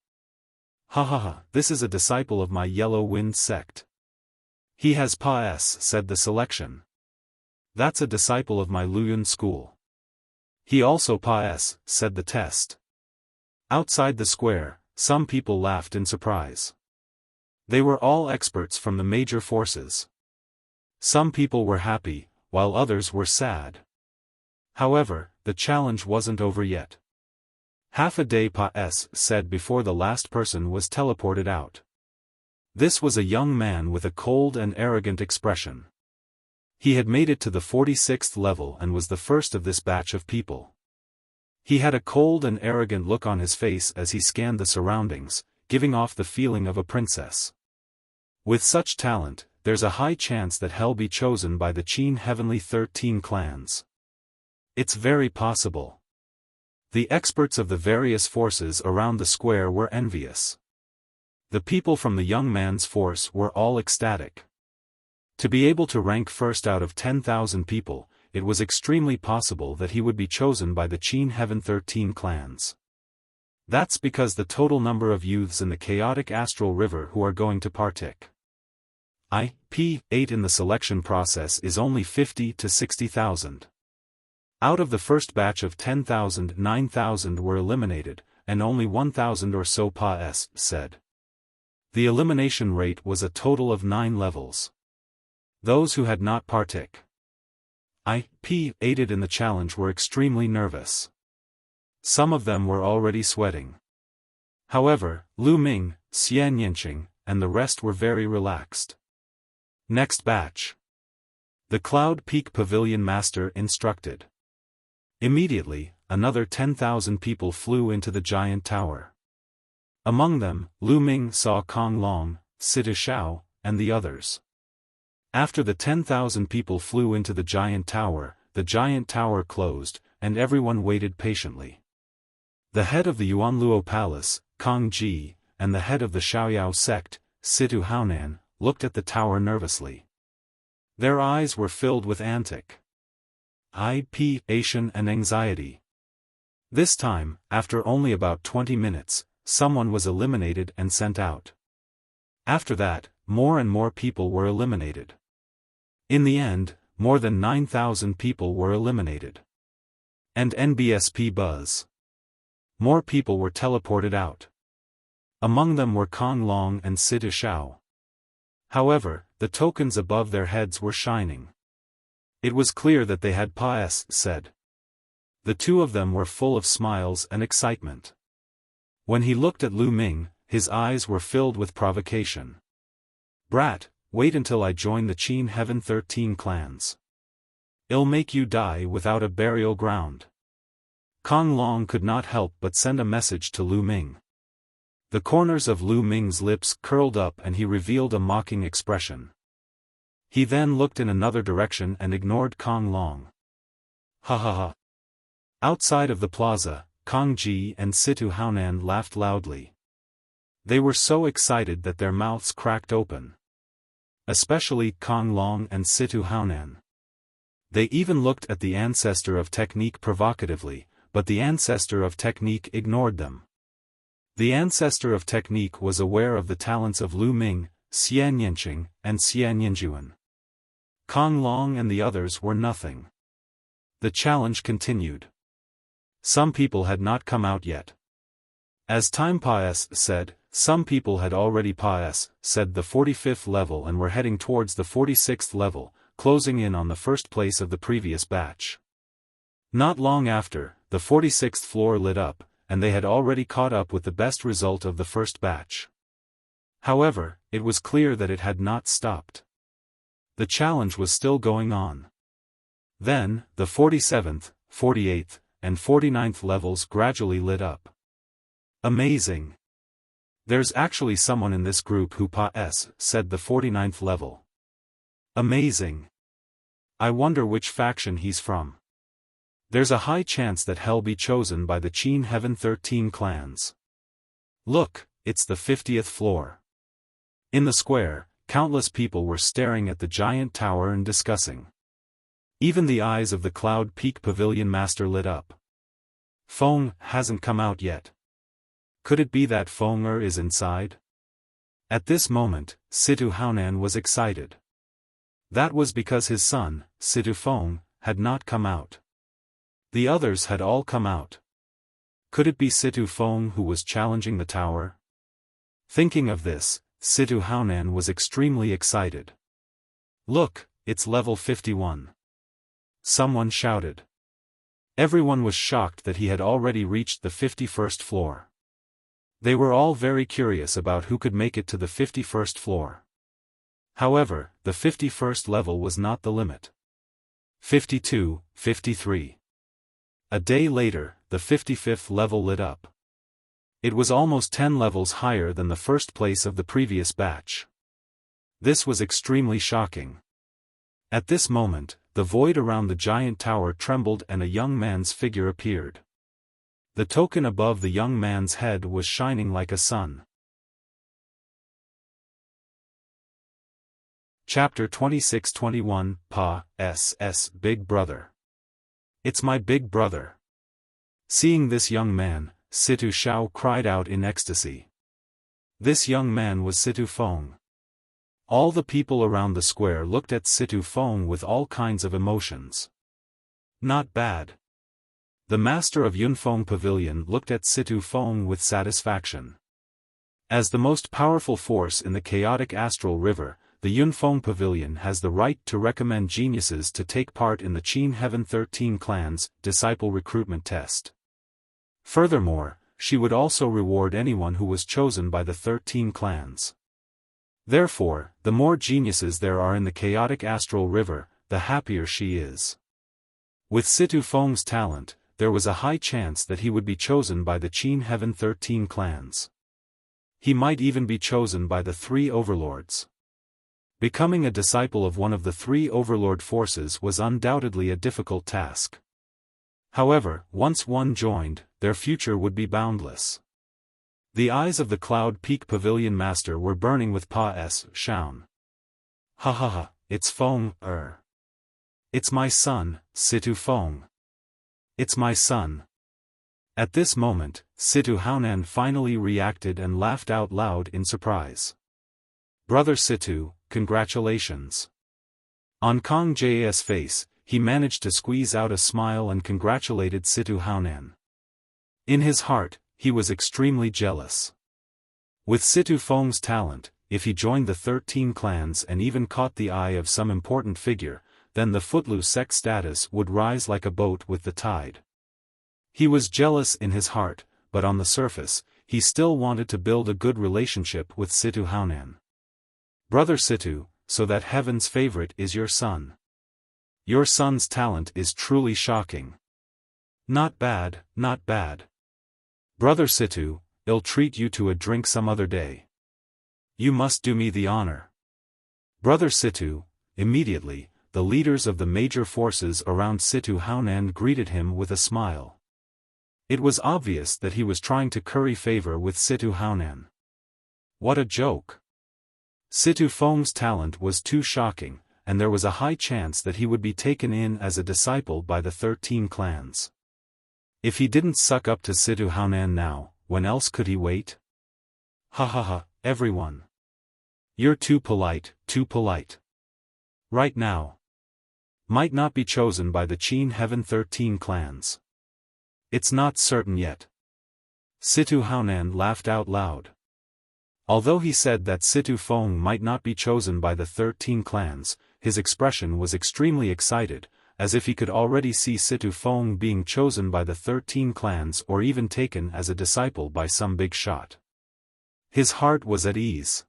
Ha ha ha, this is a disciple of my Yellow Wind sect. He has said the selection. That's a disciple of my Luyun school. He also said the test. Outside the square, some people laughed in surprise. They were all experts from the major forces. Some people were happy, while others were sad. However, the challenge wasn't over yet. Half a day said before the last person was teleported out. This was a young man with a cold and arrogant expression. He had made it to the 46th level and was the first of this batch of people. He had a cold and arrogant look on his face as he scanned the surroundings, giving off the feeling of a princess. With such talent, there's a high chance that he'll be chosen by the Qin Heavenly 13 clans. It's very possible. The experts of the various forces around the square were envious. The people from the young man's force were all ecstatic. To be able to rank first out of 10,000 people, it was extremely possible that he would be chosen by the Qin Heaven 13 clans. That's because the total number of youths in the chaotic astral river who are going to partake IP8 in the selection process is only 50 to 60,000. Out of the first batch of 10,000, 9,000 were eliminated, and only 1,000 or so PAS said. The elimination rate was a total of 9 levels. Those who had not IP8 in the challenge were extremely nervous. Some of them were already sweating. However, Lu Ming, Xian Yinqing, and the rest were very relaxed. Next batch. The Cloud Peak Pavilion Master instructed. Immediately, another 10,000 people flew into the giant tower. Among them, Lu Ming saw Kong Long, Situ Xiao, and the others. After the 10,000 people flew into the giant tower closed, and everyone waited patiently. The head of the Yuanluo Palace, Kong Ji, and the head of the Xiaoyao sect, Situ Haonan, looked at the tower nervously. Their eyes were filled with anticipation and anxiety. This time, after only about 20 minutes, someone was eliminated and sent out. After that, more and more people were eliminated. In the end, more than 9,000 people were eliminated. And NBSP buzz. More people were teleported out. Among them were Kong Long and Situ Xiao. However, the tokens above their heads were shining. It was clear that they had PAS said. The two of them were full of smiles and excitement. When he looked at Lu Ming, his eyes were filled with provocation. Brat, wait until I join the Qin Heaven 13 clans. I'll make you die without a burial ground. Kong Long could not help but send a message to Lu Ming. The corners of Lu Ming's lips curled up and he revealed a mocking expression. He then looked in another direction and ignored Kong Long. Ha ha ha. Outside of the plaza, Kong Ji and Situ Haonan laughed loudly. They were so excited that their mouths cracked open. Especially Kong Long and Situ Haonan. They even looked at the ancestor of technique provocatively, but the ancestor of technique ignored them. The ancestor of technique was aware of the talents of Lu Ming, Xian Yinqing, and Xian Yinjuan. Kong Long and the others were nothing. The challenge continued. Some people had not come out yet. As Time PAS said, some people had already PAS said the 45th level and were heading towards the 46th level, closing in on the first place of the previous batch. Not long after, the 46th floor lit up, and they had already caught up with the best result of the first batch. However, it was clear that it had not stopped. The challenge was still going on. Then, the 47th, 48th, and 49th levels gradually lit up. Amazing! There's actually someone in this group who PAS said the 49th level. Amazing! I wonder which faction he's from. There's a high chance that he'll be chosen by the Qin Heaven 13 clans. Look, it's the 50th floor. In the square, countless people were staring at the giant tower and discussing. Even the eyes of the Cloud Peak Pavilion Master lit up. Feng hasn't come out yet. Could it be that Feng is inside? At this moment, Situ Haonan was excited. That was because his son, Situ Feng, had not come out. The others had all come out. Could it be Situ Feng who was challenging the tower? Thinking of this, Situ Haonan was extremely excited. Look, it's level 51. Someone shouted. Everyone was shocked that he had already reached the 51st floor. They were all very curious about who could make it to the 51st floor. However, the 51st level was not the limit. 52, 53. A day later, the 55th level lit up. It was almost 10 levels higher than the first place of the previous batch. This was extremely shocking. At this moment, the void around the giant tower trembled and a young man's figure appeared. The token above the young man's head was shining like a sun. Chapter 26-21, PAS Big Brother. It's my big brother. Seeing this young man, Situ Xiao cried out in ecstasy. This young man was Situ Feng. All the people around the square looked at Situ Feng with all kinds of emotions. Not bad. The master of Yunfeng Pavilion looked at Situ Feng with satisfaction. As the most powerful force in the chaotic astral river, the Yunfeng Pavilion has the right to recommend geniuses to take part in the Qin Heaven 13 Clans disciple recruitment test. Furthermore, she would also reward anyone who was chosen by the 13 clans. Therefore, the more geniuses there are in the chaotic astral river, the happier she is. With Situ Feng's talent, there was a high chance that he would be chosen by the Qin Heaven 13 clans. He might even be chosen by the 3 overlords. Becoming a disciple of one of the 3 overlord forces was undoubtedly a difficult task. However, once one joined, their future would be boundless. The eyes of the Cloud Peak Pavilion Master were burning with Pa-S, Shaun. Ha ha ha, it's Feng, It's my son, Situ Feng. It's my son. At this moment, Situ Haonan finally reacted and laughed out loud in surprise. Brother Situ, congratulations. On Kong J's face, he managed to squeeze out a smile and congratulated Situ Haonan. In his heart, he was extremely jealous. With Situ Feng's talent, if he joined the 13 clans and even caught the eye of some important figure, then the Footloose sect status would rise like a boat with the tide. He was jealous in his heart, but on the surface, he still wanted to build a good relationship with Situ Haonan. Brother Situ, so that heaven's favorite is your son. Your son's talent is truly shocking. Not bad, not bad. Brother Situ, I'll treat you to a drink some other day. You must do me the honor. Brother Situ, immediately, the leaders of the major forces around Situ Haonan greeted him with a smile. It was obvious that he was trying to curry favor with Situ Haonan. What a joke. Situ Feng's talent was too shocking, and there was a high chance that he would be taken in as a disciple by the 13 clans. If he didn't suck up to Situ Haonan now, when else could he wait? Ha ha ha, everyone. You're too polite, too polite. Right now. Might not be chosen by the Qin Heaven 13 clans. It's not certain yet. Situ Haonan laughed out loud. Although he said that Situ Feng might not be chosen by the 13 clans, his expression was extremely excited, as if he could already see Situ Feng being chosen by the 13 clans or even taken as a disciple by some big shot. His heart was at ease.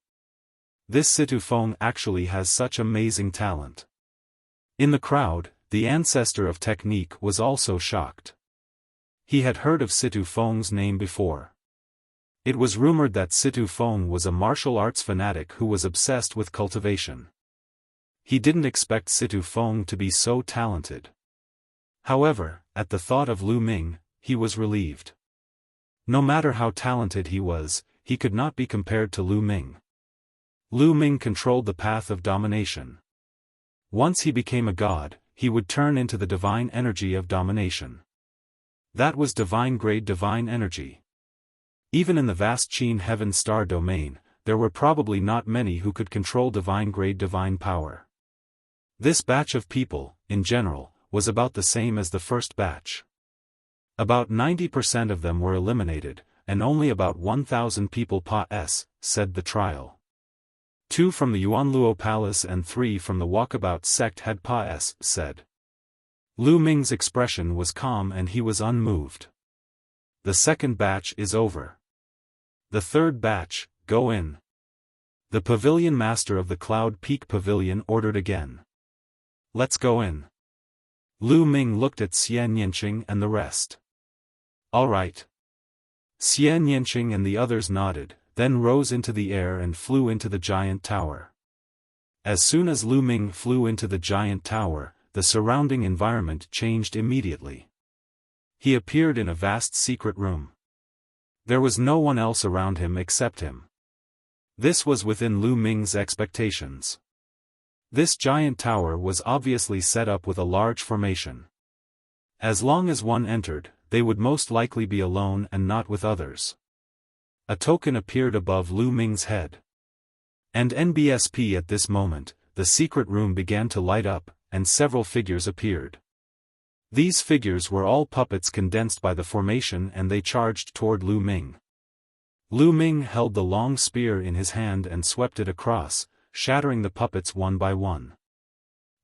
This Situ Feng actually has such amazing talent. In the crowd, the ancestor of technique was also shocked. He had heard of Situ Feng's name before. It was rumored that Situ Feng was a martial arts fanatic who was obsessed with cultivation. He didn't expect Situ Feng to be so talented. However, at the thought of Lu Ming, he was relieved. No matter how talented he was, he could not be compared to Lu Ming. Lu Ming controlled the path of domination. Once he became a god, he would turn into the divine energy of domination. That was divine-grade divine energy. Even in the vast Qin Heaven star domain, there were probably not many who could control divine-grade divine power. This batch of people, in general, was about the same as the first batch. About 90% of them were eliminated, and only about 1,000 people Pa-S, said the trial. 2 from the Yuanluo Palace and 3 from the Walkabout sect had Pa-S, said. Lu Ming's expression was calm and he was unmoved. The second batch is over. The third batch, go in. The pavilion master of the Cloud Peak Pavilion ordered again. Let's go in. Lu Ming looked at Xian Yanqing and the rest. All right. Xian Yanqing and the others nodded, then rose into the air and flew into the giant tower. As soon as Lu Ming flew into the giant tower, the surrounding environment changed immediately. He appeared in a vast secret room. There was no one else around him except him. This was within Lu Ming's expectations. This giant tower was obviously set up with a large formation. As long as one entered, they would most likely be alone and not with others. A token appeared above Lu Ming's head. And NBSP at this moment, the secret room began to light up, and several figures appeared. These figures were all puppets condensed by the formation, and they charged toward Lu Ming. Lu Ming held the long spear in his hand and swept it across, shattering the puppets one by one.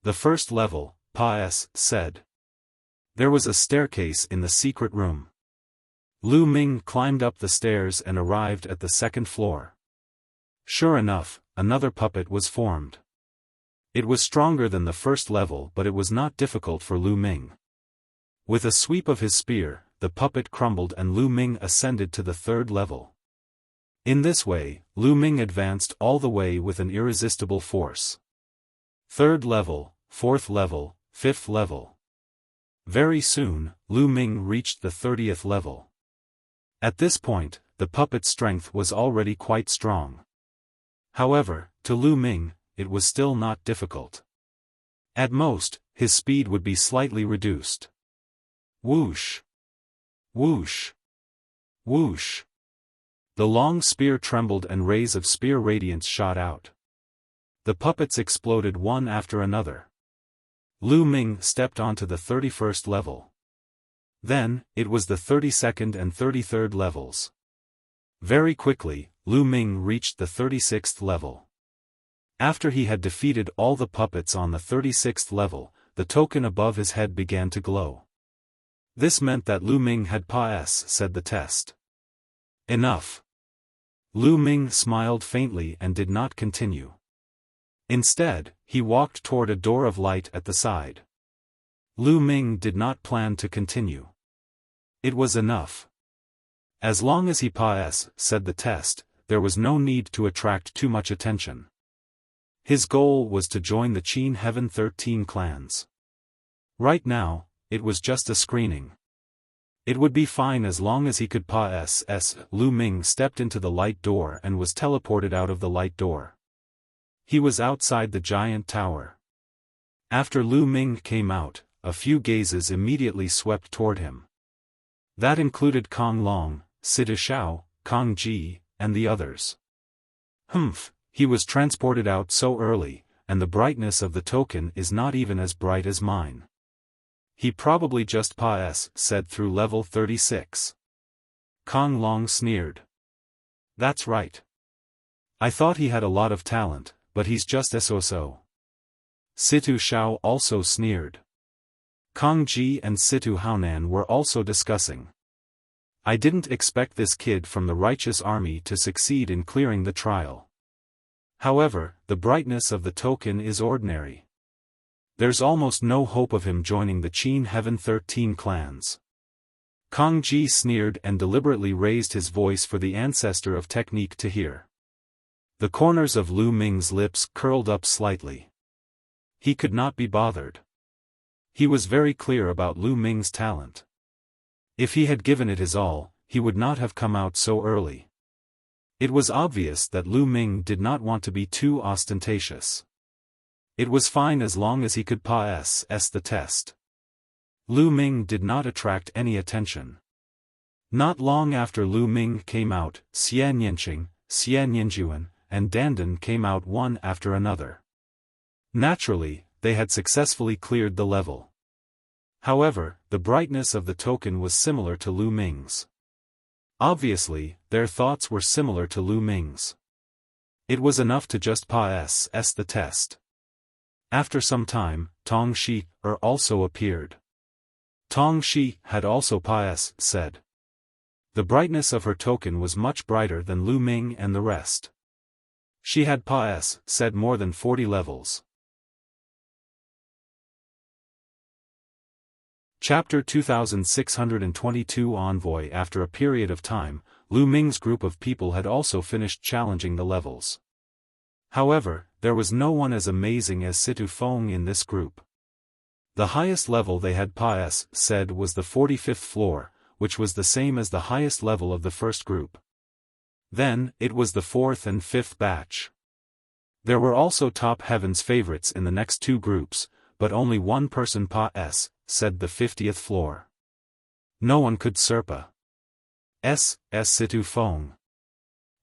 The first level, Pa-S said. There was a staircase in the secret room. Lu Ming climbed up the stairs and arrived at the second floor. Sure enough, another puppet was formed. It was stronger than the first level, but it was not difficult for Lu Ming. With a sweep of his spear, the puppet crumbled and Lu Ming ascended to the third level. In this way, Lu Ming advanced all the way with an irresistible force. Third level, fourth level, fifth level. Very soon, Lu Ming reached the 30th level. At this point, the puppet's strength was already quite strong. However, to Lu Ming, it was still not difficult. At most, his speed would be slightly reduced. Whoosh! Whoosh! Whoosh! The long spear trembled and rays of spear radiance shot out. The puppets exploded one after another. Lu Ming stepped onto the 31st level. Then, it was the 32nd and 33rd levels. Very quickly, Lu Ming reached the 36th level. After he had defeated all the puppets on the 36th level, the token above his head began to glow. This meant that Lu Ming had passed the test. Enough. Lu Ming smiled faintly and did not continue. Instead, he walked toward a door of light at the side. Lu Ming did not plan to continue. It was enough. As long as he said the test, there was no need to attract too much attention. His goal was to join the Qin Heaven 13 clans. Right now, it was just a screening. It would be fine as long as he could pass. Lu Ming stepped into the light door and was teleported out of the light door. He was outside the giant tower. After Lu Ming came out, a few gazes immediately swept toward him. That included Kong Long, Situ Shao, Kong Ji, and the others. Humph, he was transported out so early, and the brightness of the token is not even as bright as mine. He probably just said through level 36. Kong Long sneered. That's right. I thought he had a lot of talent, but he's just so. Situ Shao also sneered. Kong Ji and Situ Haonan were also discussing. I didn't expect this kid from the righteous army to succeed in clearing the trial. However, the brightness of the token is ordinary. There's almost no hope of him joining the Qin Heaven 13 clans. Kong Ji sneered and deliberately raised his voice for the ancestor of technique to hear. The corners of Lu Ming's lips curled up slightly. He could not be bothered. He was very clear about Lu Ming's talent. If he had given it his all, he would not have come out so early. It was obvious that Lu Ming did not want to be too ostentatious. It was fine as long as he could pass the test. Lu Ming did not attract any attention. Not long after Lu Ming came out, Xian Yanqing, Xian Yanjuan, and Dandan came out one after another. Naturally, they had successfully cleared the level. However, the brightness of the token was similar to Lu Ming's. Obviously, their thoughts were similar to Lu Ming's. It was enough to just pass the test. After some time, Tong Shi also appeared. Tong Shi had also said. The brightness of her token was much brighter than Lu Ming and the rest. She had said more than 40 levels. Chapter 2622 Envoy. After a period of time, Lu Ming's group of people had also finished challenging the levels. However, there was no one as amazing as Situ Feng in this group. The highest level they had said was the 45th floor, which was the same as the highest level of the first group. Then, it was the 4th and 5th batch. There were also top heaven's favorites in the next two groups, but only one person said the 50th floor. No one could Serpa S. Situ Feng.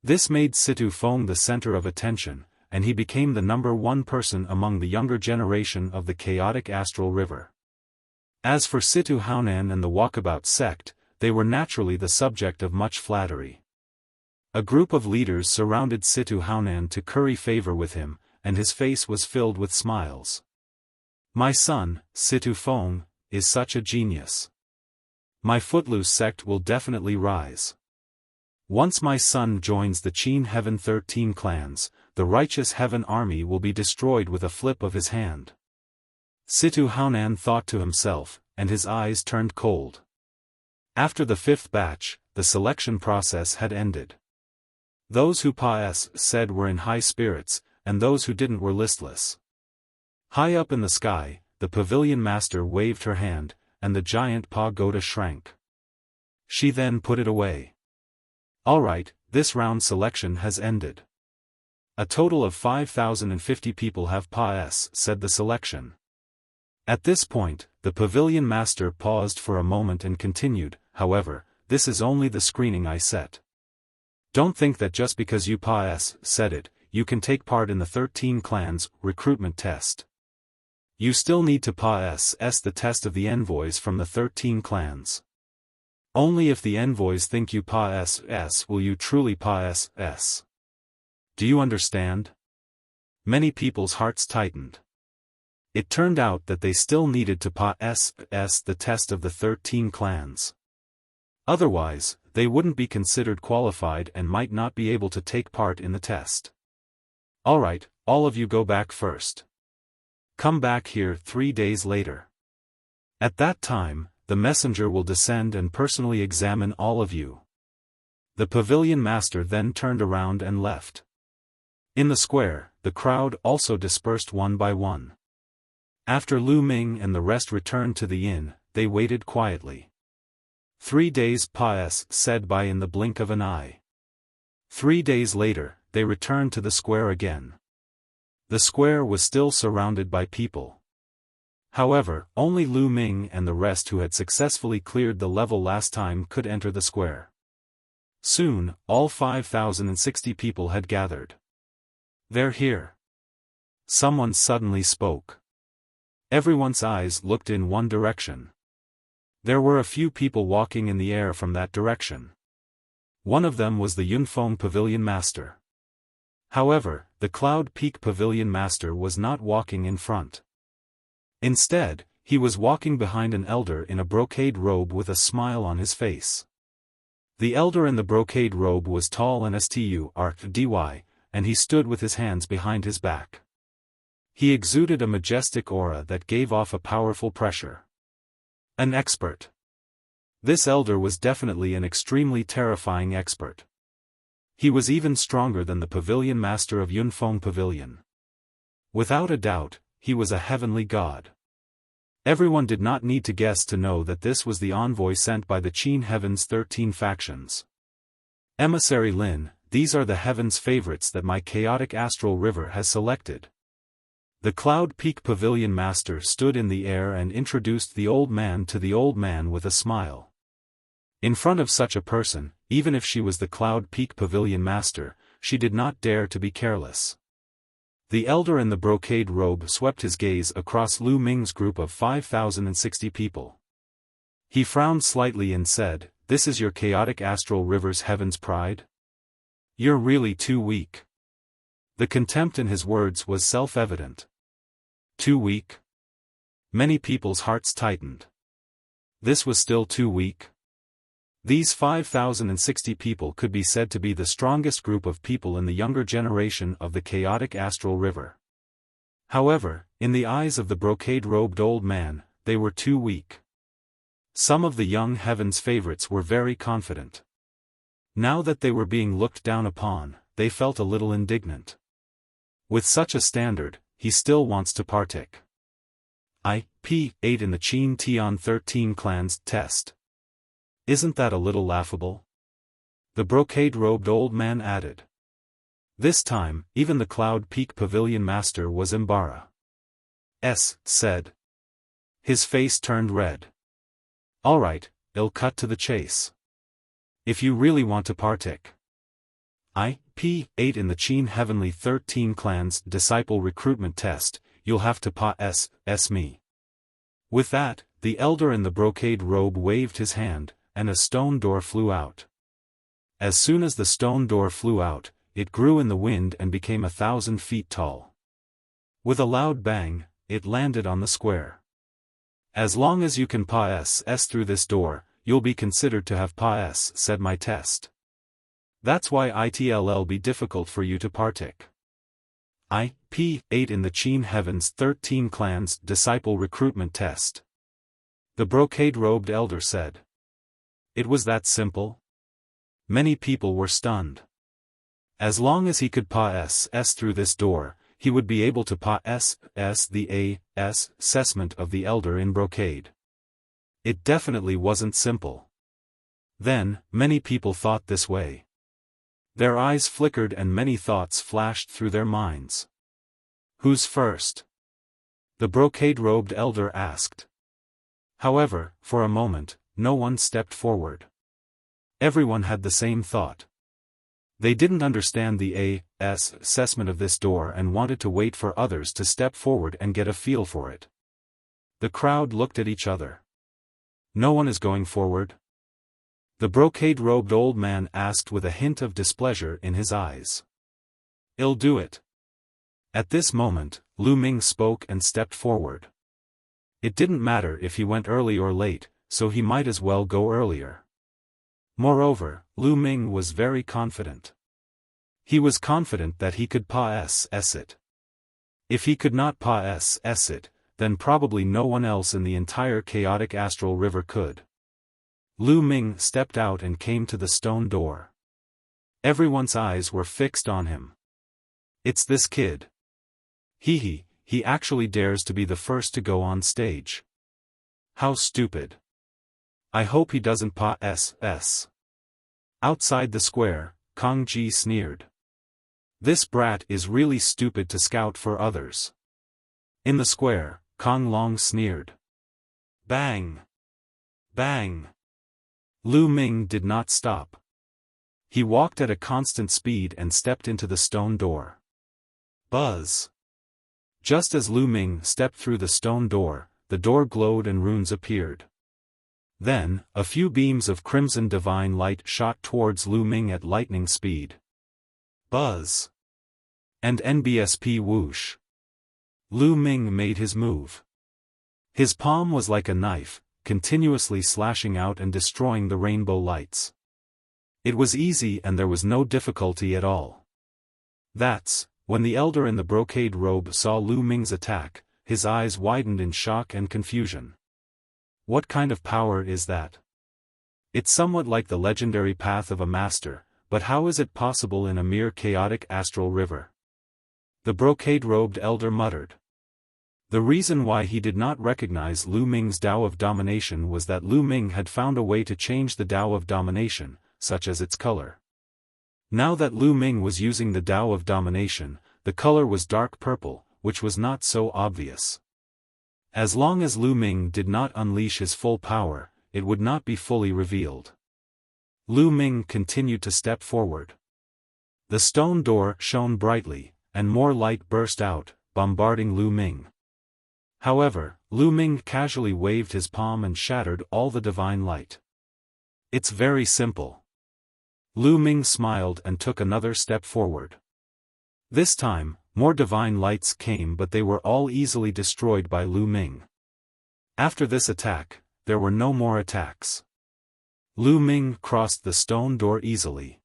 This made Situ Feng the center of attention, and he became the #1 person among the younger generation of the chaotic astral river. As for Situ Haonan and the Walkabout sect, they were naturally the subject of much flattery. A group of leaders surrounded Situ Haonan to curry favor with him, and his face was filled with smiles. My son, Situ Feng, is such a genius. My Footloose sect will definitely rise. Once my son joins the Qin Heaven 13 clans, the righteous Heaven army will be destroyed with a flip of his hand. Situ Haonan thought to himself, and his eyes turned cold. After the 5th batch, the selection process had ended. Those who said were in high spirits, and those who didn't were listless. High up in the sky, the pavilion master waved her hand, and the giant pagoda shrank. She then put it away. Alright, this round selection has ended. A total of 5,050 people have said the selection. At this point, the pavilion master paused for a moment and continued, however, this is only the screening I set. Don't think that just because you said it, you can take part in the 13 clans recruitment test. You still need to the test of the envoys from the 13 clans. Only if the envoys think you will you truly Do you understand? Many people's hearts tightened. It turned out that they still needed to the test of the 13 clans. Otherwise, they wouldn't be considered qualified and might not be able to take part in the test. Alright, all of you go back first. Come back here 3 days later. At that time, the messenger will descend and personally examine all of you. The pavilion master then turned around and left. In the square, the crowd also dispersed one by one. After Lu Ming and the rest returned to the inn, they waited quietly. 3 days said by in the blink of an eye. 3 days later, they returned to the square again. The square was still surrounded by people. However, only Lu Ming and the rest who had successfully cleared the level last time could enter the square. Soon, all 5,060 people had gathered. They're here. Someone suddenly spoke. Everyone's eyes looked in one direction. There were a few people walking in the air from that direction. One of them was the Yunfeng Pavilion Master. However, the Cloud Peak Pavilion Master was not walking in front. Instead, he was walking behind an elder in a brocade robe with a smile on his face. The elder in the brocade robe was tall and dy, and he stood with his hands behind his back. He exuded a majestic aura that gave off a powerful pressure. An expert. This elder was definitely an extremely terrifying expert. He was even stronger than the pavilion master of Yunfeng Pavilion. Without a doubt, he was a heavenly god. Everyone did not need to guess to know that this was the envoy sent by the Qin Heaven's 13 factions. Emissary Lin, these are the heaven's favorites that my chaotic astral river has selected. The Cloud Peak Pavilion Master stood in the air and introduced the old man to the old man with a smile. In front of such a person, even if she was the Cloud Peak Pavilion Master, she did not dare to be careless. The elder in the brocade robe swept his gaze across Lu Ming's group of 5,060 people. He frowned slightly and said, "This is your chaotic astral river's heaven's pride? You're really too weak." The contempt in his words was self-evident. Too weak? Many people's hearts tightened. This was still too weak? These 5,060 people could be said to be the strongest group of people in the younger generation of the chaotic astral river. However, in the eyes of the brocade-robed old man, they were too weak. Some of the young heaven's favorites were very confident. Now that they were being looked down upon, they felt a little indignant. With such a standard, he still wants to partake. P8 in the Qin Tian 13 clans test. Isn't that a little laughable? The brocade-robed old man added. This time, even the Cloud Peak Pavilion Master was embarrassed. Said. His face turned red. Alright, I'll cut to the chase. If you really want to partake. P8 in the Qin Heavenly 13 Clans Disciple Recruitment Test, you'll have to pass me. With that, the elder in the brocade robe waved his hand, and a stone door flew out. As soon as the stone door flew out, it grew in the wind and became 1,000 feet tall. With a loud bang, it landed on the square. As long as you can pass through this door, you'll be considered to have said my test. That's why it'll be difficult for you to partake. P8 in the Qin Heaven's 13 Clans Disciple Recruitment Test. The brocade-robed elder said. It was that simple? Many people were stunned. As long as he could pass through this door, he would be able to pass the assessment of the elder in brocade. It definitely wasn't simple. Then, many people thought this way. Their eyes flickered and many thoughts flashed through their minds. Who's first? The brocade-robed elder asked. However, for a moment, no one stepped forward. Everyone had the same thought. They didn't understand the assessment of this door and wanted to wait for others to step forward and get a feel for it. The crowd looked at each other. No one is going forward? The brocade-robed old man asked with a hint of displeasure in his eyes. I'll do it. At this moment, Lu Ming spoke and stepped forward. It didn't matter if he went early or late, so he might as well go earlier. Moreover, Lu Ming was very confident. He was confident that he could pass it. If he could not pass it, then probably no one else in the entire chaotic astral river could. Lu Ming stepped out and came to the stone door. Everyone's eyes were fixed on him. It's this kid. He actually dares to be the first to go on stage. How stupid. I hope he doesn't pass. Outside the square, Kong Ji sneered. This brat is really stupid to scout for others. In the square, Kong Long sneered. Bang! Bang! Lu Ming did not stop. He walked at a constant speed and stepped into the stone door. Buzz! Just as Lu Ming stepped through the stone door, the door glowed and runes appeared. Then, a few beams of crimson divine light shot towards Lu Ming at lightning speed. Buzz! And NBSP whoosh! Lu Ming made his move. His palm was like a knife, continuously slashing out and destroying the rainbow lights. It was easy and there was no difficulty at all. That's, when the elder in the brocade robe saw Lu Ming's attack, his eyes widened in shock and confusion. What kind of power is that? It's somewhat like the legendary path of a master, but how is it possible in a mere chaotic astral river? The brocade-robed elder muttered. The reason why he did not recognize Lu Ming's Tao of Domination was that Lu Ming had found a way to change the Tao of Domination, such as its color. Now that Lu Ming was using the Tao of Domination, the color was dark purple, which was not so obvious. As long as Lu Ming did not unleash his full power, it would not be fully revealed. Lu Ming continued to step forward. The stone door shone brightly, and more light burst out, bombarding Lu Ming. However, Lu Ming casually waved his palm and shattered all the divine light. It's very simple. Lu Ming smiled and took another step forward. This time, more divine lights came but they were all easily destroyed by Lu Ming. After this attack, there were no more attacks. Lu Ming crossed the stone door easily.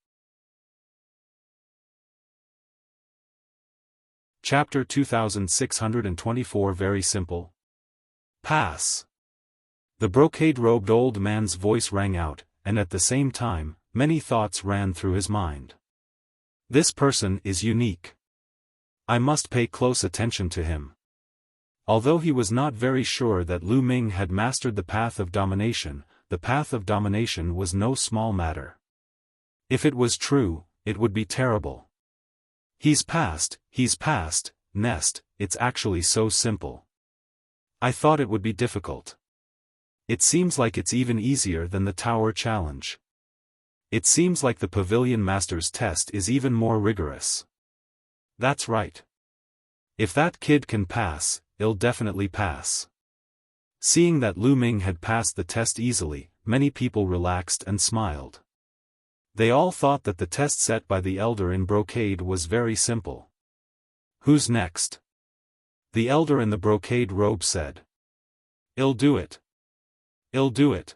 Chapter 2624 Very simple. Pass. The brocade-robed old man's voice rang out, and at the same time, many thoughts ran through his mind. This person is unique. I must pay close attention to him. Although he was not very sure that Lu Ming had mastered the path of domination, the path of domination was no small matter. If it was true, it would be terrible. He's passed, Nest, it's actually so simple. I thought it would be difficult. It seems like it's even easier than the tower challenge. It seems like the Pavilion Master's test is even more rigorous. That's right. If that kid can pass, he'll definitely pass. Seeing that Lu Ming had passed the test easily, many people relaxed and smiled. They all thought that the test set by the elder in brocade was very simple. Who's next? The elder in the brocade robe said. I'll do it. I'll do it.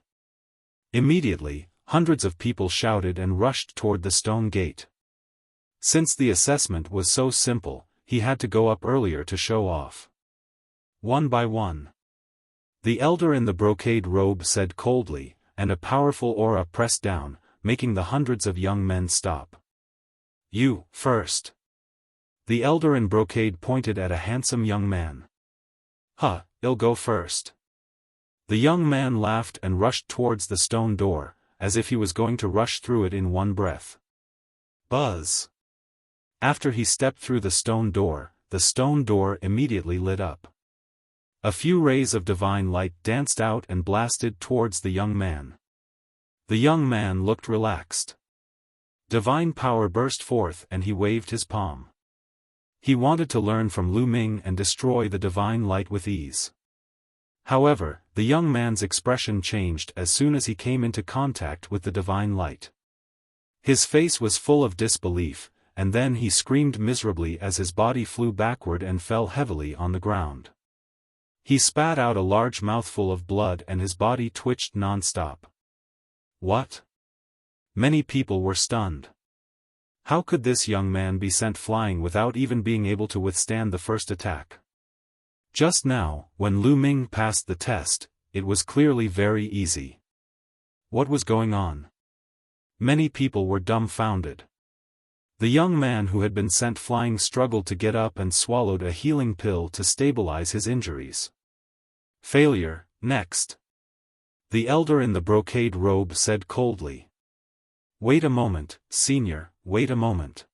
Immediately, hundreds of people shouted and rushed toward the stone gate. Since the assessment was so simple, he had to go up earlier to show off. One by one. The elder in the brocade robe said coldly, and a powerful aura pressed down, making the hundreds of young men stop. You, first. The elder in brocade pointed at a handsome young man. I'll go first. The young man laughed and rushed towards the stone door, as if he was going to rush through it in one breath. Buzz. After he stepped through the stone door immediately lit up. A few rays of divine light danced out and blasted towards the young man. The young man looked relaxed. Divine power burst forth and he waved his palm. He wanted to learn from Lu Ming and destroy the divine light with ease. However, the young man's expression changed as soon as he came into contact with the divine light. His face was full of disbelief, and then he screamed miserably as his body flew backward and fell heavily on the ground. He spat out a large mouthful of blood and his body twitched non-stop. What? Many people were stunned. How could this young man be sent flying without even being able to withstand the first attack? Just now, when Lu Ming passed the test, it was clearly very easy. What was going on? Many people were dumbfounded. The young man who had been sent flying struggled to get up and swallowed a healing pill to stabilize his injuries. Failure, next. The elder in the brocade robe said coldly. Wait a moment, senior, wait a moment.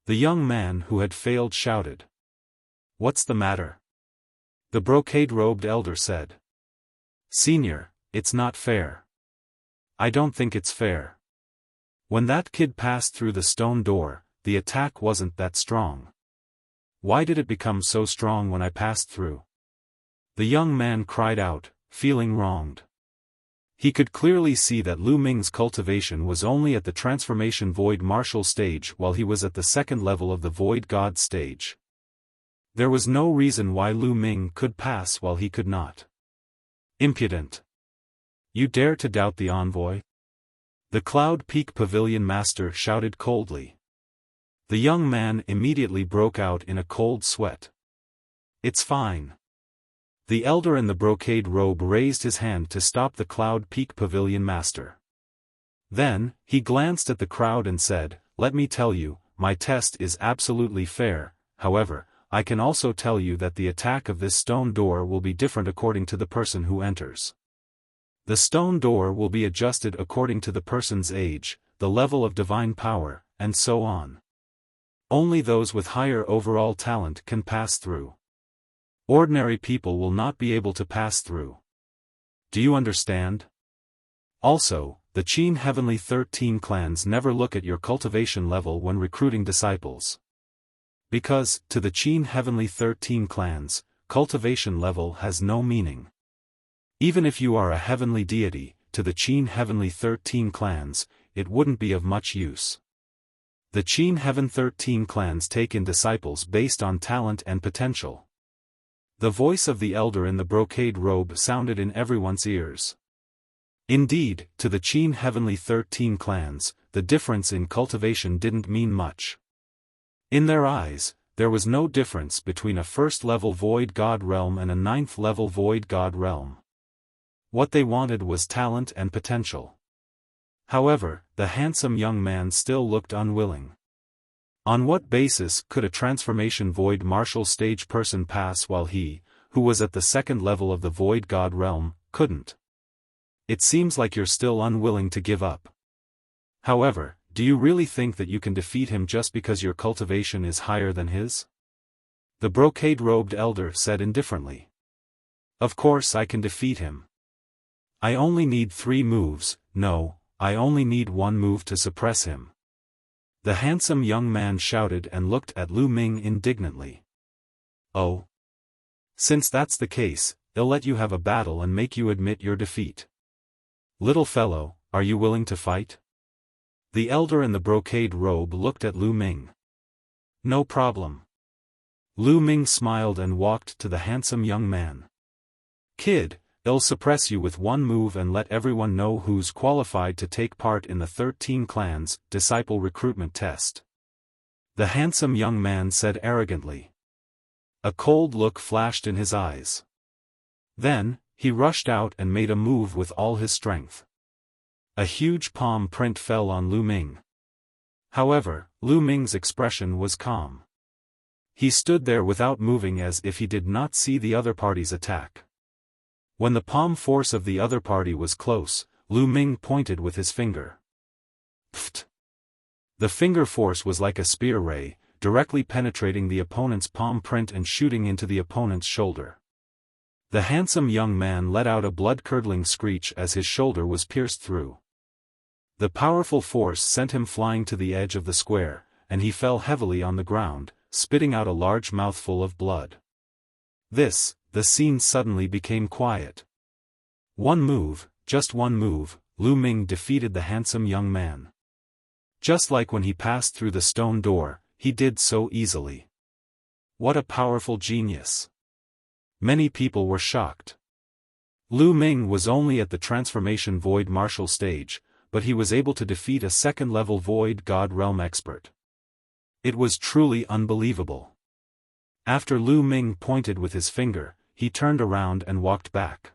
The young man who had failed shouted. What's the matter? The brocade-robed elder said. Senior, it's not fair. I don't think it's fair. When that kid passed through the stone door, the attack wasn't that strong. Why did it become so strong when I passed through? The young man cried out, feeling wronged. He could clearly see that Lu Ming's cultivation was only at the transformation void martial stage while he was at the second level of the void god stage. There was no reason why Lu Ming could pass while he could not. Impudent. You dare to doubt the envoy? The Cloud Peak Pavilion Master shouted coldly. The young man immediately broke out in a cold sweat. It's fine. The elder in the brocade robe raised his hand to stop the Cloud Peak Pavilion Master. Then, he glanced at the crowd and said, Let me tell you, my test is absolutely fair. However, I can also tell you that the attack of this stone door will be different according to the person who enters. The stone door will be adjusted according to the person's age, the level of divine power, and so on. Only those with higher overall talent can pass through. Ordinary people will not be able to pass through. Do you understand? Also, the Qin Heavenly 13 clans never look at your cultivation level when recruiting disciples. Because, to the Qin Heavenly 13 clans, cultivation level has no meaning. Even if you are a heavenly deity, to the Qin Heavenly 13 clans, it wouldn't be of much use. The Qin Heaven 13 clans take in disciples based on talent and potential. The voice of the elder in the brocade robe sounded in everyone's ears. Indeed, to the Qin Heavenly 13 clans, the difference in cultivation didn't mean much. In their eyes, there was no difference between a first-level void god realm and a ninth-level void god realm. What they wanted was talent and potential. However, the handsome young man still looked unwilling. On what basis could a transformation void martial stage person pass while he, who was at the second level of the void god realm, couldn't? It seems like you're still unwilling to give up. However, do you really think that you can defeat him just because your cultivation is higher than his? The brocade-robed elder said indifferently. Of course I can defeat him. I only need 3 moves, no, I only need 1 move to suppress him. The handsome young man shouted and looked at Lu Ming indignantly. Oh. Since that's the case, I'll let you have a battle and make you admit your defeat. Little fellow, are you willing to fight? The elder in the brocade robe looked at Lu Ming. No problem. Lu Ming smiled and walked to the handsome young man. Kid, I'll suppress you with 1 move and let everyone know who's qualified to take part in the 13 clans disciple recruitment test. The handsome young man said arrogantly. A cold look flashed in his eyes. Then, he rushed out and made a move with all his strength. A huge palm print fell on Lu Ming. However, Lu Ming's expression was calm. He stood there without moving as if he did not see the other party's attack. When the palm force of the other party was close, Lu Ming pointed with his finger. Pfft! The finger force was like a spear ray, directly penetrating the opponent's palm print and shooting into the opponent's shoulder. The handsome young man let out a blood-curdling screech as his shoulder was pierced through. The powerful force sent him flying to the edge of the square, and he fell heavily on the ground, spitting out a large mouthful of blood. The scene suddenly became quiet. 1 move, just 1 move, Lu Ming defeated the handsome young man. Just like when he passed through the stone door, he did so easily. What a powerful genius! Many people were shocked. Lu Ming was only at the transformation void martial stage, but he was able to defeat a 2nd-level void god realm expert. It was truly unbelievable. After Lu Ming pointed with his finger, he turned around and walked back.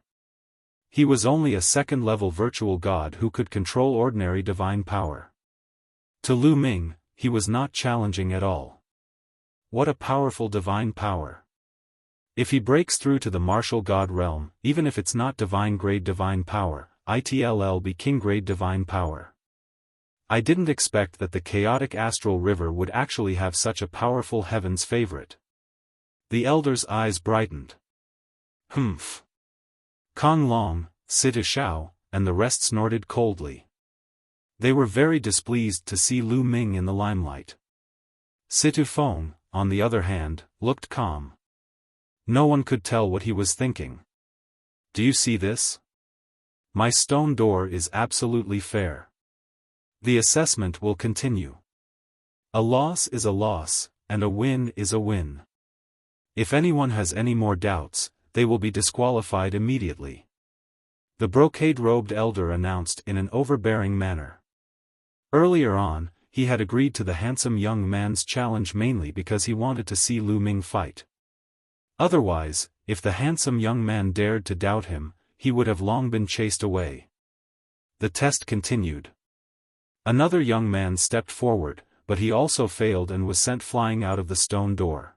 He was only a 2nd-level virtual god who could control ordinary divine power. To Lu Ming, he was not challenging at all. What a powerful divine power! If he breaks through to the martial god realm, even if it's not divine-grade divine power, it'll be king-grade divine power. I didn't expect that the chaotic astral river would actually have such a powerful heaven's favorite. The elder's eyes brightened. Humph. Kong Long, Situ Xiao, and the rest snorted coldly. They were very displeased to see Lu Ming in the limelight. Situ Feng, on the other hand, looked calm. No one could tell what he was thinking. Do you see this? My stone door is absolutely fair. The assessment will continue. A loss is a loss, and a win is a win. If anyone has any more doubts, they will be disqualified immediately. The brocade-robed elder announced in an overbearing manner. Earlier on, he had agreed to the handsome young man's challenge mainly because he wanted to see Lu Ming fight. Otherwise, if the handsome young man dared to doubt him, he would have long been chased away. The test continued. Another young man stepped forward, but he also failed and was sent flying out of the stone door.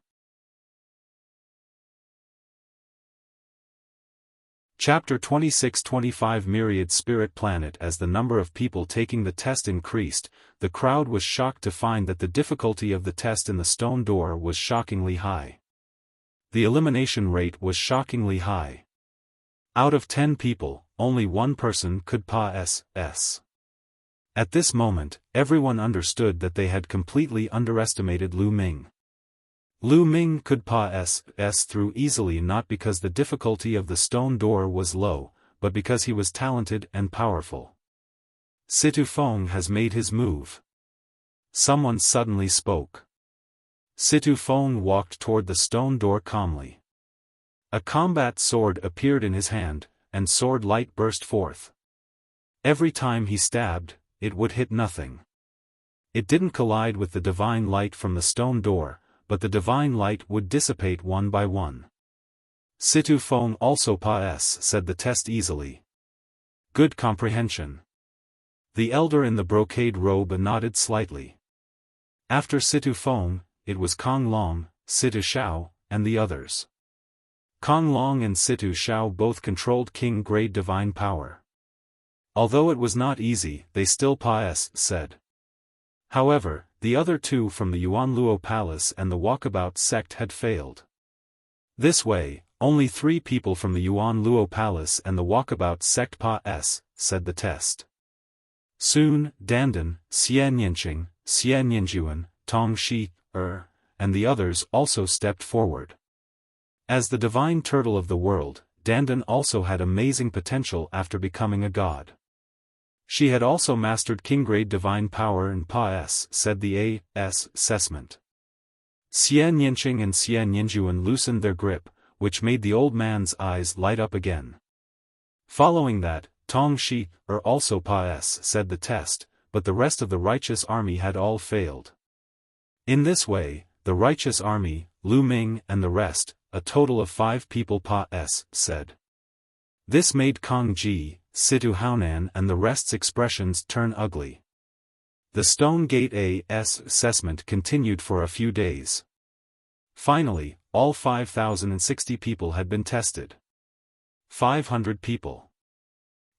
Chapter 26-25 Myriad Spirit Planet. As the number of people taking the test increased, the crowd was shocked to find that the difficulty of the test in the stone door was shockingly high. The elimination rate was shockingly high. Out of 10 people, only 1 person could pass. At this moment, everyone understood that they had completely underestimated Lu Ming. Lu Ming could pass through easily not because the difficulty of the stone door was low, but because he was talented and powerful. Situ Feng has made his move. Someone suddenly spoke. Situ Feng walked toward the stone door calmly. A combat sword appeared in his hand, and sword light burst forth. Every time he stabbed, it would hit nothing. It didn't collide with the divine light from the stone door, but the divine light would dissipate one by one. Situ Feng also said the test easily. Good comprehension. The elder in the brocade robe nodded slightly. After Situ Feng, it was Kong Long, Situ Xiao, and the others. Kong Long and Situ Xiao both controlled king-grade divine power. Although it was not easy, they still said. However, the other 2 from the Yuan Luo Palace and the Walkabout sect had failed. This way, Only 3 people from the Yuan Luo Palace and the Walkabout sect Pa-S, said the test. Soon, Dandan, Xian Yanqing, Xian Yanjuan, Tong Shi, and the others also stepped forward. As the divine turtle of the world, Dandan also had amazing potential after becoming a god. She had also mastered king-grade divine power and Pa-S, said the A.S. assessment. Xian Yanqing and Xian Yanjuan loosened their grip, which made the old man's eyes light up again. Following that, Tong Shi, also Pa-S, said the test, but the rest of the righteous army had all failed. In this way, the righteous army, Lu Ming and the rest, a total of 5 people Pa-S, said. This made Kong Ji, Situ Haonan and the rest's expressions turn ugly. The Stone Gate A.S. assessment continued for a few days. Finally, all 5,060 people had been tested. 500 people.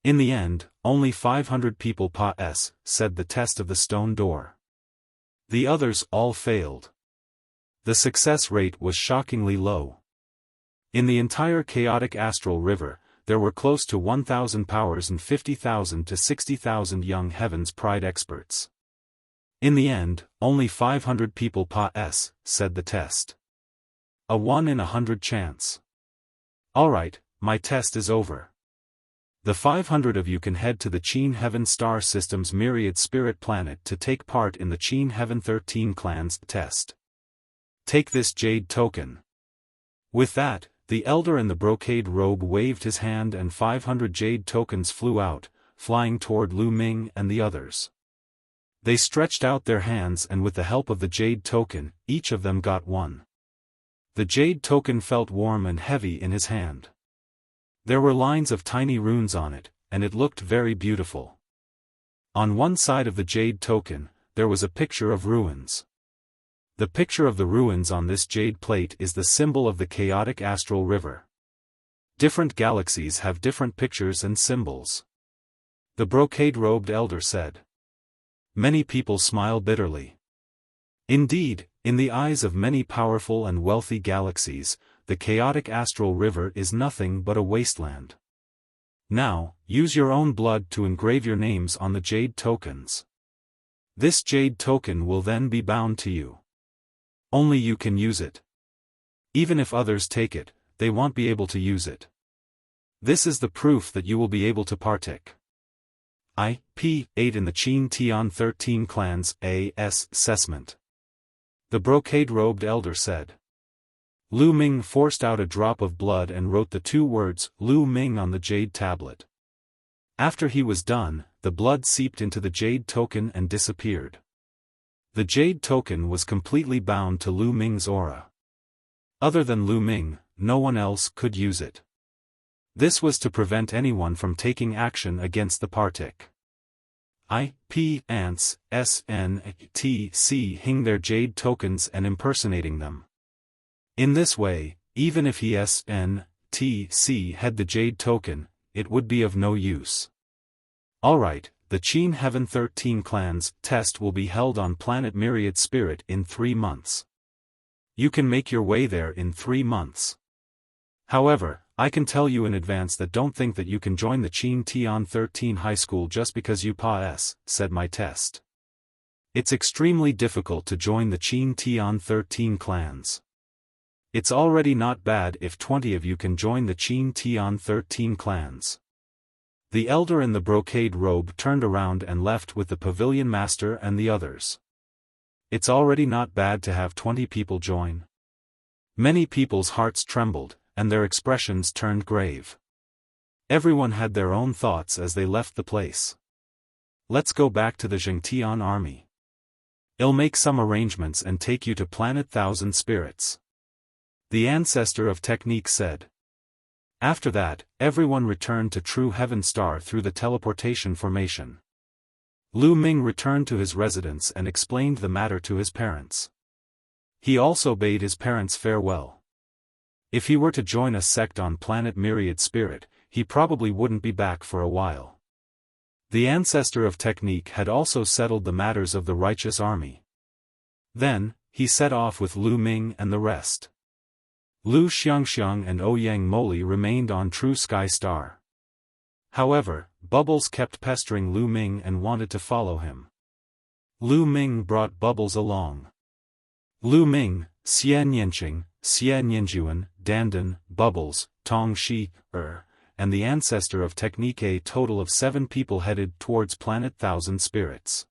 In the end, only 500 people Pa-S, said the test of the stone door. The others all failed. The success rate was shockingly low. In the entire chaotic astral river, there were close to 1,000 powers and 50,000 to 60,000 young heavens pride experts. In the end, only 500 people Pa-S, said the test. A 1 in 100 chance. Alright, my test is over. The 500 of you can head to the Qin Heaven Star System's Myriad Spirit Planet to take part in the Qin Heaven 13 Clans test. Take this jade token. With that, the elder in the brocade robe waved his hand and 500 jade tokens flew out, flying toward Lu Ming and the others. They stretched out their hands and with the help of the jade token, each of them got one. The jade token felt warm and heavy in his hand. There were lines of tiny runes on it, and it looked very beautiful. On one side of the jade token, there was a picture of ruins. The picture of the ruins on this jade plate is the symbol of the chaotic astral river. Different galaxies have different pictures and symbols. The brocade-robed elder said. Many people smile bitterly. Indeed, in the eyes of many powerful and wealthy galaxies, the chaotic astral river is nothing but a wasteland. Now, use your own blood to engrave your names on the jade tokens. This jade token will then be bound to you. Only you can use it. Even if others take it, they won't be able to use it. This is the proof that you will be able to partake. IP8 in the Qin Tian 13 Clans A.S. assessment. The brocade-robed elder said. Lu Ming forced out a drop of blood and wrote the 2 words, Lu Ming on the jade tablet. After he was done, the blood seeped into the jade token and disappeared. The jade token was completely bound to Lu Ming's aura. Other than Lu Ming, no one else could use it. This was to prevent anyone from taking action against the partic. IP ants, SNTC hing their jade tokens and impersonating them. In this way, even if he SNTC had the jade token, it would be of no use. Alright, the Qin Heaven 13 Clans test will be held on planet Myriad Spirit in 3 months. You can make your way there in 3 months. However, I can tell you in advance that don't think that you can join the Qin Tian 13 High School just because you Pa-S, said my test. It's extremely difficult to join the Qin Tian 13 Clans. It's already not bad if 20 of you can join the Qin Tian 13 Clans. The elder in the brocade robe turned around and left with the pavilion master and the others. It's already not bad to have 20 people join. Many people's hearts trembled, and their expressions turned grave. Everyone had their own thoughts as they left the place. Let's go back to the Zhengtian army. I'll make some arrangements and take you to Planet Thousand Spirits. The ancestor of technique said. After that, everyone returned to True Heaven Star through the teleportation formation. Lu Ming returned to his residence and explained the matter to his parents. He also bade his parents farewell. If he were to join a sect on planet Myriad Spirit, he probably wouldn't be back for a while. The ancestor of technique had also settled the matters of the righteous army. Then, he set off with Lu Ming and the rest. Lu Xiangxiang and Ouyang Moli remained on True Sky Star. However, Bubbles kept pestering Lu Ming and wanted to follow him. Lu Ming brought Bubbles along. Lu Ming, Xian Yanqing, Xian Yanjuan, Dandan, Bubbles, Tong Shi, and the ancestor of Technique. A total of 7 people headed towards Planet Thousand Spirits.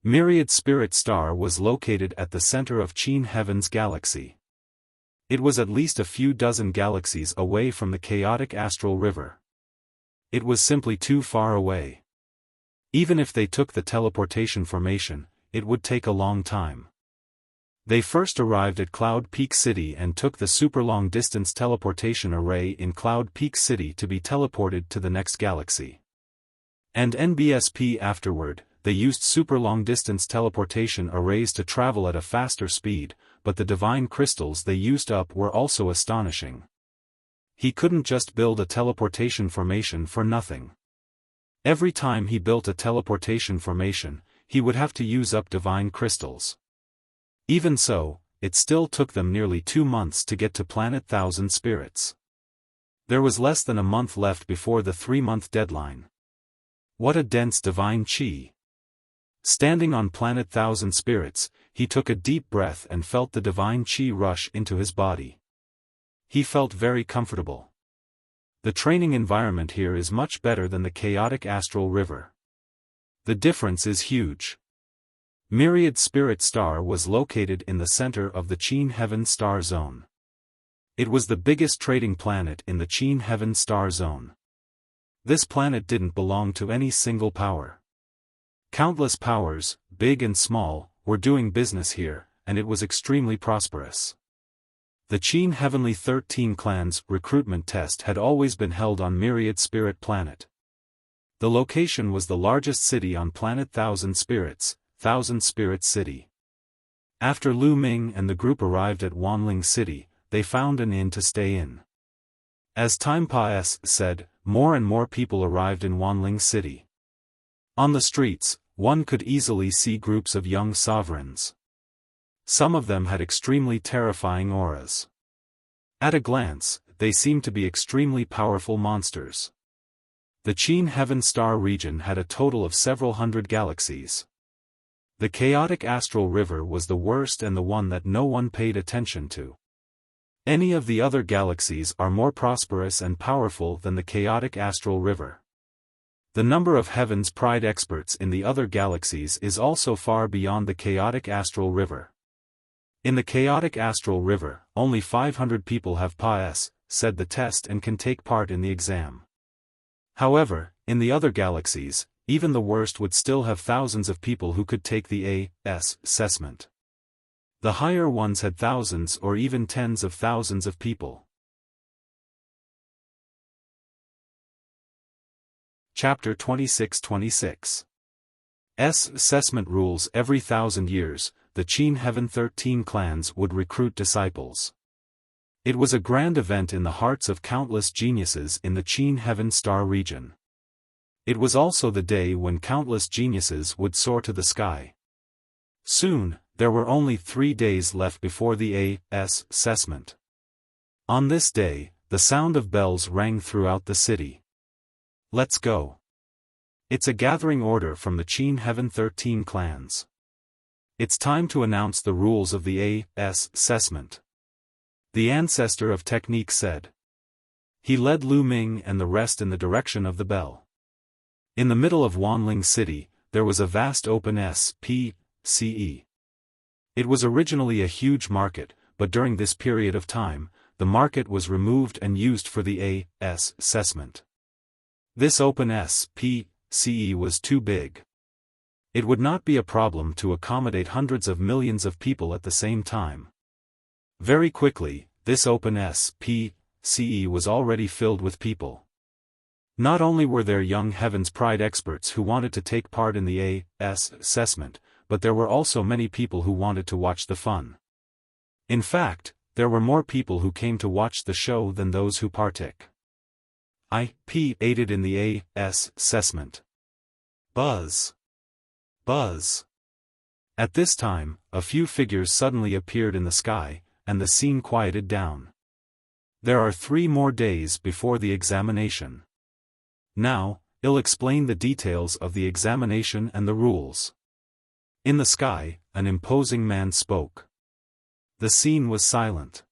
Myriad Spirit Star was located at the center of Qin Heaven's galaxy. It was at least a few dozen galaxies away from the chaotic astral river. It was simply too far away. Even if they took the teleportation formation, it would take a long time. They first arrived at Cloud Peak City and took the super long-distance teleportation array in Cloud Peak City to be teleported to the next galaxy. And NBSP afterward, they used super long-distance teleportation arrays to travel at a faster speed, but the divine crystals they used up were also astonishing. He couldn't just build a teleportation formation for nothing. Every time he built a teleportation formation, he would have to use up divine crystals. Even so, it still took them nearly 2 months to get to Planet Thousand Spirits. There was less than a month left before the 3-month deadline. What a dense divine qi! Standing on Planet Thousand Spirits, he took a deep breath and felt the divine qi rush into his body. He felt very comfortable. The training environment here is much better than the chaotic astral river. The difference is huge. Myriad Spirit Star was located in the center of the Qin Heaven Star Zone. It was the biggest trading planet in the Qin Heaven Star Zone. This planet didn't belong to any single power. Countless powers, big and small, were doing business here, and it was extremely prosperous. The Qin Heavenly 13 Clans recruitment test had always been held on Myriad Spirit Planet. The location was the largest city on Planet Thousand Spirits City. After Lu Ming and the group arrived at Wanling City, they found an inn to stay in. As time said, more and more people arrived in Wanling City. On the streets, one could easily see groups of young sovereigns. Some of them had extremely terrifying auras. At a glance, they seemed to be extremely powerful monsters. The Qin Heaven Star region had a total of several hundred galaxies. The chaotic astral river was the worst and the one that no one paid attention to. Any of the other galaxies are more prosperous and powerful than the chaotic astral river. The number of Heaven's Pride experts in the other galaxies is also far beyond the chaotic astral river. In the chaotic astral river, only 500 people have said the test and can take part in the exam. However, in the other galaxies, even the worst would still have thousands of people who could take the assessment. The higher ones had thousands or even tens of thousands of people. Chapter 26-26. Assessment rules. Every 1,000 years, the Qin Heaven 13 clans would recruit disciples. It was a grand event in the hearts of countless geniuses in the Qin Heaven Star region. It was also the day when countless geniuses would soar to the sky. Soon, there were only 3 days left before the assessment. On this day, the sound of bells rang throughout the city. Let's go. It's a gathering order from the Qin Heaven 13 clans. It's time to announce the rules of the assessment. The ancestor of technique said. He led Lu Ming and the rest in the direction of the bell. In the middle of Wanling City, there was a vast open SPCE. It was originally a huge market, but during this period of time, the market was removed and used for the assessment. This open SPCE was too big. It would not be a problem to accommodate hundreds of millions of people at the same time. Very quickly, this open SPCE was already filled with people. Not only were there young Heaven's Pride experts who wanted to take part in the assessment, but there were also many people who wanted to watch the fun. In fact, there were more people who came to watch the show than those who aided in the assessment. Buzz. Buzz. At this time, a few figures suddenly appeared in the sky, and the scene quieted down. There are 3 more days before the examination. Now, I'll explain the details of the examination and the rules. In the sky, an imposing man spoke. The scene was silent.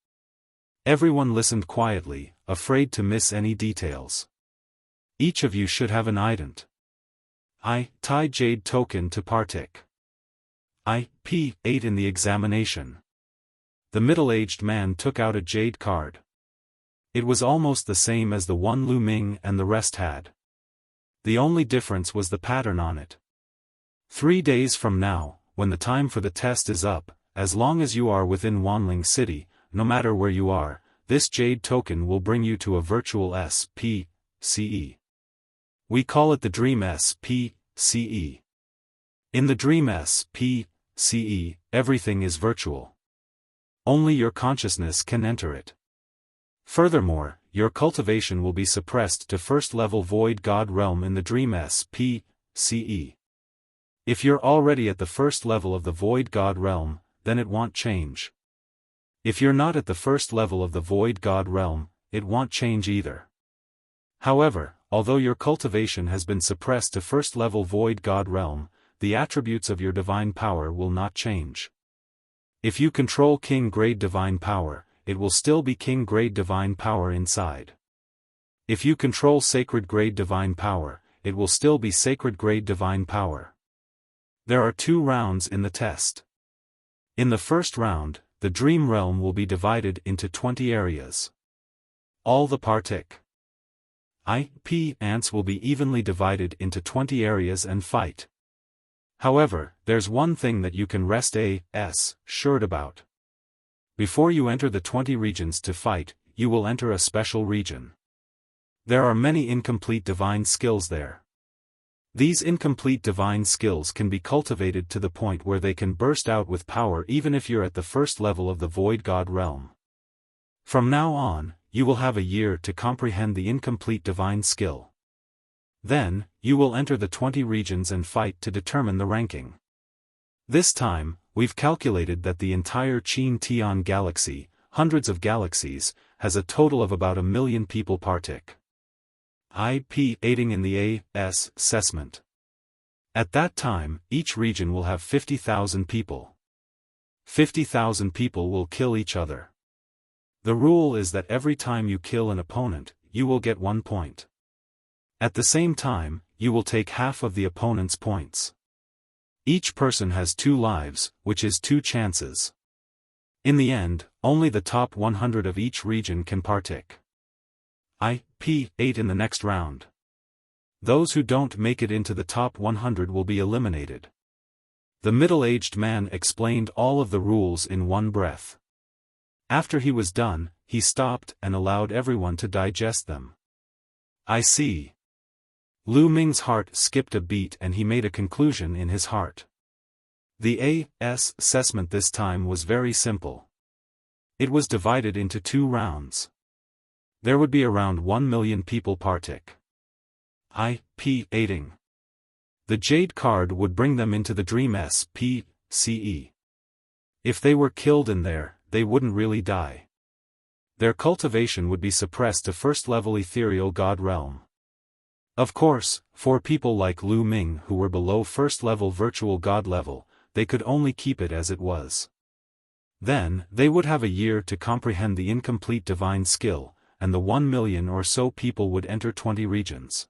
Everyone listened quietly, afraid to miss any details. Each of you should have an ident. I jade token to partic. I 8 in the examination. The middle-aged man took out a jade card. It was almost the same as the one Lu Ming and the rest had. The only difference was the pattern on it. 3 days from now, when the time for the test is up, as long as you are within Wanling City, no matter where you are, this jade token will bring you to a virtual SPCE. We call it the Dream SPCE. In the Dream SPCE, everything is virtual. Only your consciousness can enter it. Furthermore, your cultivation will be suppressed to first-level Void God Realm in the Dream SPCE. If you're already at the first level of the Void God Realm, then it won't change. If you're not at the first level of the Void God Realm, it won't change either. However, although your cultivation has been suppressed to first-level Void God Realm, the attributes of your divine power will not change. If you control King-grade divine power, it will still be King-grade divine power inside. If you control Sacred-grade divine power, it will still be Sacred-grade divine power. There are 2 rounds in the test. In the first round, the Dream Realm will be divided into 20 areas. All the partic ants will be evenly divided into 20 areas and fight. However, there's one thing that you can rest assured about. Before you enter the 20 regions to fight, you will enter a special region. There are many incomplete divine skills there. These incomplete divine skills can be cultivated to the point where they can burst out with power even if you're at the first level of the Void God Realm. From now on, you will have a year to comprehend the incomplete divine skill. Then, you will enter the 20 regions and fight to determine the ranking. This time, we've calculated that the entire Qin Tian galaxy, hundreds of galaxies, has a total of about 1 million people partic. aiding in the assessment. At that time, each region will have 50,000 people. 50,000 people will kill each other. The rule is that every time you kill an opponent, you will get 1 point. At the same time, you will take half of the opponent's points. Each person has 2 lives, which is 2 chances. In the end, only the top 100 of each region can partic. IP8 in the next round. Those who don't make it into the top 100 will be eliminated. The middle-aged man explained all of the rules in one breath. After he was done, he stopped and allowed everyone to digest them. I see. Lu Ming's heart skipped a beat and he made a conclusion in his heart. The assessment this time was very simple. It was divided into 2 rounds. There would be around 1 million people partic. IP8ing. The Jade card would bring them into the Dream SPCE. If they were killed in there, they wouldn't really die. Their cultivation would be suppressed to first-level ethereal God realm. Of course, for people like Lu Ming who were below first-level virtual God level, they could only keep it as it was. Then, they would have a year to comprehend the incomplete divine skill, and the 1 million or so people would enter 20 regions.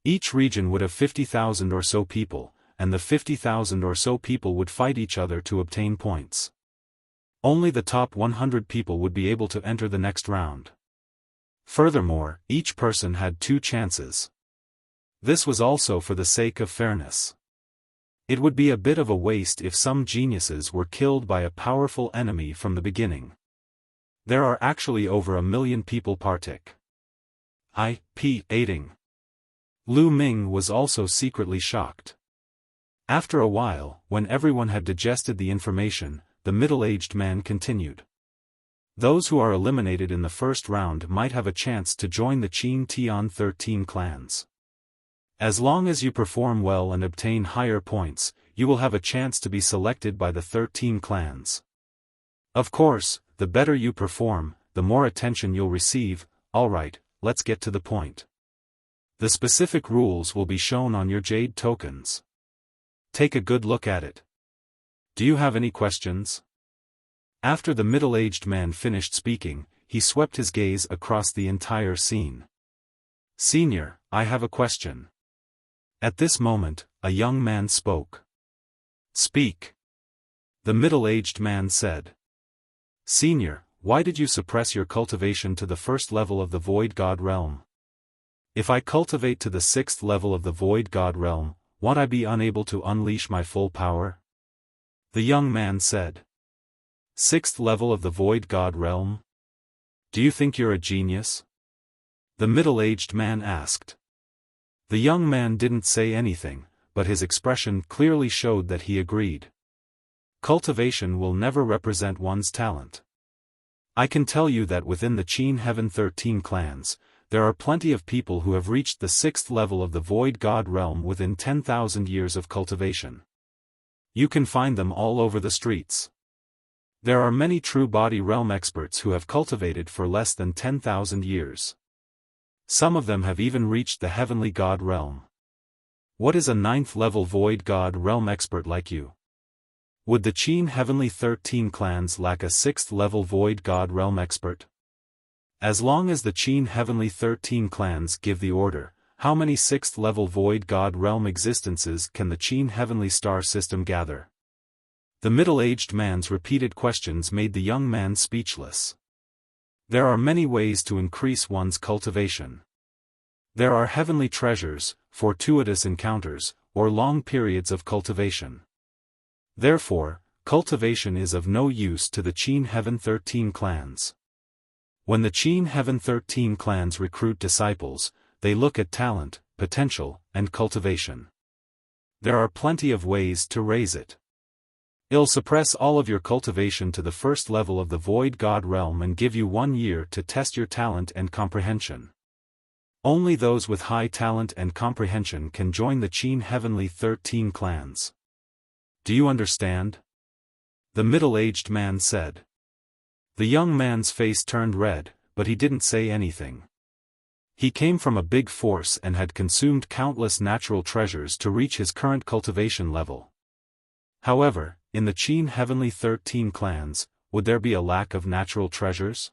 Each region would have 50,000 or so people, and the 50,000 or so people would fight each other to obtain points. Only the top 100 people would be able to enter the next round. Furthermore, each person had 2 chances. This was also for the sake of fairness. It would be a bit of a waste if some geniuses were killed by a powerful enemy from the beginning. There are actually over 1 million people partic. IP8ing. Lu Ming was also secretly shocked. After a while, when everyone had digested the information, the middle-aged man continued. Those who are eliminated in the first round might have a chance to join the Qin Tian 13 clans. As long as you perform well and obtain higher points, you will have a chance to be selected by the 13 clans. Of course, the better you perform, the more attention you'll receive. Alright, let's get to the point. The specific rules will be shown on your jade tokens. Take a good look at it. Do you have any questions? After the middle-aged man finished speaking, he swept his gaze across the entire scene. Senior, I have a question. At this moment, a young man spoke. Speak. The middle-aged man said. Senior, why did you suppress your cultivation to the first level of the Void God realm? If I cultivate to the 6th level of the Void God realm, won't I be unable to unleash my full power? The young man said. 6th level of the Void God realm? Do you think you're a genius? The middle-aged man asked. The young man didn't say anything, but his expression clearly showed that he agreed. Cultivation will never represent one's talent. I can tell you that within the Qin Heaven 13 clans, there are plenty of people who have reached the 6th level of the Void God realm within 10,000 years of cultivation. You can find them all over the streets. There are many true body realm experts who have cultivated for less than 10,000 years. Some of them have even reached the Heavenly God realm. What is a 9th level Void God realm expert like you? Would the Qin Heavenly 13 clans lack a 6th level Void God realm expert? As long as the Qin Heavenly 13 clans give the order, how many 6th level Void God realm existences can the Qin Heavenly star system gather? The middle-aged man's repeated questions made the young man speechless. There are many ways to increase one's cultivation. There are heavenly treasures, fortuitous encounters, or long periods of cultivation. Therefore, cultivation is of no use to the Qin Heaven 13 clans. When the Qin Heaven 13 clans recruit disciples, they look at talent, potential, and cultivation. There are plenty of ways to raise it. It'll suppress all of your cultivation to the first level of the Void God realm and give you 1 year to test your talent and comprehension. Only those with high talent and comprehension can join the Qin Heavenly 13 clans. Do you understand? The middle-aged man said. The young man's face turned red, but he didn't say anything. He came from a big force and had consumed countless natural treasures to reach his current cultivation level. However, in the Qin Heavenly 13 clans, would there be a lack of natural treasures?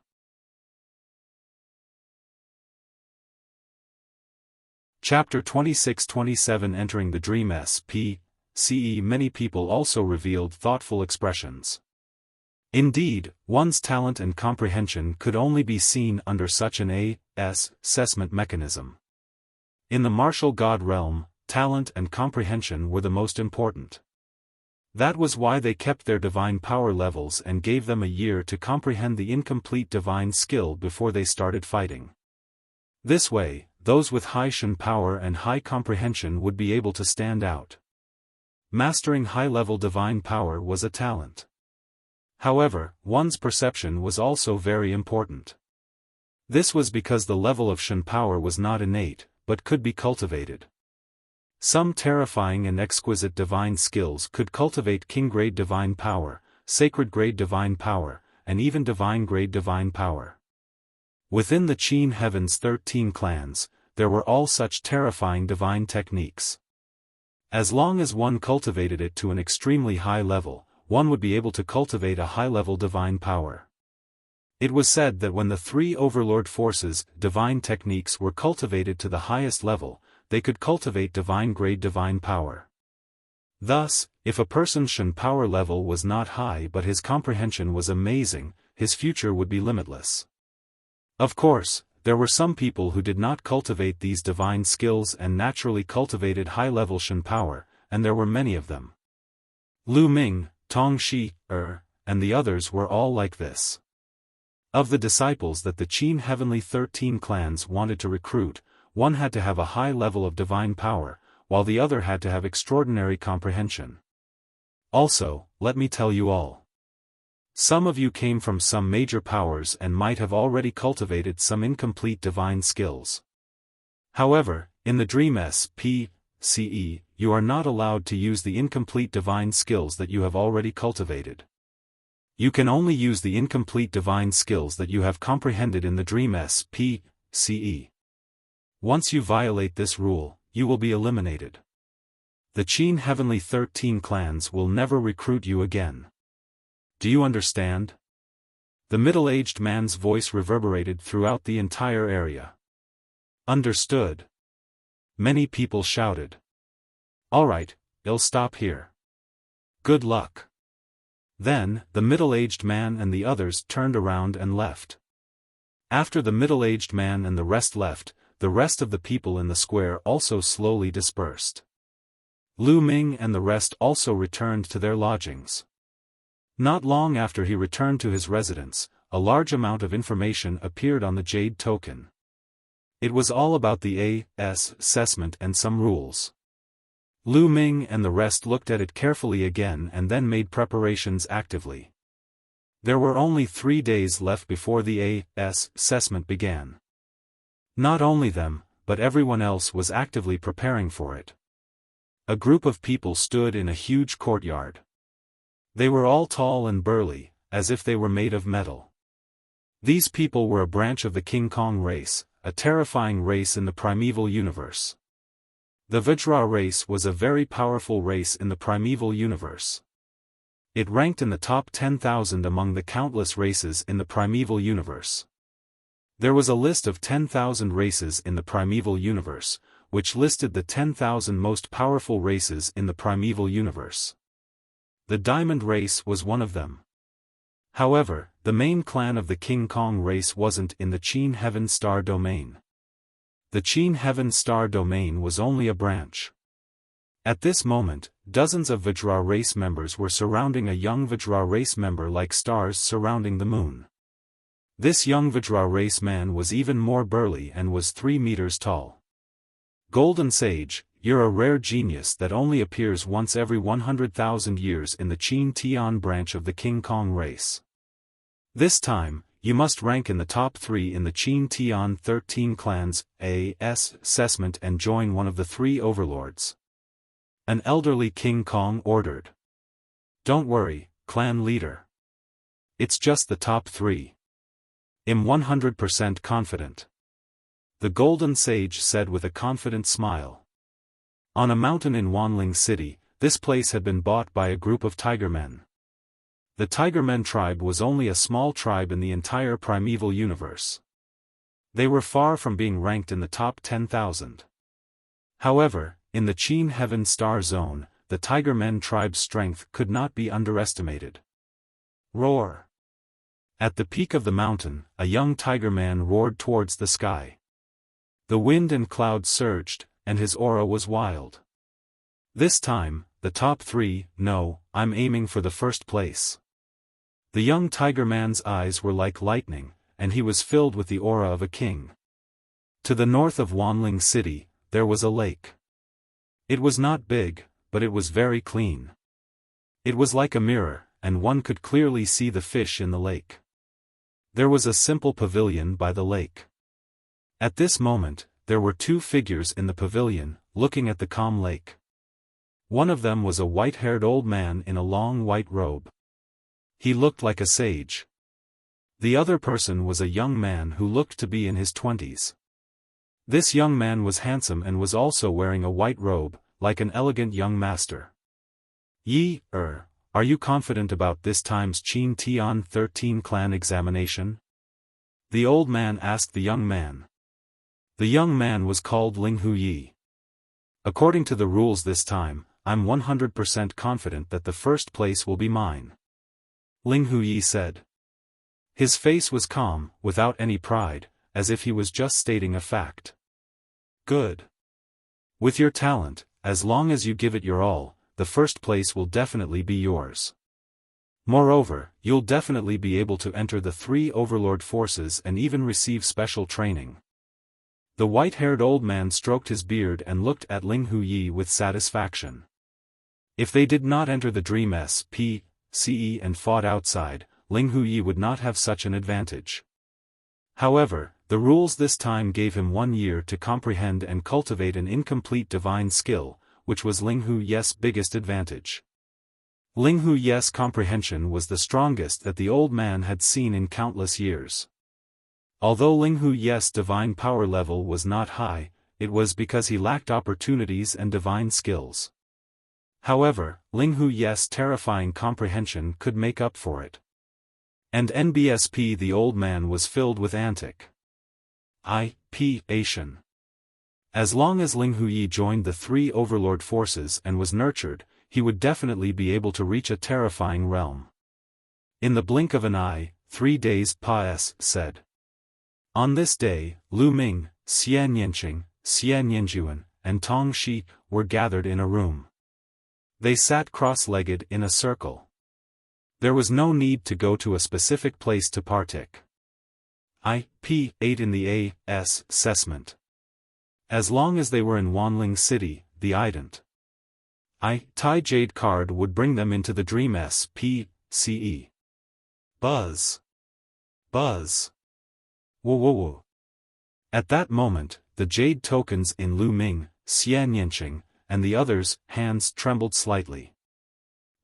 Chapter 26-27 Entering the Dream SPCE. Many people also revealed thoughtful expressions. Indeed, one's talent and comprehension could only be seen under such an assessment mechanism. In the martial god realm, talent and comprehension were the most important. That was why they kept their divine power levels and gave them a year to comprehend the incomplete divine skill before they started fighting. This way, those with high Shen power and high comprehension would be able to stand out. Mastering high-level divine power was a talent. However, one's perception was also very important. This was because the level of Shen power was not innate, but could be cultivated. Some terrifying and exquisite divine skills could cultivate king-grade divine power, sacred-grade divine power, and even divine-grade divine power. Within the Qin Heaven's 13 clans, there were all such terrifying divine techniques. As long as one cultivated it to an extremely high level, one would be able to cultivate a high-level divine power. It was said that when the 3 overlord forces, divine techniques were cultivated to the highest level, they could cultivate divine-grade divine power. Thus, if a person's Shen power level was not high but his comprehension was amazing, his future would be limitless. Of course, there were some people who did not cultivate these divine skills and naturally cultivated high-level Shen power, and there were many of them. Lu Ming, Tong Shi, and the others were all like this. Of the disciples that the Qin Heavenly 13 clans wanted to recruit, one had to have a high level of divine power, while the other had to have extraordinary comprehension. Also, let me tell you all. Some of you came from some major powers and might have already cultivated some incomplete divine skills. However, in the Dream SPCE, you are not allowed to use the incomplete divine skills that you have already cultivated. You can only use the incomplete divine skills that you have comprehended in the dream SPCE. Once you violate this rule, you will be eliminated. The Qin Heavenly 13 clans will never recruit you again. Do you understand? The middle-aged man's voice reverberated throughout the entire area. Understood. Many people shouted. Alright, I'll stop here. Good luck. Then, the middle-aged man and the others turned around and left. After the middle-aged man and the rest left, the rest of the people in the square also slowly dispersed. Lu Ming and the rest also returned to their lodgings. Not long after he returned to his residence, a large amount of information appeared on the Jade token. It was all about the assessment and some rules. Lu Ming and the rest looked at it carefully again and then made preparations actively. There were only 3 days left before the assessment began. Not only them, but everyone else was actively preparing for it. A group of people stood in a huge courtyard. They were all tall and burly, as if they were made of metal. These people were a branch of the King Kong race, a terrifying race in the primeval universe. The Vajra race was a very powerful race in the primeval universe. It ranked in the top 10,000 among the countless races in the primeval universe. There was a list of 10,000 races in the primeval universe, which listed the 10,000 most powerful races in the primeval universe. The Diamond race was one of them. However, the main clan of the King Kong race wasn't in the Qin Heaven Star domain. The Qin Heaven Star domain was only a branch. At this moment, dozens of Vajra race members were surrounding a young Vajra race member like stars surrounding the moon. This young Vajra race man was even more burly and was 3 meters tall. Golden Sage, you're a rare genius that only appears once every 100,000 years in the Qin Tian branch of the King Kong race. This time, you must rank in the top 3 in the Qin Tian 13 clans assessment and join one of the 3 overlords. An elderly King Kong ordered. Don't worry, clan leader. It's just the top 3. I'm 100% confident. The Golden Sage said with a confident smile. On a mountain in Wanling City, this place had been bought by a group of Tigermen. The Tigermen tribe was only a small tribe in the entire primeval universe. They were far from being ranked in the top 10,000. However, in the Qin Heaven Star Zone, the Tigermen tribe's strength could not be underestimated. Roar! At the peak of the mountain, a young Tigerman roared towards the sky. The wind and clouds surged, and his aura was wild. This time, the top 3, no, I'm aiming for the first place. The young Tigerman's eyes were like lightning, and he was filled with the aura of a king. To the north of Wanling City, there was a lake. It was not big, but it was very clean. It was like a mirror, and one could clearly see the fish in the lake. There was a simple pavilion by the lake. At this moment, there were 2 figures in the pavilion, looking at the calm lake. One of them was a white-haired old man in a long white robe. He looked like a sage. The other person was a young man who looked to be in his 20s. This young man was handsome and was also wearing a white robe, like an elegant young master. Are you confident about this time's Qin Tian 13 clan examination? The old man asked the young man. The young man was called Ling Huyi. According to the rules this time, I'm 100% confident that the first place will be mine. Ling Huyi said. His face was calm, without any pride, as if he was just stating a fact. Good. With your talent, as long as you give it your all, the first place will definitely be yours. Moreover, you'll definitely be able to enter the 3 overlord forces and even receive special training. The white-haired old man stroked his beard and looked at Ling Huyi with satisfaction. If they did not enter the Dream SPCE and fought outside, Ling Huyi would not have such an advantage. However, the rules this time gave him 1 year to comprehend and cultivate an incomplete divine skill, which was Ling Huyi's biggest advantage. Ling Huye's comprehension was the strongest that the old man had seen in countless years. Although Ling Huye's divine power level was not high, it was because he lacked opportunities and divine skills. However, Ling Huye's terrifying comprehension could make up for it. And NBSP the old man was filled with anticipation. As long as Ling Huye joined the three overlord forces and was nurtured, he would definitely be able to reach a terrifying realm. In the blink of an eye, 3 days said. On this day, Lu Ming, Xian Yanqing, Xian Yanjuan, and Tong Shi were gathered in a room. They sat cross-legged in a circle. There was no need to go to a specific place to partake. In the assessment. As long as they were in Wanling City, the ident Tai Jade card would bring them into the Dream SPCE. Buzz. Buzz. Woo woo woo. At that moment, the Jade tokens in Lu Ming, Xian Yanqing, and the others' hands trembled slightly.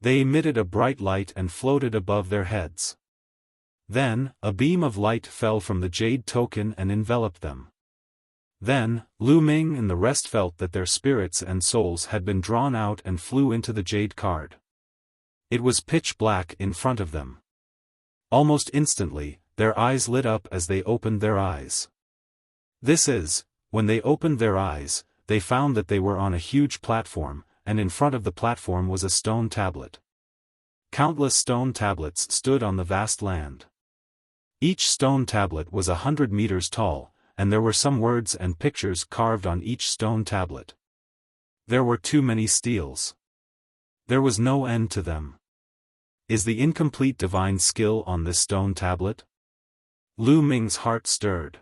They emitted a bright light and floated above their heads. Then, a beam of light fell from the Jade token and enveloped them. Then, Lu Ming and the rest felt that their spirits and souls had been drawn out and flew into the Jade card. It was pitch black in front of them. Almost instantly, their eyes lit up as they opened their eyes. When they opened their eyes, they found that they were on a huge platform, and in front of the platform was a stone tablet. Countless stone tablets stood on the vast land. Each stone tablet was 100 meters tall, and there were some words and pictures carved on each stone tablet. There were too many steals. There was no end to them. Is the incomplete divine skill on this stone tablet? Lu Ming's heart stirred.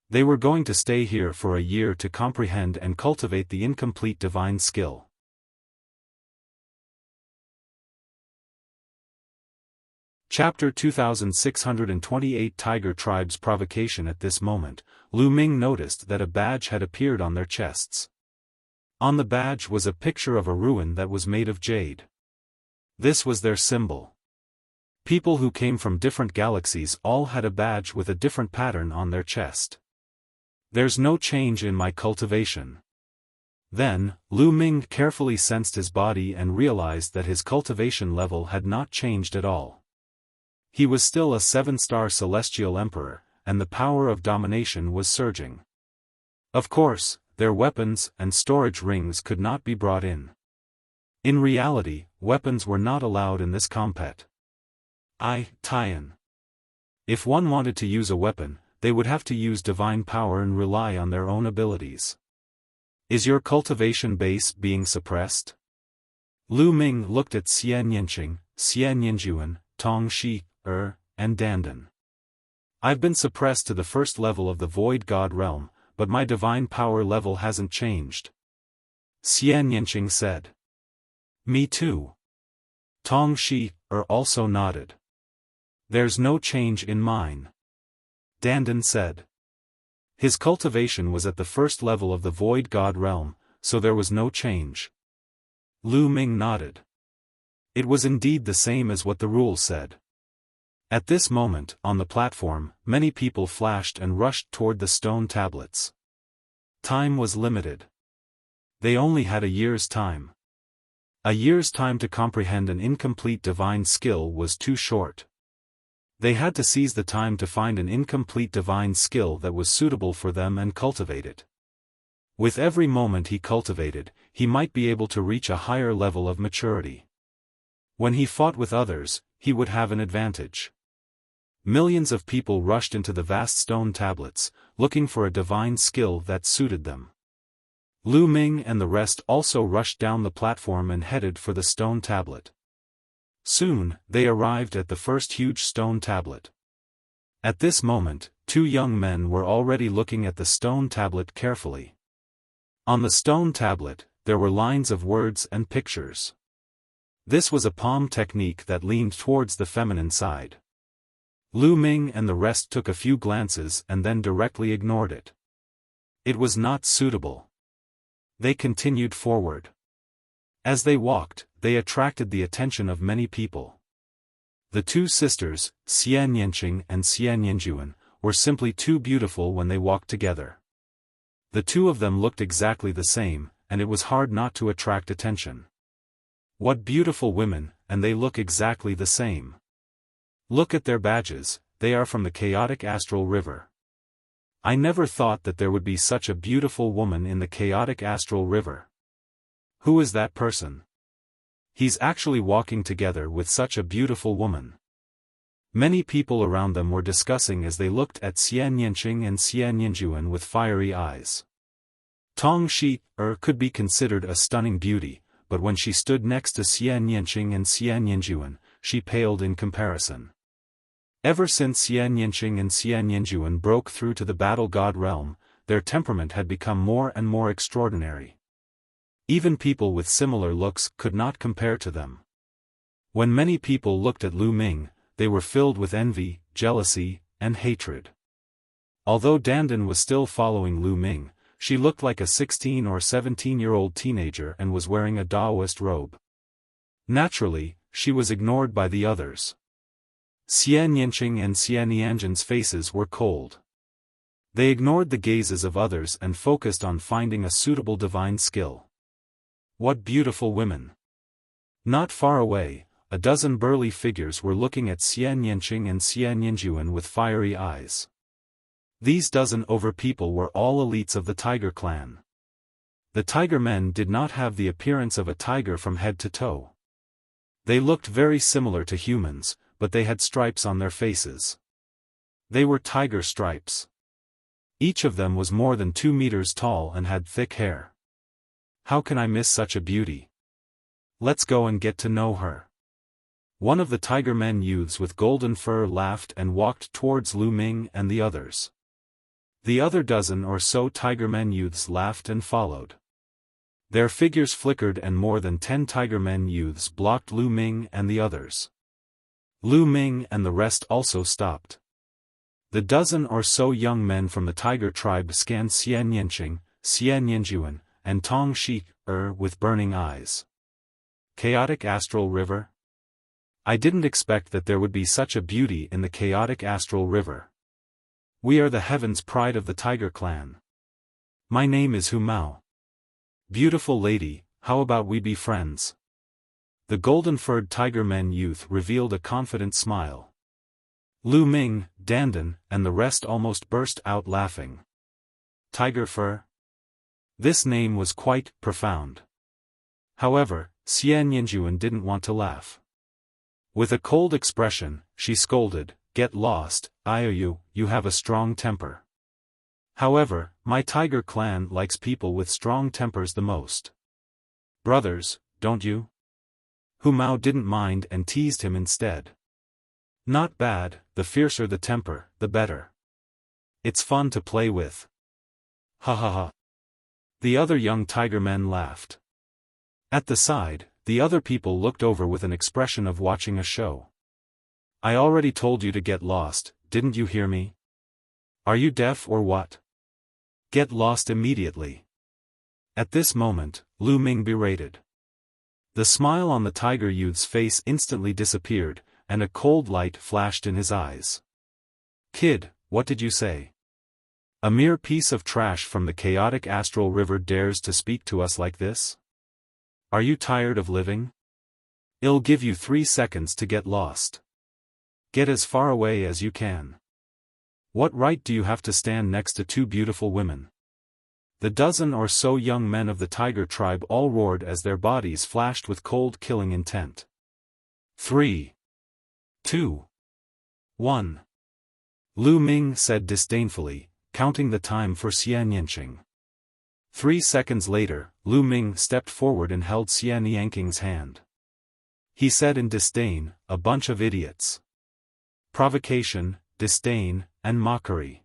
They were going to stay here for a year to comprehend and cultivate the incomplete divine skill. Chapter 2628 Tiger Tribe's Provocation. At this moment, Lu Ming noticed that a badge had appeared on their chests. On the badge was a picture of a ruin that was made of jade. This was their symbol. People who came from different galaxies all had a badge with a different pattern on their chest. There's no change in my cultivation. Then, Lu Ming carefully sensed his body and realized that his cultivation level had not changed at all. He was still a 7-star celestial emperor, and the power of domination was surging. Of course, their weapons and storage rings could not be brought in. In reality, weapons were not allowed in this compet. Tian. If one wanted to use a weapon, they would have to use divine power and rely on their own abilities. Is your cultivation base being suppressed? Lu Ming looked at Xian Yanqing, Xian Yanjuan, Tong Shi, and Dandan. I've been suppressed to the first level of the Void God realm, but my divine power level hasn't changed. Xian Yanqing said. Me too. Tong Shi, also nodded. There's no change in mine. Dandan said. His cultivation was at the first level of the Void God realm, so there was no change. Lu Ming nodded. It was indeed the same as what the rules said. At this moment, on the platform, many people flashed and rushed toward the stone tablets. Time was limited. They only had a year's time. A year's time to comprehend an incomplete divine skill was too short. They had to seize the time to find an incomplete divine skill that was suitable for them and cultivate it. With every moment he cultivated, he might be able to reach a higher level of maturity. When he fought with others, he would have an advantage. Millions of people rushed into the vast stone tablets, looking for a divine skill that suited them. Lu Ming and the rest also rushed down the platform and headed for the stone tablet. Soon, they arrived at the first huge stone tablet. At this moment, 2 young men were already looking at the stone tablet carefully. On the stone tablet, there were lines of words and pictures. This was a palm technique that leaned towards the feminine side. Lu Ming and the rest took a few glances and then directly ignored it. It was not suitable. They continued forward. As they walked, they attracted the attention of many people. The two sisters, Xian Yanqing and Xian Yanjuan, were simply too beautiful when they walked together. The two of them looked exactly the same, and it was hard not to attract attention. What beautiful women, and they look exactly the same. Look at their badges, they are from the chaotic astral river. I never thought that there would be such a beautiful woman in the chaotic astral river. Who is that person? He's actually walking together with such a beautiful woman. Many people around them were discussing as they looked at Xian Yanqing and Xian Yanjuan with fiery eyes. Tong Shi-er could be considered a stunning beauty, but when she stood next to Xian Yanqing and Xian Yanjuan, she paled in comparison. Ever since Xian Yanqing and Xian Yanjuan broke through to the battle god realm, their temperament had become more and more extraordinary. Even people with similar looks could not compare to them. When many people looked at Lu Ming, they were filled with envy, jealousy, and hatred. Although Dandan was still following Lu Ming, she looked like a 16 or 17-year-old teenager and was wearing a Taoist robe. Naturally, she was ignored by the others. Xian Yanqing and Xian Yanjun's faces were cold. They ignored the gazes of others and focused on finding a suitable divine skill. What beautiful women! Not far away, a dozen burly figures were looking at Xian Yanqing and Xian Yanjuan with fiery eyes. These dozen over people were all elites of the Tiger clan. The Tiger men did not have the appearance of a tiger from head to toe. They looked very similar to humans, but they had stripes on their faces. They were tiger stripes. Each of them was more than 2 meters tall and had thick hair. How can I miss such a beauty? Let's go and get to know her. One of the Tiger men youths with golden fur laughed and walked towards Lu Ming and the others. The other dozen or so Tiger men youths laughed and followed. Their figures flickered and more than 10 Tiger men youths blocked Lu Ming and the others. Lu Ming and the rest also stopped. The dozen or so young men from the Tiger tribe scanned Xian Yanqing, Xian Yanjuan, and Tong Shi-er with burning eyes. Chaotic Astral River? I didn't expect that there would be such a beauty in the chaotic astral river. We are the heaven's pride of the Tiger clan. My name is Hu Mao. Beautiful lady, how about we be friends? The golden-furred Tiger men youth revealed a confident smile. Lu Ming, Dandan, and the rest almost burst out laughing. Tiger fur? This name was quite profound. However, Xian Yanjuan didn't want to laugh. With a cold expression, she scolded, "Get lost, you have a strong temper." However, my Tiger clan likes people with strong tempers the most. Brothers, don't you? Hu Mao didn't mind and teased him instead. Not bad, the fiercer the temper, the better. It's fun to play with. Ha ha ha. The other young Tiger men laughed. At the side, the other people looked over with an expression of watching a show. I already told you to get lost, didn't you hear me? Are you deaf or what? Get lost immediately. At this moment, Lu Ming berated. The smile on the Tiger youth's face instantly disappeared, and a cold light flashed in his eyes. Kid, what did you say? A mere piece of trash from the chaotic astral river dares to speak to us like this? Are you tired of living? I'll give you 3 seconds to get lost. Get as far away as you can. What right do you have to stand next to 2 beautiful women? The dozen or so young men of the Tiger tribe all roared as their bodies flashed with cold killing intent. 3, 2, 1. Lu Ming said disdainfully, counting the time for Xian Yanqing. 3 seconds later, Lu Ming stepped forward and held Xian Yanqing's hand. He said in disdain, "A bunch of idiots." Provocation, disdain, and mockery.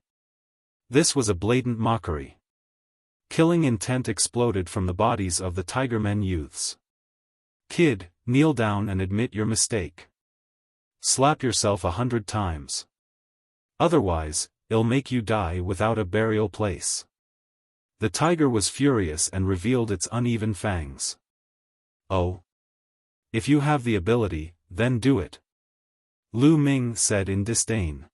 This was a blatant mockery. Killing intent exploded from the bodies of the Tiger men youths. Kid, kneel down and admit your mistake. Slap yourself 100 times. Otherwise, it'll make you die without a burial place. The tiger was furious and revealed its uneven fangs. Oh. If you have the ability, then do it. Lu Ming said in disdain.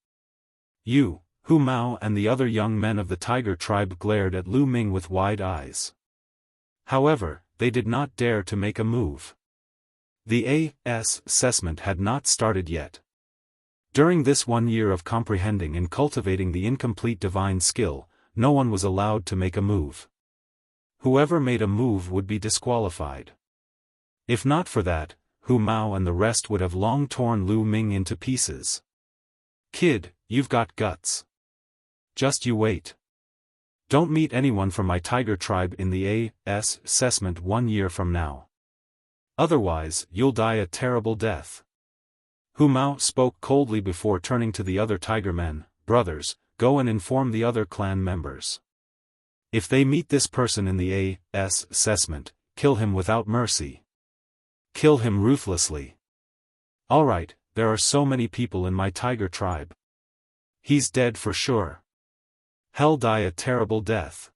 You, Hu Mao and the other young men of the tiger tribe glared at Lu Ming with wide eyes. However, they did not dare to make a move. The assessment had not started yet. During this 1 year of comprehending and cultivating the incomplete divine skill, no one was allowed to make a move. Whoever made a move would be disqualified. If not for that, Hu Mao and the rest would have long torn Lu Ming into pieces. Kid, you've got guts. Just you wait. Don't meet anyone from my tiger tribe in the assessment 1 year from now. Otherwise, you'll die a terrible death. Hu Mao spoke coldly before turning to the other tiger men. Brothers, go and inform the other clan members. If they meet this person in the assessment, kill him without mercy. Kill him ruthlessly. Alright, there are so many people in my tiger tribe. He's dead for sure. Hell, die a terrible death.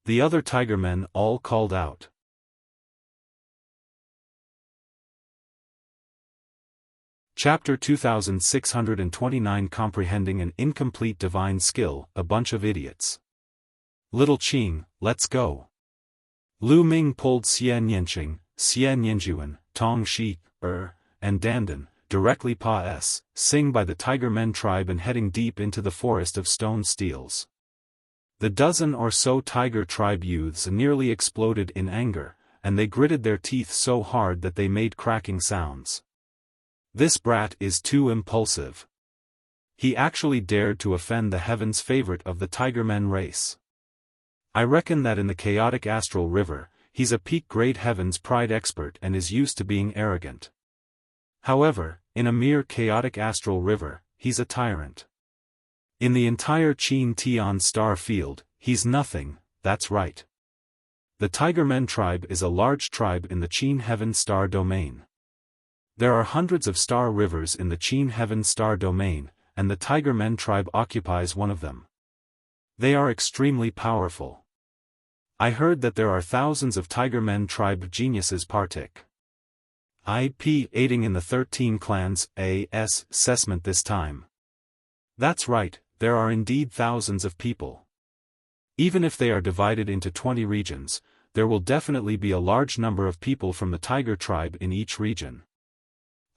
The other tiger men all called out. Chapter 2629 Comprehending an Incomplete Divine Skill, A Bunch of Idiots. Little Qing, let's go. Lu Ming pulled Xian Yanqing, Xian Yanjuan, Tong Shi, and Dandan, directly sing by the Tiger Men tribe and heading deep into the forest of stone steels. The dozen or so Tiger tribe youths nearly exploded in anger, and they gritted their teeth so hard that they made cracking sounds. This brat is too impulsive. He actually dared to offend the heavens' favorite of the Tiger Men race. I reckon that in the chaotic astral river, he's a peak grade heavens pride expert and is used to being arrogant. However, in a mere chaotic astral river, he's a tyrant. In the entire Qin Tian star field, he's nothing, that's right. The Tiger Men tribe is a large tribe in the Qin Heaven Star domain. There are hundreds of star rivers in the Qin Heaven Star domain, and the Tiger Men tribe occupies one of them. They are extremely powerful. I heard that there are thousands of Tiger Men tribe geniuses participating in the 13 clans assessment this time. That's right, there are indeed thousands of people. Even if they are divided into 20 regions, there will definitely be a large number of people from the Tiger tribe in each region.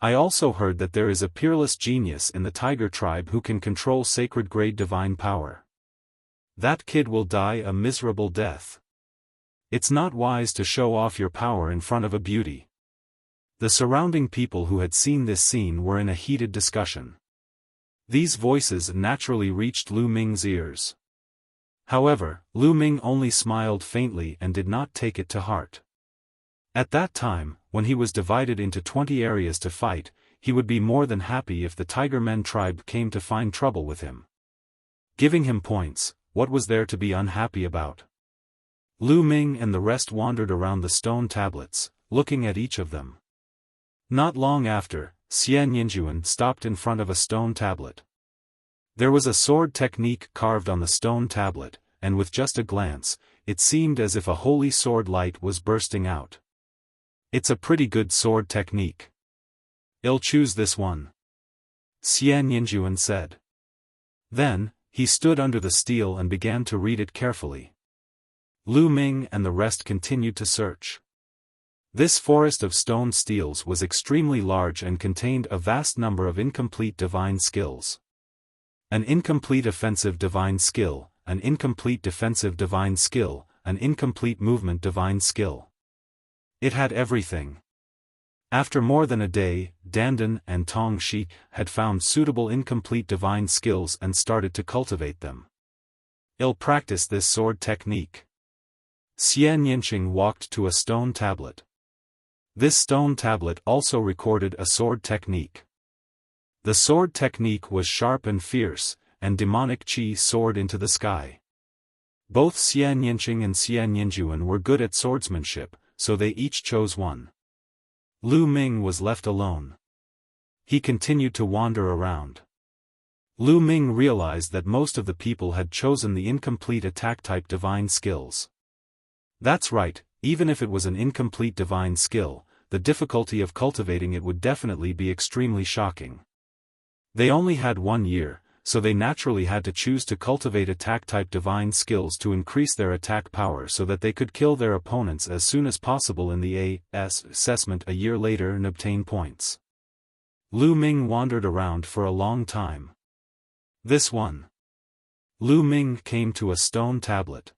I also heard that there is a peerless genius in the Tiger tribe who can control sacred grade divine power. That kid will die a miserable death. It's not wise to show off your power in front of a beauty. The surrounding people who had seen this scene were in a heated discussion. These voices naturally reached Lu Ming's ears. However, Lu Ming only smiled faintly and did not take it to heart. At that time, when he was divided into 20 areas to fight, he would be more than happy if the Tiger Men tribe came to find trouble with him. Giving him points, what was there to be unhappy about? Lu Ming and the rest wandered around the stone tablets, looking at each of them. Not long after, Xian Yinjuan stopped in front of a stone tablet. There was a sword technique carved on the stone tablet, and with just a glance, it seemed as if a holy sword light was bursting out. It's a pretty good sword technique. I'll choose this one, Xian Yinjuan said. Then, he stood under the stele and began to read it carefully. Lu Ming and the rest continued to search. This forest of stone steles was extremely large and contained a vast number of incomplete divine skills. An incomplete offensive divine skill, an incomplete defensive divine skill, an incomplete movement divine skill. It had everything. After more than a day, Dandan and Tong Shi had found suitable incomplete divine skills and started to cultivate them. I'll practice this sword technique. Xian Yinqing walked to a stone tablet. This stone tablet also recorded a sword technique. The sword technique was sharp and fierce, and demonic qi soared into the sky. Both Xian Yinqing and Xian Yinjuan were good at swordsmanship, so they each chose one. Lu Ming was left alone. He continued to wander around. Lu Ming realized that most of the people had chosen the incomplete attack-type divine skills. That's right, even if it was an incomplete divine skill, the difficulty of cultivating it would definitely be extremely shocking. They only had 1 year, so they naturally had to choose to cultivate attack-type divine skills to increase their attack power so that they could kill their opponents as soon as possible in the A.S. assessment a year later and obtain points. Lu Ming wandered around for a long time. This one. Lu Ming came to a stone tablet.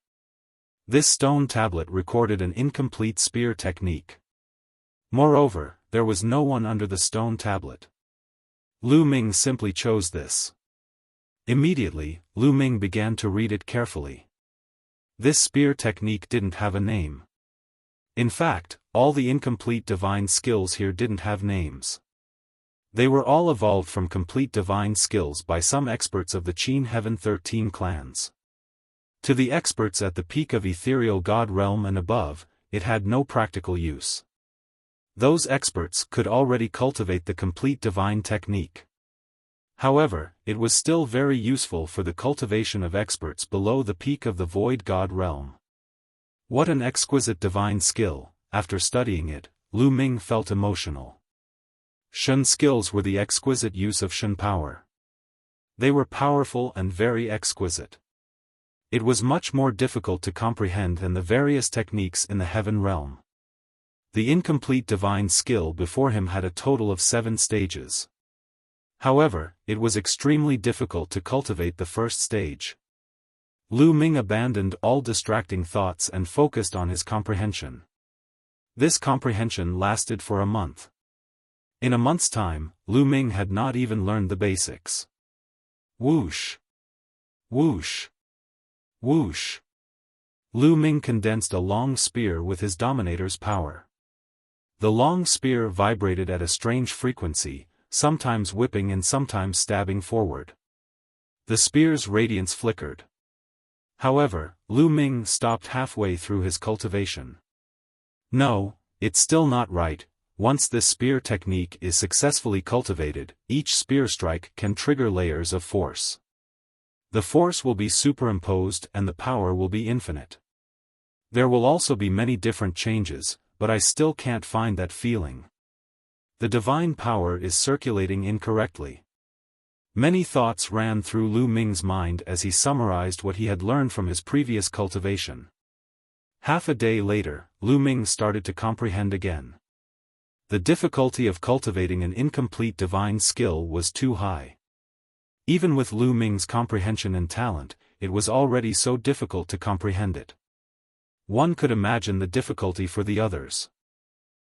This stone tablet recorded an incomplete spear technique. Moreover, there was no one under the stone tablet. Lu Ming simply chose this. Immediately, Lu Ming began to read it carefully. This spear technique didn't have a name. In fact, all the incomplete divine skills here didn't have names. They were all evolved from complete divine skills by some experts of the Qin Heaven 13 clans. To the experts at the peak of ethereal god realm and above, it had no practical use. Those experts could already cultivate the complete divine technique. However, it was still very useful for the cultivation of experts below the peak of the void god realm. What an exquisite divine skill! After studying it, Lu Ming felt emotional. Shun skills were the exquisite use of Shun power. They were powerful and very exquisite. It was much more difficult to comprehend than the various techniques in the heaven realm. The incomplete divine skill before him had a total of 7 stages. However, it was extremely difficult to cultivate the first stage. Lu Ming abandoned all distracting thoughts and focused on his comprehension. This comprehension lasted for a month. In a month's time, Lu Ming had not even learned the basics. Whoosh! Whoosh! Whoosh! Lu Ming condensed a long spear with his dominator's power. The long spear vibrated at a strange frequency, sometimes whipping and sometimes stabbing forward. The spear's radiance flickered. However, Lu Ming stopped halfway through his cultivation. No, it's still not right. Once this spear technique is successfully cultivated, each spear strike can trigger layers of force. The force will be superimposed and the power will be infinite. There will also be many different changes, but I still can't find that feeling. The divine power is circulating incorrectly. Many thoughts ran through Lu Ming's mind as he summarized what he had learned from his previous cultivation. Half a day later, Lu Ming started to comprehend again. The difficulty of cultivating an incomplete divine skill was too high. Even with Lu Ming's comprehension and talent, it was already so difficult to comprehend it. One could imagine the difficulty for the others.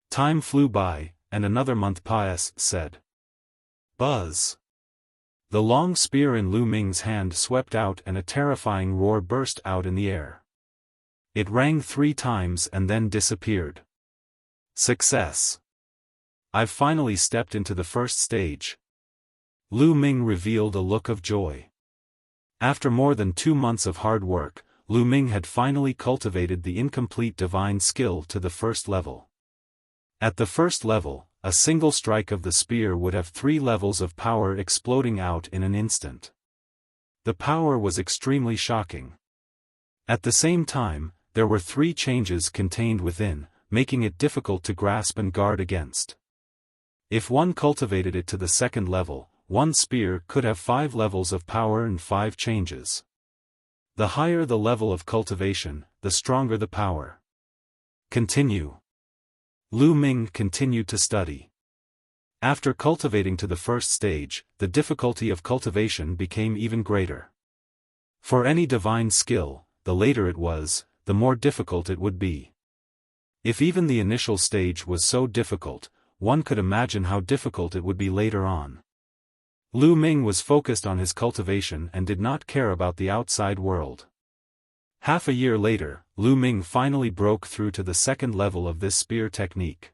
Time flew by, and another month passed. Buzz! The long spear in Lu Ming's hand swept out and a terrifying roar burst out in the air. It rang 3 times and then disappeared. Success! I've finally stepped into the first stage. Lu Ming revealed a look of joy. After more than 2 months of hard work, Lu Ming had finally cultivated the incomplete divine skill to the first level. At the first level, a single strike of the spear would have 3 levels of power exploding out in an instant. The power was extremely shocking. At the same time, there were 3 changes contained within, making it difficult to grasp and guard against. If one cultivated it to the second level, one spear could have 5 levels of power and 5 changes. The higher the level of cultivation, the stronger the power. Continue. Lu Ming continued to study. After cultivating to the first stage, the difficulty of cultivation became even greater. For any divine skill, the later it was, the more difficult it would be. If even the initial stage was so difficult, one could imagine how difficult it would be later on. Lu Ming was focused on his cultivation and did not care about the outside world. Half a year later, Lu Ming finally broke through to the second level of this spear technique.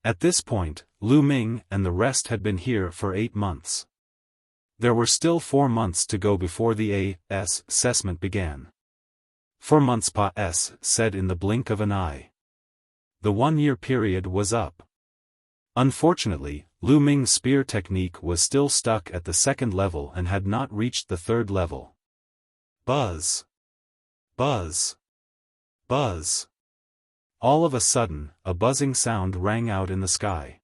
At this point, Lu Ming and the rest had been here for 8 months. There were still 4 months to go before the A.S. assessment began. 4 months said in the blink of an eye. The 1-year period was up. Unfortunately, Lu Ming's spear technique was still stuck at the second level and had not reached the third level. Buzz! Buzz! Buzz! All of a sudden, a buzzing sound rang out in the sky.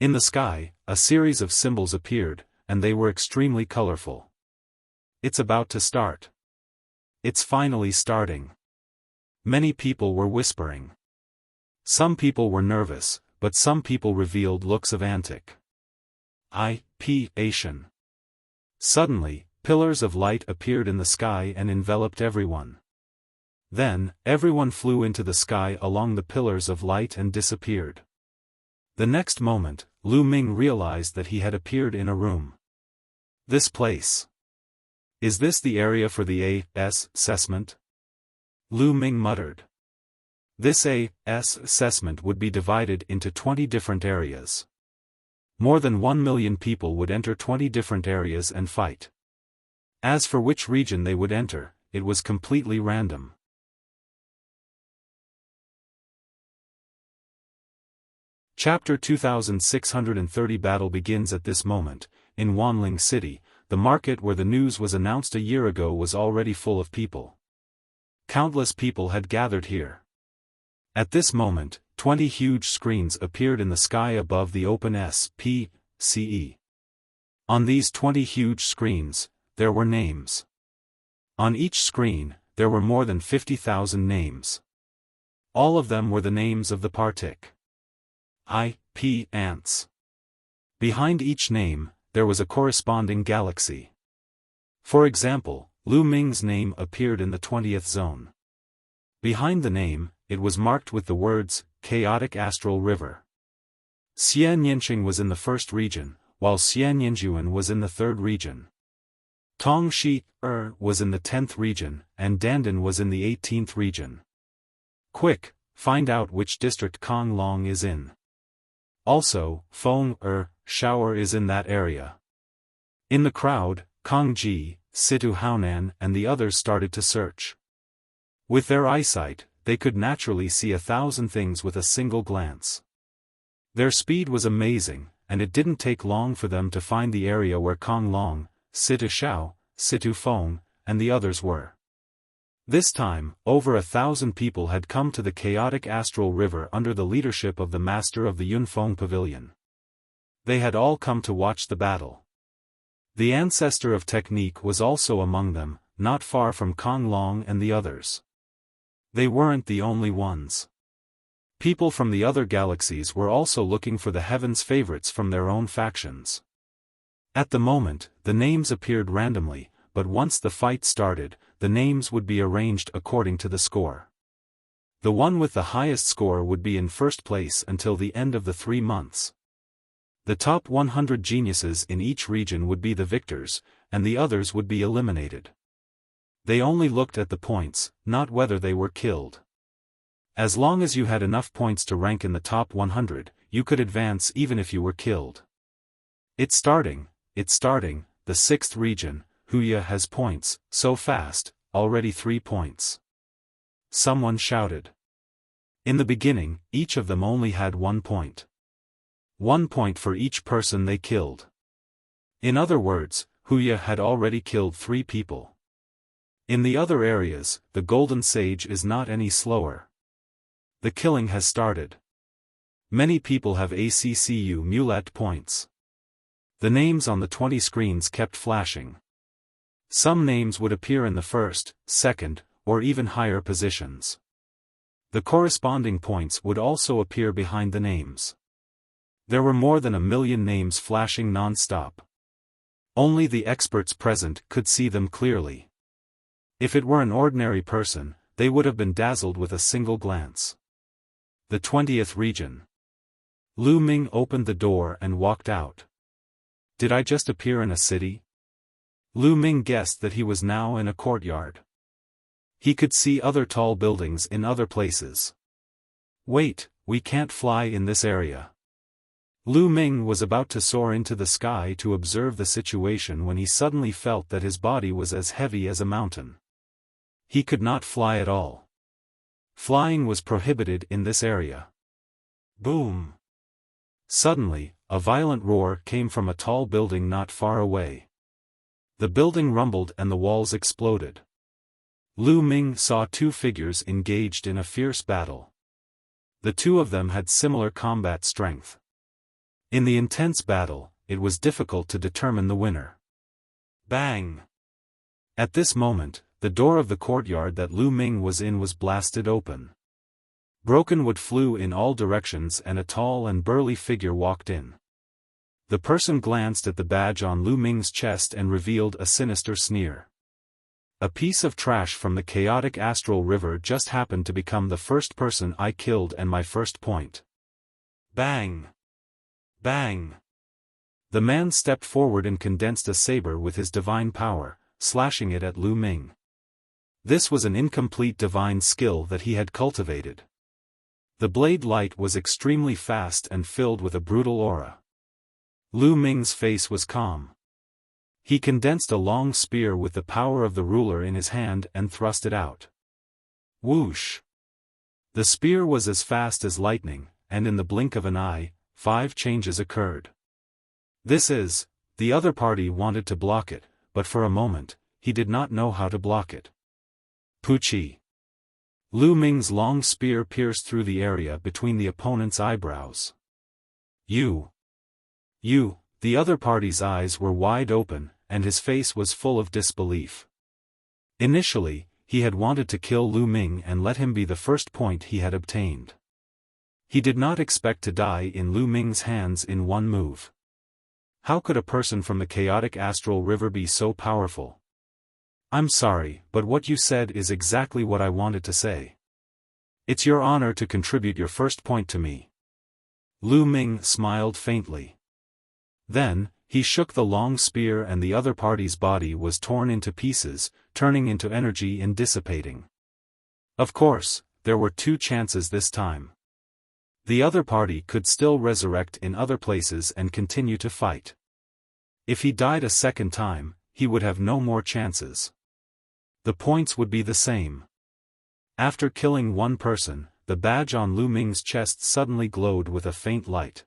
In the sky, a series of symbols appeared, and they were extremely colorful. It's about to start. It's finally starting. Many people were whispering. Some people were nervous, but some people revealed looks of anticipation. Suddenly, pillars of light appeared in the sky and enveloped everyone. Then, everyone flew into the sky along the pillars of light and disappeared. The next moment, Lu Ming realized that he had appeared in a room. This place. Is this the area for the assessment? Lu Ming muttered. This assessment would be divided into 20 different areas. More than 1 million people would enter 20 different areas and fight. As for which region they would enter, it was completely random. Chapter 2630 Battle begins at this moment. In Wanling City, the market where the news was announced a year ago was already full of people. Countless people had gathered here. At this moment, 20 huge screens appeared in the sky above the open SPCE. On these 20 huge screens, there were names. On each screen, there were more than 50,000 names. All of them were the names of the ants. Behind each name, there was a corresponding galaxy. For example, Lu Ming's name appeared in the 20th zone. Behind the name, it was marked with the words, Chaotic Astral River. Xianyanqing was in the first region, while Xianyinjuan was in the third region. Tongshi was in the 10th region, and Dandan was in the 18th region. Quick, find out which district Kong Long is in. Also, Feng Shower is in that area. In the crowd, Kong Ji, Situ Haonan and the others started to search. With their eyesight, they could naturally see 1,000 things with a single glance. Their speed was amazing, and it didn't take long for them to find the area where Kong Long, Situ Shao, Situ Feng, and the others were. This time, over 1,000 people had come to the chaotic astral river under the leadership of the master of the Yunfeng Pavilion. They had all come to watch the battle. The ancestor of technique was also among them, not far from Kong Long and the others. They weren't the only ones. People from the other galaxies were also looking for the heavens' favorites from their own factions. At the moment, the names appeared randomly, but once the fight started, the names would be arranged according to the score. The one with the highest score would be in first place until the end of the 3 months. The top 100 geniuses in each region would be the victors, and the others would be eliminated. They only looked at the points, not whether they were killed. As long as you had enough points to rank in the top 100, you could advance even if you were killed. It's starting, the 6th region. Wuxia has points, so fast, already 3 points. Someone shouted. In the beginning, each of them only had 1 point. 1 point for each person they killed. In other words, Wuxia had already killed 3 people. In the other areas, the Golden Sage is not any slower. The killing has started. Many people have ACCU Mulet points. The names on the 20 screens kept flashing. Some names would appear in the first, second, or even higher positions. The corresponding points would also appear behind the names. There were more than 1 million names flashing non-stop. Only the experts present could see them clearly. If it were an ordinary person, they would have been dazzled with a single glance. The 20th region. Lu Ming opened the door and walked out. Did I just appear in a city? Lu Ming guessed that he was now in a courtyard. He could see other tall buildings in other places. Wait, we can't fly in this area. Lu Ming was about to soar into the sky to observe the situation when he suddenly felt that his body was as heavy as a mountain. He could not fly at all. Flying was prohibited in this area. Boom! Suddenly, a violent roar came from a tall building not far away. The building rumbled and the walls exploded. Lu Ming saw 2 figures engaged in a fierce battle. The two of them had similar combat strength. In the intense battle, it was difficult to determine the winner. Bang! At this moment, the door of the courtyard that Lu Ming was in was blasted open. Broken wood flew in all directions and a tall and burly figure walked in. The person glanced at the badge on Lu Ming's chest and revealed a sinister sneer. A piece of trash from the chaotic astral river just happened to become the first person I killed and my first point. Bang! Bang! The man stepped forward and condensed a saber with his divine power, slashing it at Lu Ming. This was an incomplete divine skill that he had cultivated. The blade light was extremely fast and filled with a brutal aura. Lu Ming's face was calm. He condensed a long spear with the power of the ruler in his hand and thrust it out. Whoosh! The spear was as fast as lightning, and in the blink of an eye, 5 changes occurred. The other party wanted to block it, but for a moment, he did not know how to block it. Puchi! Lu Ming's long spear pierced through the area between the opponent's eyebrows. You! The other party's eyes were wide open, and his face was full of disbelief. Initially, he had wanted to kill Lu Ming and let him be the first point he had obtained. He did not expect to die in Lu Ming's hands in one move. How could a person from the chaotic astral river be so powerful? I'm sorry, but what you said is exactly what I wanted to say. It's your honor to contribute your first point to me. Lu Ming smiled faintly. Then, he shook the long spear and the other party's body was torn into pieces, turning into energy and dissipating. Of course, there were 2 chances this time. The other party could still resurrect in other places and continue to fight. If he died a second time, he would have no more chances. The points would be the same. After killing one person, the badge on Lu Ming's chest suddenly glowed with a faint light.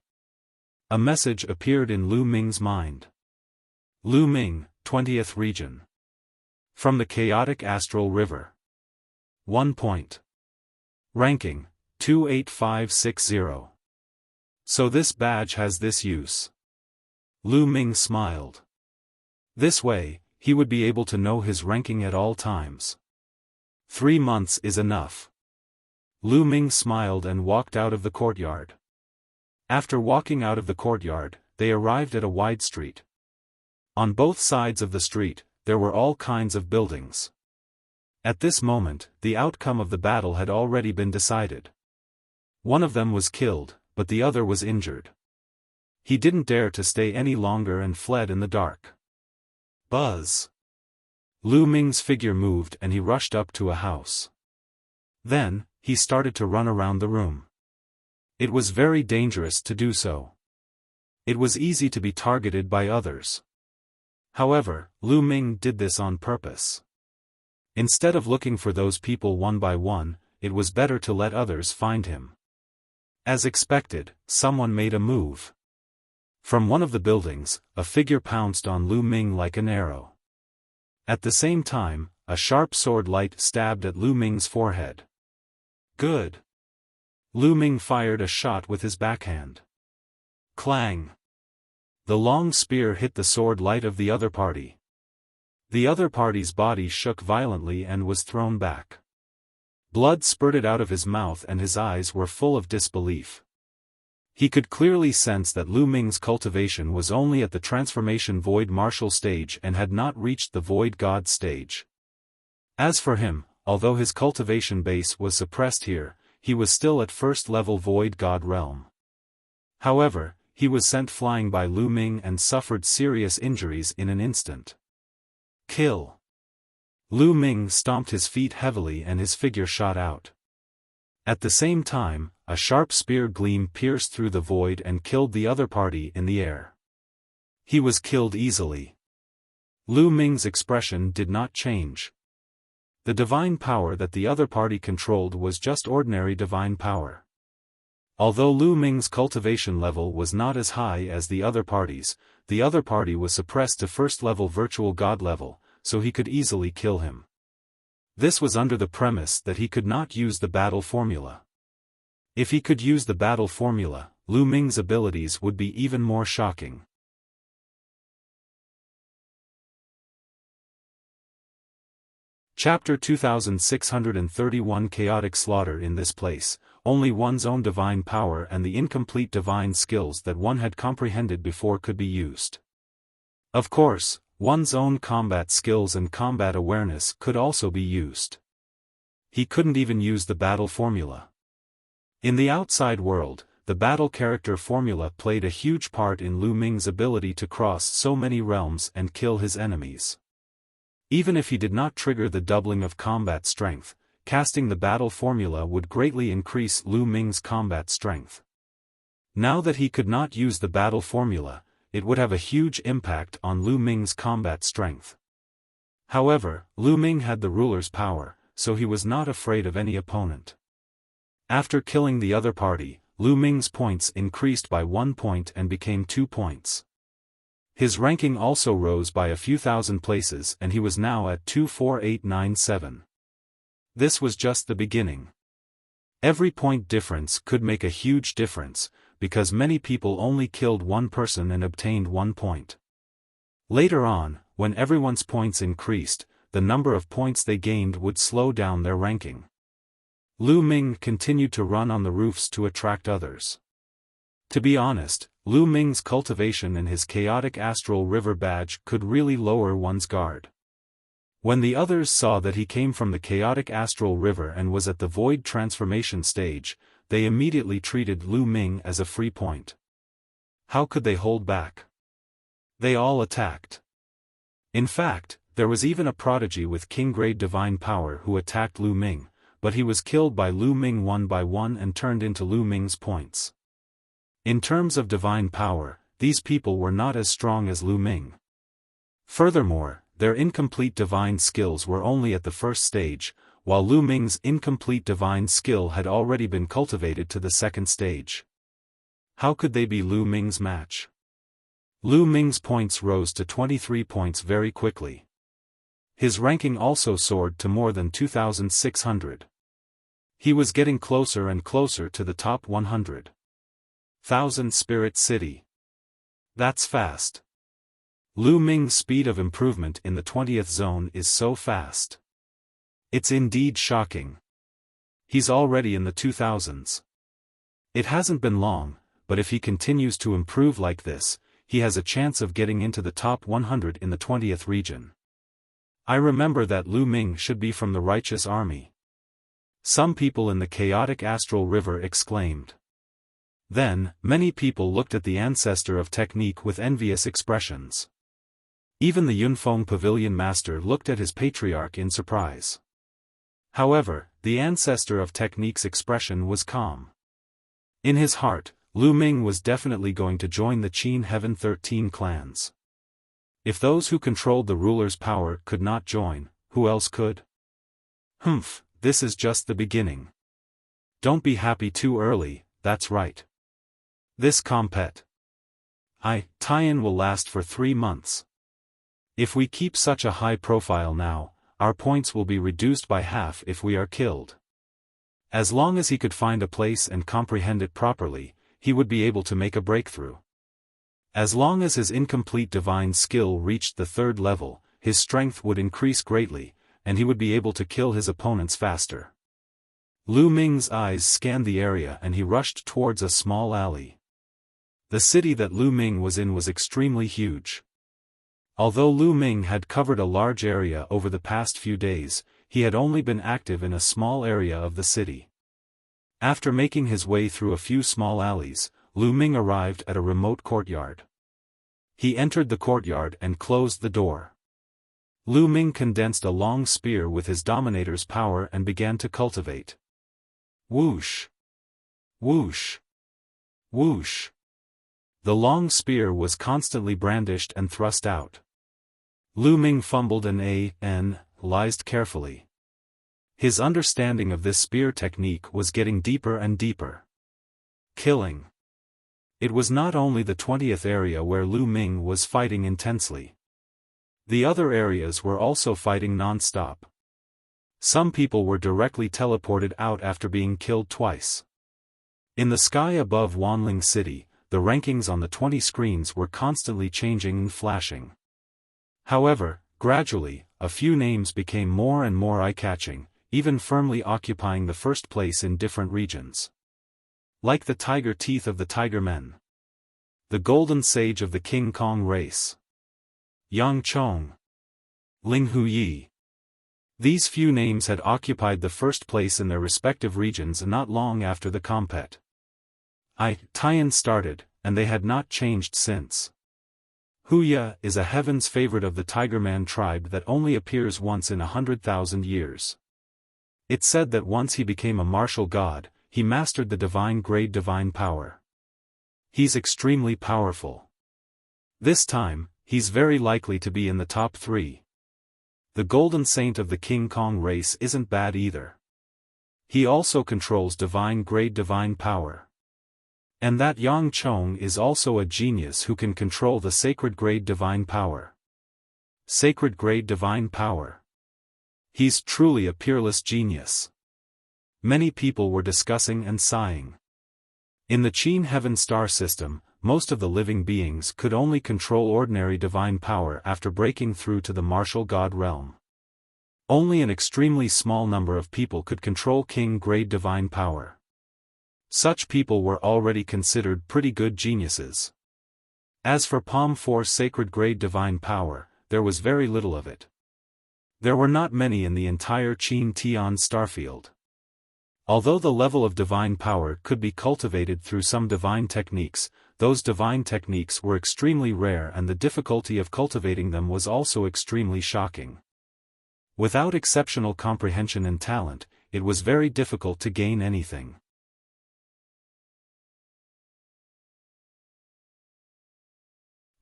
A message appeared in Lu Ming's mind. Lu Ming, 20th Region. From the chaotic astral river. 1 point. Ranking, 28560. So this badge has this use. Lu Ming smiled. This way, he would be able to know his ranking at all times. 3 months is enough. Lu Ming smiled and walked out of the courtyard. After walking out of the courtyard, they arrived at a wide street. On both sides of the street, there were all kinds of buildings. At this moment, the outcome of the battle had already been decided. One of them was killed, but the other was injured. He didn't dare to stay any longer and fled in the dark. Buzz! Lu Ming's figure moved and he rushed up to a house. Then, he started to run around the room. It was very dangerous to do so. It was easy to be targeted by others. However, Lu Ming did this on purpose. Instead of looking for those people one by one, it was better to let others find him. As expected, someone made a move. From one of the buildings, a figure pounced on Lu Ming like an arrow. At the same time, a sharp sword light stabbed at Lu Ming's forehead. Good! Lu Ming fired a shot with his backhand. Clang! The long spear hit the sword light of the other party. The other party's body shook violently and was thrown back. Blood spurted out of his mouth and his eyes were full of disbelief. He could clearly sense that Lu Ming's cultivation was only at the transformation void martial stage and had not reached the void god stage. As for him, although his cultivation base was suppressed here, he was still at first level void god realm. However, he was sent flying by Lu Ming and suffered serious injuries in an instant. Kill! Lu Ming stomped his feet heavily and his figure shot out. At the same time, a sharp spear gleam pierced through the void and killed the other party in the air. He was killed easily. Lu Ming's expression did not change. The divine power that the other party controlled was just ordinary divine power. Although Lu Ming's cultivation level was not as high as the other party was suppressed to first-level virtual god level, so he could easily kill him. This was under the premise that he could not use the battle formula. If he could use the battle formula, Lu Ming's abilities would be even more shocking. Chapter 2631 Chaotic Slaughter. In this place, only one's own divine power and the incomplete divine skills that one had comprehended before could be used. Of course, one's own combat skills and combat awareness could also be used. He couldn't even use the battle formula. In the outside world, the battle character formula played a huge part in Lu Ming's ability to cross so many realms and kill his enemies. Even if he did not trigger the doubling of combat strength, casting the battle formula would greatly increase Lu Ming's combat strength. Now that he could not use the battle formula, it would have a huge impact on Lu Ming's combat strength. However, Lu Ming had the ruler's power, so he was not afraid of any opponent. After killing the other party, Lu Ming's points increased by 1 point and became 2 points. His ranking also rose by a few thousand places and he was now at 24897. This was just the beginning. Every point difference could make a huge difference, because many people only killed one person and obtained 1 point. Later on, when everyone's points increased, the number of points they gained would slow down their ranking. Lu Ming continued to run on the roofs to attract others. To be honest, Lu Ming's cultivation and his chaotic astral river badge could really lower one's guard. When the others saw that he came from the chaotic astral river and was at the void transformation stage, they immediately treated Lu Ming as a free point. How could they hold back? They all attacked. In fact, there was even a prodigy with king-grade divine power who attacked Lu Ming, but he was killed by Lu Ming one by one and turned into Lu Ming's points. In terms of divine power, these people were not as strong as Lu Ming. Furthermore, their incomplete divine skills were only at the first stage, while Lu Ming's incomplete divine skill had already been cultivated to the second stage. How could they be Lu Ming's match? Lu Ming's points rose to 23 points very quickly. His ranking also soared to more than 2,600. He was getting closer and closer to the top 100. 1000 Spirit City. That's fast. Lu Ming's speed of improvement in the 20th zone is so fast. It's indeed shocking. He's already in the 2000s. It hasn't been long, but if he continues to improve like this, he has a chance of getting into the top 100 in the 20th region. I remember that Lu Ming should be from the righteous army. Some people in the chaotic astral river exclaimed. Then, many people looked at the ancestor of technique with envious expressions. Even the Yunfeng Pavilion Master looked at his patriarch in surprise. However, the ancestor of technique's expression was calm. In his heart, Lu Ming was definitely going to join the Qin Heaven 13 clans. If those who controlled the ruler's power could not join, who else could? Humph, this is just the beginning. Don't be happy too early, that's right. This tie-in will last for 3 months. If we keep such a high profile now, our points will be reduced by half if we are killed. As long as he could find a place and comprehend it properly, he would be able to make a breakthrough. As long as his incomplete divine skill reached the 3rd level, his strength would increase greatly, and he would be able to kill his opponents faster. Lu Ming's eyes scanned the area and he rushed towards a small alley. The city that Lu Ming was in was extremely huge. Although Lu Ming had covered a large area over the past few days, he had only been active in a small area of the city. After making his way through a few small alleys, Lu Ming arrived at a remote courtyard. He entered the courtyard and closed the door. Lu Ming condensed a long spear with his dominator's power and began to cultivate. Whoosh! Whoosh! Whoosh! The long spear was constantly brandished and thrust out. Lu Ming fumbled and analyzed carefully. His understanding of this spear technique was getting deeper and deeper. Killing. It was not only the 20th area where Lu Ming was fighting intensely. The other areas were also fighting non-stop. Some people were directly teleported out after being killed twice. In the sky above Wanling City, the rankings on the 20 screens were constantly changing and flashing. However, gradually, a few names became more and more eye-catching, even firmly occupying the first place in different regions. Like the tiger teeth of the Tiger Men. The golden sage of the King Kong race. Yang Chong. Ling Huyi. These few names had occupied the first place in their respective regions not long after the compet. Tian started, and they had not changed since. Wuxia is a heaven's favorite of the Tiger Man tribe that only appears once in 100,000 years. It's said that once he became a martial god, he mastered the divine grade divine power. He's extremely powerful. This time, he's very likely to be in the top 3. The Golden Saint of the King Kong race isn't bad either. He also controls divine grade divine power. And that Yang Chong is also a genius who can control the sacred grade divine power. Sacred grade divine power. He's truly a peerless genius. Many people were discussing and sighing. In the Qin Heaven star system, most of the living beings could only control ordinary divine power after breaking through to the martial god realm. Only an extremely small number of people could control king-grade divine power. Such people were already considered pretty good geniuses. As for Palm 4's sacred grade divine power, there was very little of it. There were not many in the entire Qin Tian starfield. Although the level of divine power could be cultivated through some divine techniques, those divine techniques were extremely rare and the difficulty of cultivating them was also extremely shocking. Without exceptional comprehension and talent, it was very difficult to gain anything.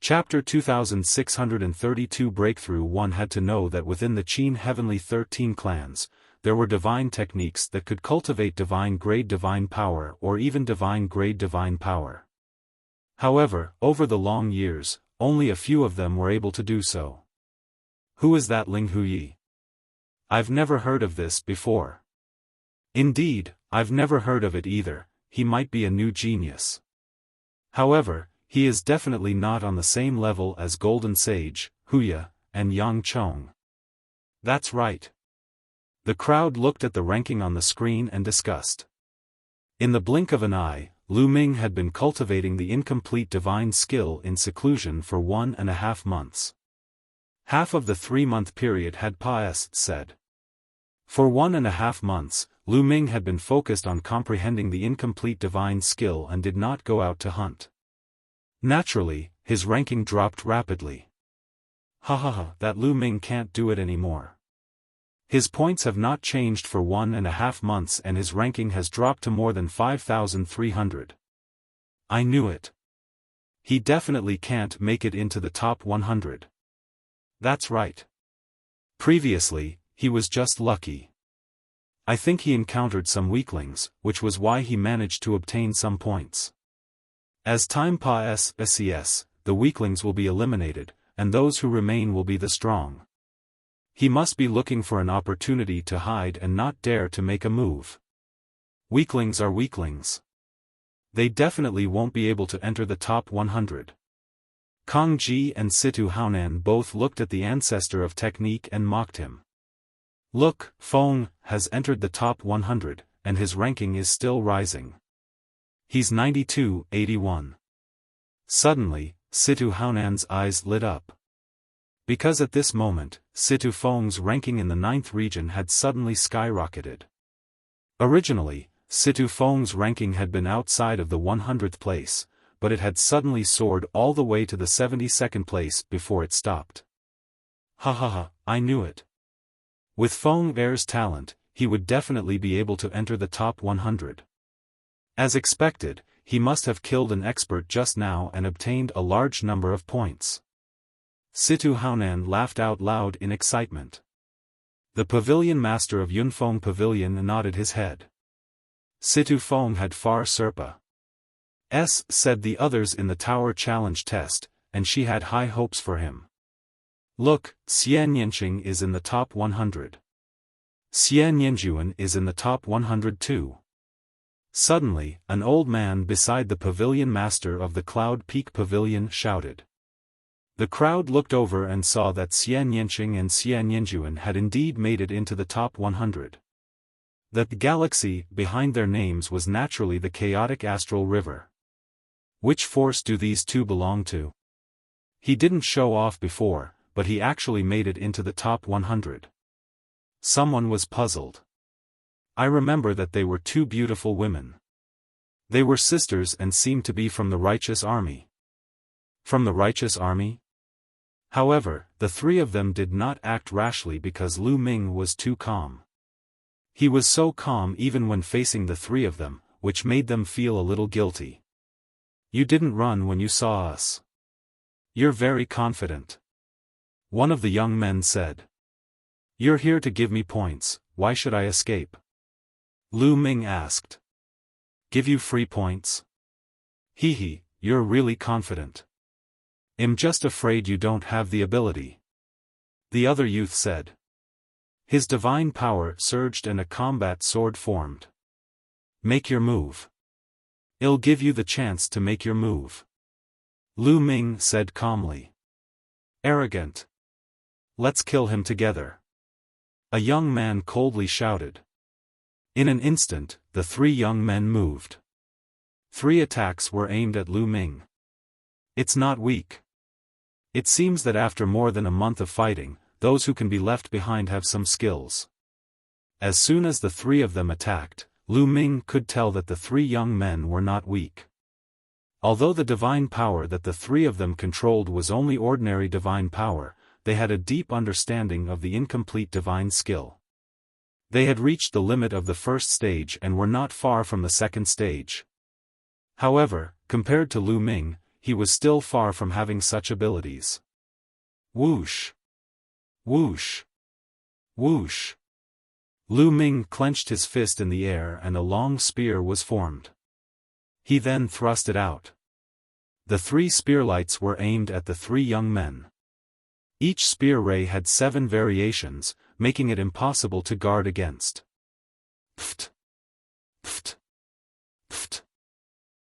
Chapter 2632 Breakthrough 1 had to know that within the Qin Heavenly 13 clans, there were divine techniques that could cultivate divine grade divine power or even divine grade divine power. However, over the long years, only a few of them were able to do so. Who is that Ling Huyi? I've never heard of this before. Indeed, I've never heard of it either. He might be a new genius. However, he is definitely not on the same level as Golden Sage, Wuxia, and Yang Chong. That's right. The crowd looked at the ranking on the screen and discussed. In the blink of an eye, Lu Ming had been cultivating the incomplete divine skill in seclusion for 1.5 months. Half of the 3-month period had passed, said. For 1.5 months, Lu Ming had been focused on comprehending the incomplete divine skill and did not go out to hunt. Naturally, his ranking dropped rapidly. That Lu Ming can't do it anymore. His points have not changed for 1.5 months and his ranking has dropped to more than 5,300. I knew it. He definitely can't make it into the top 100. That's right. Previously, he was just lucky. I think he encountered some weaklings, which was why he managed to obtain some points. As time passes, the weaklings will be eliminated, and those who remain will be the strong. He must be looking for an opportunity to hide and not dare to make a move. Weaklings are weaklings. They definitely won't be able to enter the top 100. Kang Ji and Situ Haonan both looked at the ancestor of technique and mocked him. Look, Feng has entered the top 100, and his ranking is still rising. He's 92/81. Suddenly, Situ Haonan's eyes lit up. Because at this moment, Situ Feng's ranking in the 9th region had suddenly skyrocketed. Originally, Situ Feng's ranking had been outside of the 100th place, but it had suddenly soared all the way to the 72nd place before it stopped. I knew it. With Feng Er's talent, he would definitely be able to enter the top 100. As expected, he must have killed an expert just now and obtained a large number of points. Situ Haonan laughed out loud in excitement. The pavilion master of Yunfeng Pavilion nodded his head. Situ Feng had far Serpa. Said the others in the tower challenge test, and she had high hopes for him. Look, Xian Yanqing is in the top 100. Xian Yanjuan is in the top 100 too. Suddenly, an old man beside the pavilion master of the Cloud Peak Pavilion shouted. The crowd looked over and saw that Xian Yanqing and Xian Yanjuan had indeed made it into the top 100. The galaxy behind their names was naturally the chaotic astral river. Which force do these two belong to? He didn't show off before, but he actually made it into the top 100. Someone was puzzled. I remember that they were two beautiful women. They were sisters and seemed to be from the righteous army. From the righteous army? However, the three of them did not act rashly because Lu Ming was too calm. He was so calm even when facing the three of them, which made them feel a little guilty. You didn't run when you saw us. You're very confident. One of the young men said. You're here to give me points, why should I escape? Lu Ming asked. Give you free points? Hee, you're really confident. I'm just afraid you don't have the ability. The other youth said. His divine power surged and a combat sword formed. Make your move. I'll give you the chance to make your move. Lu Ming said calmly. Arrogant. Let's kill him together. A young man coldly shouted. In an instant, the three young men moved. 3 attacks were aimed at Lu Ming. It's not weak. It seems that after more than a month of fighting, those who can be left behind have some skills. As soon as the three of them attacked, Lu Ming could tell that the 3 young men were not weak. Although the divine power that the 3 of them controlled was only ordinary divine power, they had a deep understanding of the incomplete divine skill. They had reached the limit of the first stage and were not far from the second stage. However, compared to Lu Ming, he was still far from having such abilities. Whoosh! Whoosh! Whoosh! Lu Ming clenched his fist in the air and a long spear was formed. He then thrust it out. The 3 spearlights were aimed at the 3 young men. Each spear ray had 7 variations, making it impossible to guard against. Pft! Pft! Pft!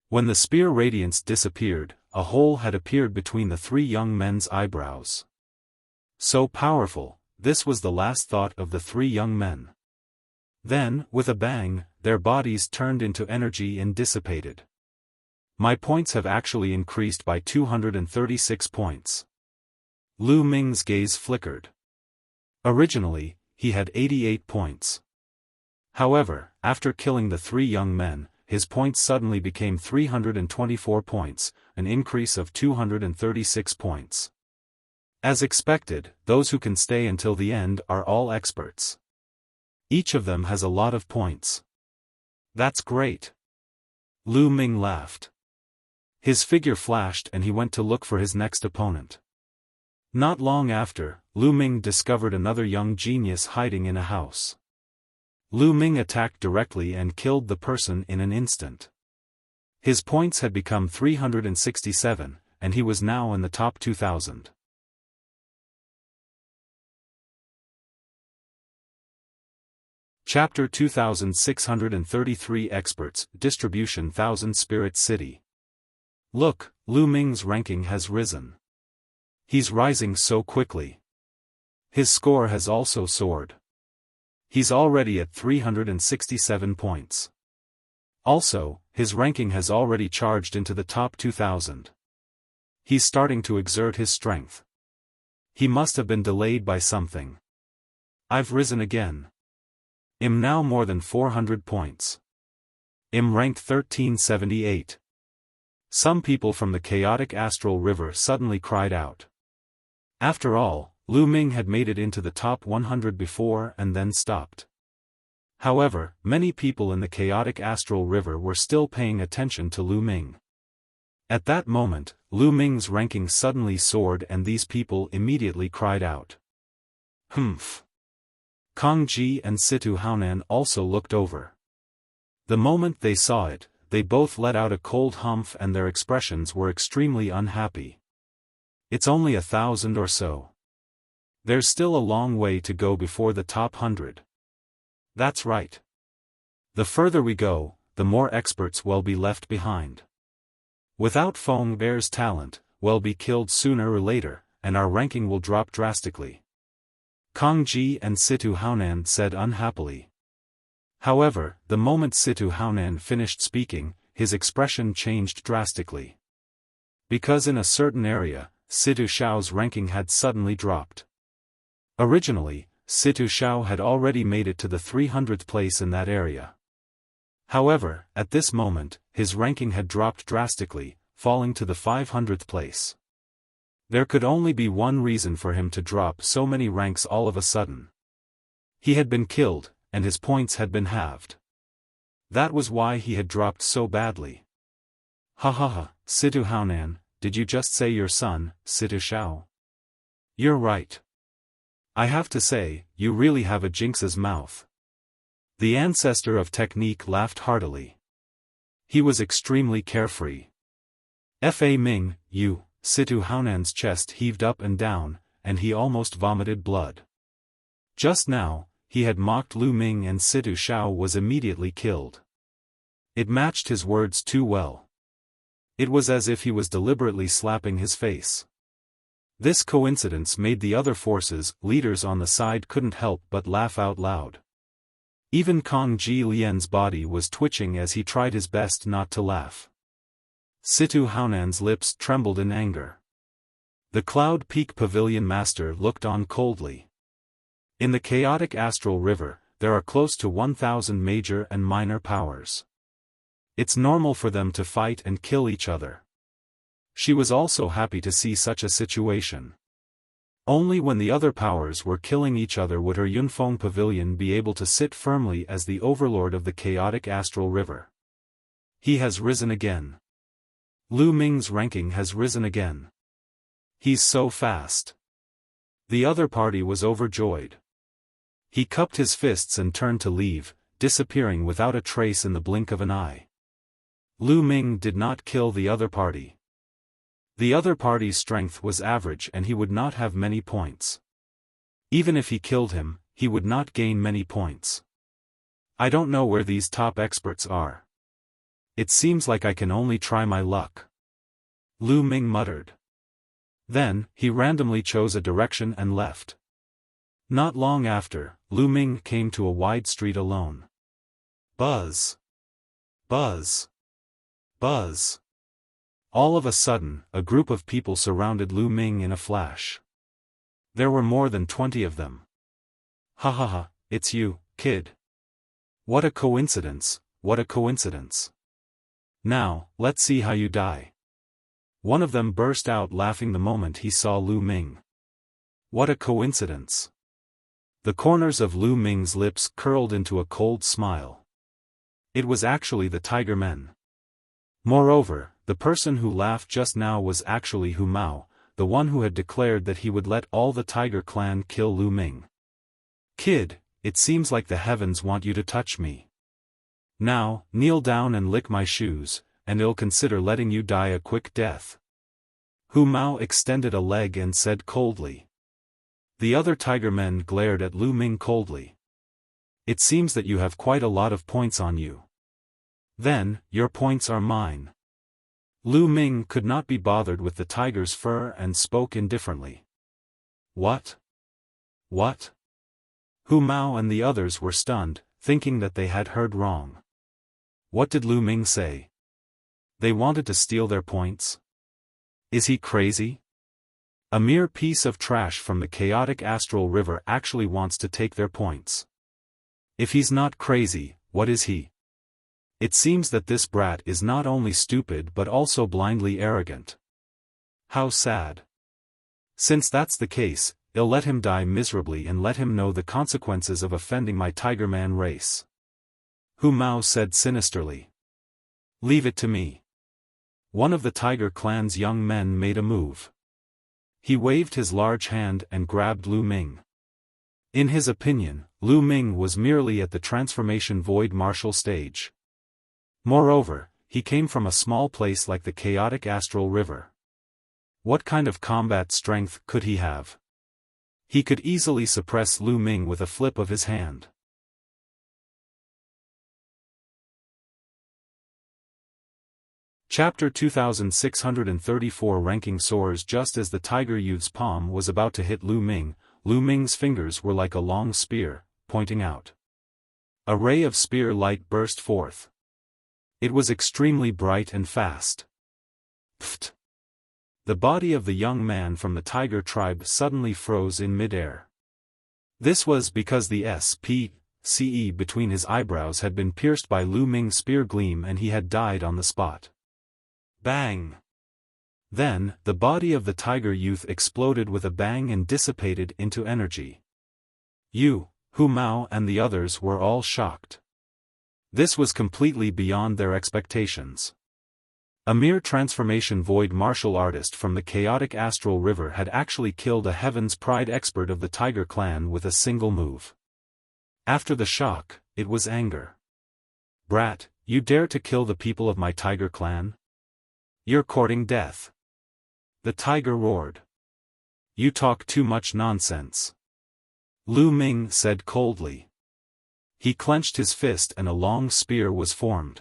When the spear radiance disappeared, a hole had appeared between the 3 young men's eyebrows. So powerful, this was the last thought of the 3 young men. Then, with a bang, their bodies turned into energy and dissipated. My points have actually increased by 236 points. Lu Ming's gaze flickered. Originally, he had 88 points. However, after killing the 3 young men, his points suddenly became 324 points, an increase of 236 points. As expected, those who can stay until the end are all experts. Each of them has a lot of points. That's great. Lu Ming laughed. His figure flashed and he went to look for his next opponent. Not long after, Lu Ming discovered another young genius hiding in a house. Lu Ming attacked directly and killed the person in an instant. His points had become 367, and he was now in the top 2,000. Chapter 2633 Experts, Distribution 1000 Spirit City. Look, Lu Ming's ranking has risen. He's rising so quickly. His score has also soared. He's already at 367 points. Also, his ranking has already charged into the top 2,000. He's starting to exert his strength. He must have been delayed by something. I've risen again. I'm now more than 400 points. I'm ranked 1378. Some people from the chaotic astral river suddenly cried out. After all, Lu Ming had made it into the top 100 before and then stopped. However, many people in the chaotic astral river were still paying attention to Lu Ming. At that moment, Lu Ming's ranking suddenly soared and these people immediately cried out. Humph! Kang Ji and Situ Haonan also looked over. The moment they saw it, they both let out a cold humph and their expressions were extremely unhappy. It's only 1,000 or so. There's still a long way to go before the top 100. That's right. The further we go, the more experts will be left behind. Without Feng Er's talent, we'll be killed sooner or later, and our ranking will drop drastically. Kang Ji and Situ Haonan said unhappily. However, the moment Situ Haonan finished speaking, his expression changed drastically. Because in a certain area, Situ Xiao's ranking had suddenly dropped. Originally, Situ Xiao had already made it to the 300th place in that area. However, at this moment, his ranking had dropped drastically, falling to the 500th place. There could only be one reason for him to drop so many ranks all of a sudden. He had been killed, and his points had been halved. That was why he had dropped so badly. Ha ha ha, Situ Haonan, did you just say your son, Situ Xiao? You're right. I have to say, you really have a jinx's mouth. The ancestor of technique laughed heartily. He was extremely carefree. Fa Ming, you, Situ Haonan's chest heaved up and down, and he almost vomited blood. Just now, he had mocked Lu Ming and Situ Xiao was immediately killed. It matched his words too well. It was as if he was deliberately slapping his face. This coincidence made the other forces, leaders on the side couldn't help but laugh out loud. Even Kang Ji Lian's body was twitching as he tried his best not to laugh. Situ Haonan's lips trembled in anger. The Cloud Peak Pavilion Master looked on coldly. In the chaotic astral river, there are close to 1,000 major and minor powers. It's normal for them to fight and kill each other. She was also happy to see such a situation. Only when the other powers were killing each other would her Yunfeng Pavilion be able to sit firmly as the overlord of the chaotic astral river. He has risen again. Lu Ming's ranking has risen again. He's so fast. The other party was overjoyed. He cupped his fists and turned to leave, disappearing without a trace in the blink of an eye. Lu Ming did not kill the other party. The other party's strength was average and he would not have many points. Even if he killed him, he would not gain many points. I don't know where these top experts are. It seems like I can only try my luck. Lu Ming muttered. Then, he randomly chose a direction and left. Not long after, Lu Ming came to a wide street alone. Buzz. Buzz. Buzz. All of a sudden, a group of people surrounded Lu Ming in a flash. There were more than 20 of them. Ha ha ha, it's you, kid. What a coincidence, what a coincidence. Now, let's see how you die. One of them burst out laughing the moment he saw Lu Ming. What a coincidence. The corners of Lu Ming's lips curled into a cold smile. It was actually the Tiger Men. Moreover, the person who laughed just now was actually Hu Mao, the one who had declared that he would let all the Tiger clan kill Lu Ming. Kid, it seems like the heavens want you to touch me. Now, kneel down and lick my shoes, and I'll consider letting you die a quick death. Hu Mao extended a leg and said coldly. The other Tiger Men glared at Lu Ming coldly. It seems that you have quite a lot of points on you. Then, your points are mine. Lu Ming could not be bothered with the tiger's fur and spoke indifferently. What? What? Hu Mao and the others were stunned, thinking that they had heard wrong. What did Lu Ming say? They wanted to steal their points? Is he crazy? A mere piece of trash from the chaotic astral river actually wants to take their points. If he's not crazy, what is he? It seems that this brat is not only stupid but also blindly arrogant. How sad. Since that's the case, I'll let him die miserably and let him know the consequences of offending my Tiger Man race. Hu Mao said sinisterly. Leave it to me. One of the Tiger clan's young men made a move. He waved his large hand and grabbed Lu Ming. In his opinion, Lu Ming was merely at the transformation void martial stage. Moreover, he came from a small place like the chaotic astral river. What kind of combat strength could he have? He could easily suppress Lu Ming with a flip of his hand. Chapter 2634 Ranking soars. Just as the tiger youth's palm was about to hit Lu Ming, Lu Ming's fingers were like a long spear, pointing out. A ray of spear light burst forth. It was extremely bright and fast. Pfft! The body of the young man from the tiger tribe suddenly froze in midair. This was because the SPCE between his eyebrows had been pierced by Lu Ming's spear gleam and he had died on the spot. Bang! Then, the body of the tiger youth exploded with a bang and dissipated into energy. Hu Mao and the others were all shocked. This was completely beyond their expectations. A mere transformation void martial artist from the chaotic astral river had actually killed a Heaven's Pride expert of the Tiger clan with a single move. After the shock, it was anger. Brat, you dare to kill the people of my Tiger clan? You're courting death. The tiger roared. You talk too much nonsense. Lu Ming said coldly. He clenched his fist and a long spear was formed.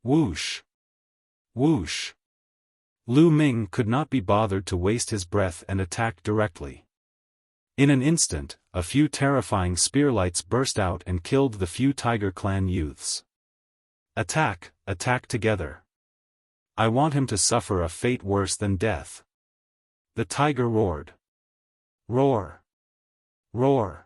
Whoosh! Whoosh! Lu Ming could not be bothered to waste his breath and attacked directly. In an instant, a few terrifying spearlights burst out and killed the few Tiger clan youths. Attack, attack together. I want him to suffer a fate worse than death. The tiger roared. Roar! Roar!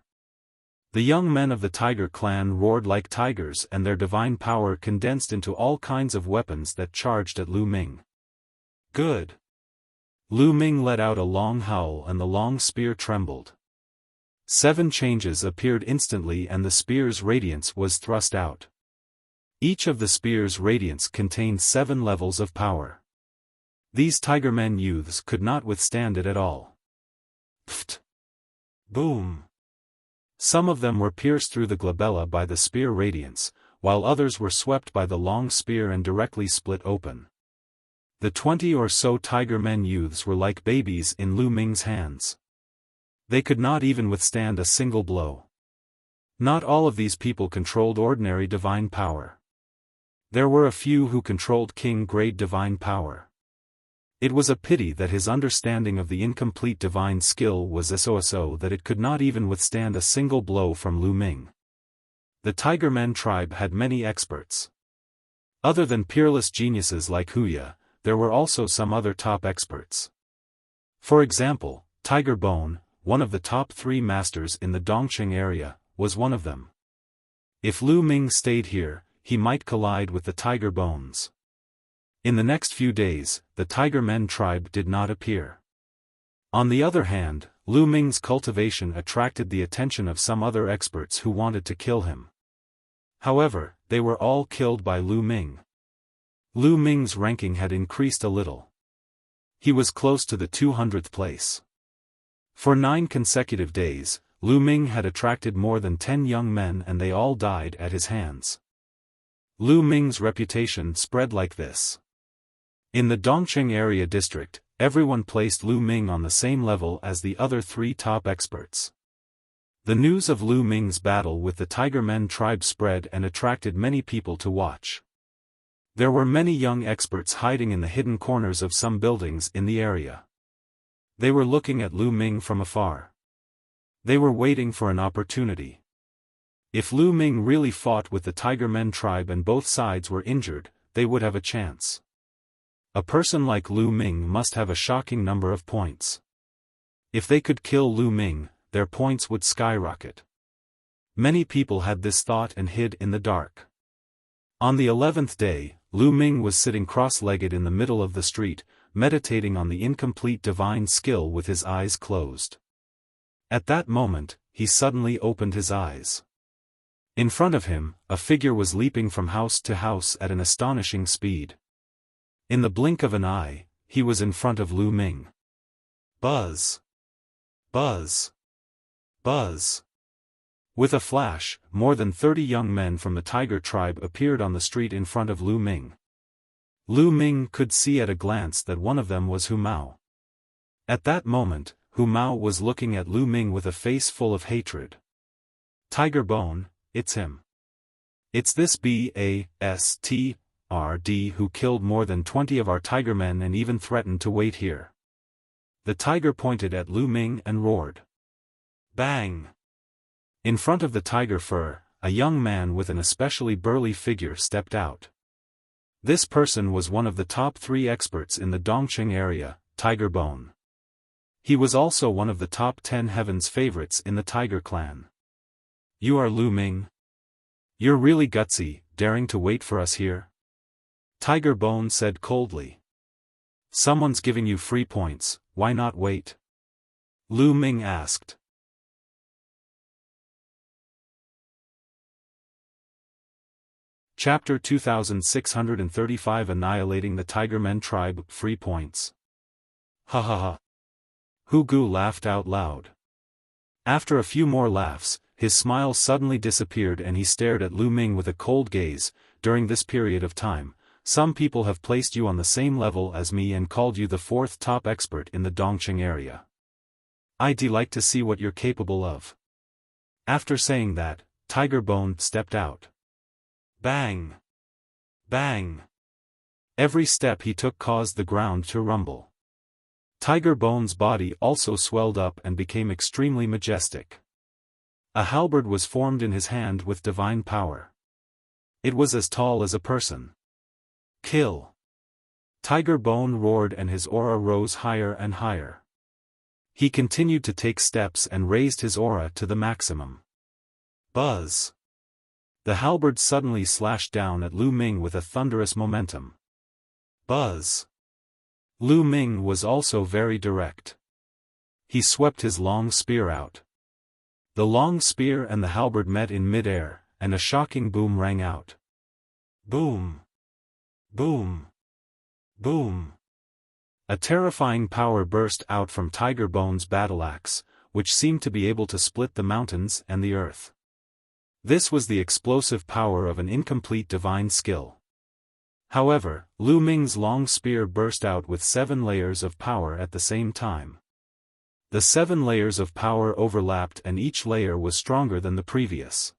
The young men of the Tiger clan roared like tigers and their divine power condensed into all kinds of weapons that charged at Lu Ming. Good! Lu Ming let out a long howl and the long spear trembled. 7 changes appeared instantly and the spear's radiance was thrust out. Each of the spear's radiance contained 7 levels of power. These Tigermen youths could not withstand it at all. Pfft! Boom! Some of them were pierced through the glabella by the spear radiance, while others were swept by the long spear and directly split open. The 20 or so Tigermen youths were like babies in Lu Ming's hands. They could not even withstand a single blow. Not all of these people controlled ordinary divine power. There were a few who controlled king-grade divine power. It was a pity that his understanding of the incomplete divine skill was so that it could not even withstand a single blow from Lu Ming. The Tigermen tribe had many experts. Other than peerless geniuses like Wuxia, there were also some other top experts. For example, Tiger Bone, one of the top 3 masters in the Dongqing area, was one of them. If Lu Ming stayed here, he might collide with the Tiger Bones. In the next few days, the Tigermen tribe did not appear. On the other hand, Lu Ming's cultivation attracted the attention of some other experts who wanted to kill him. However, they were all killed by Lu Ming. Lu Ming's ranking had increased a little. He was close to the 200th place. For 9 consecutive days, Lu Ming had attracted more than 10 young men and they all died at his hands. Lu Ming's reputation spread like this. In the Dongqing area district, everyone placed Lu Ming on the same level as the other 3 top experts. The news of Lu Ming's battle with the Tigermen tribe spread and attracted many people to watch. There were many young experts hiding in the hidden corners of some buildings in the area. They were looking at Lu Ming from afar. They were waiting for an opportunity. If Lu Ming really fought with the Tigermen tribe and both sides were injured, they would have a chance. A person like Lu Ming must have a shocking number of points. If they could kill Lu Ming, their points would skyrocket. Many people had this thought and hid in the dark. On the 11th day, Lu Ming was sitting cross-legged in the middle of the street, meditating on the incomplete divine skill with his eyes closed. At that moment, he suddenly opened his eyes. In front of him, a figure was leaping from house to house at an astonishing speed. In the blink of an eye, he was in front of Lu Ming. Buzz! Buzz! Buzz! With a flash, more than 30 young men from the Tiger tribe appeared on the street in front of Lu Ming. Lu Ming could see at a glance that one of them was Hu Mao. At that moment, Hu Mao was looking at Lu Ming with a face full of hatred. Tiger Bone, it's him. It's this bastard who killed more than 20 of our tiger men and even threatened to wait here. The tiger pointed at Lu Ming and roared. Bang! In front of the tiger fur, a young man with an especially burly figure stepped out. This person was one of the top 3 experts in the Dongqing area, Tiger Bone. He was also one of the top 10 heavens favorites in the Tiger clan. You are Lu Ming? You're really gutsy, daring to wait for us here? Tiger Bone said coldly. Someone's giving you free points, why not wait? Lu Ming asked. Chapter 2635 Annihilating the Tigermen Tribe, Free Points. Ha ha ha. Hu Gu laughed out loud. After a few more laughs, his smile suddenly disappeared and he stared at Lu Ming with a cold gaze. During this period of time, some people have placed you on the same level as me and called you the 4th top expert in the Dongqing area. I'd like to see what you're capable of. After saying that, Tiger Bone stepped out. Bang! Bang! Every step he took caused the ground to rumble. Tiger Bone's body also swelled up and became extremely majestic. A halberd was formed in his hand with divine power. It was as tall as a person. Kill! Tiger Bone roared and his aura rose higher and higher. He continued to take steps and raised his aura to the maximum. Buzz! The halberd suddenly slashed down at Lu Ming with a thunderous momentum. Buzz! Lu Ming was also very direct. He swept his long spear out. The long spear and the halberd met in mid-air, and a shocking boom rang out. Boom! Boom! Boom! A terrifying power burst out from Tiger Bone's battle axe, which seemed to be able to split the mountains and the earth. This was the explosive power of an incomplete divine skill. However, Lu Ming's long spear burst out with 7 layers of power at the same time. The 7 layers of power overlapped and each layer was stronger than the previous.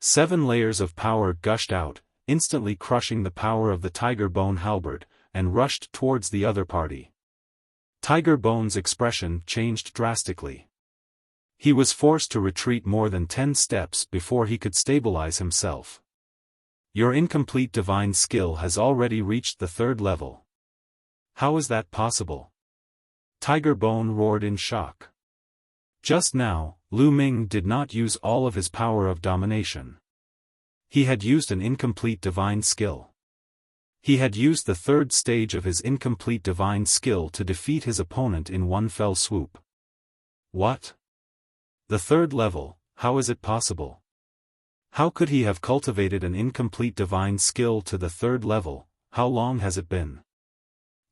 7 layers of power gushed out, instantly crushing the power of the Tiger Bone halberd, and rushed towards the other party. Tiger Bone's expression changed drastically. He was forced to retreat more than 10 steps before he could stabilize himself. Your incomplete divine skill has already reached the 3rd level. How is that possible? Tiger Bone roared in shock. Just now, Lu Ming did not use all of his power of domination. He had used an incomplete divine skill. He had used the 3rd stage of his incomplete divine skill to defeat his opponent in one fell swoop. What? The 3rd level, how is it possible? How could he have cultivated an incomplete divine skill to the 3rd level? How long has it been?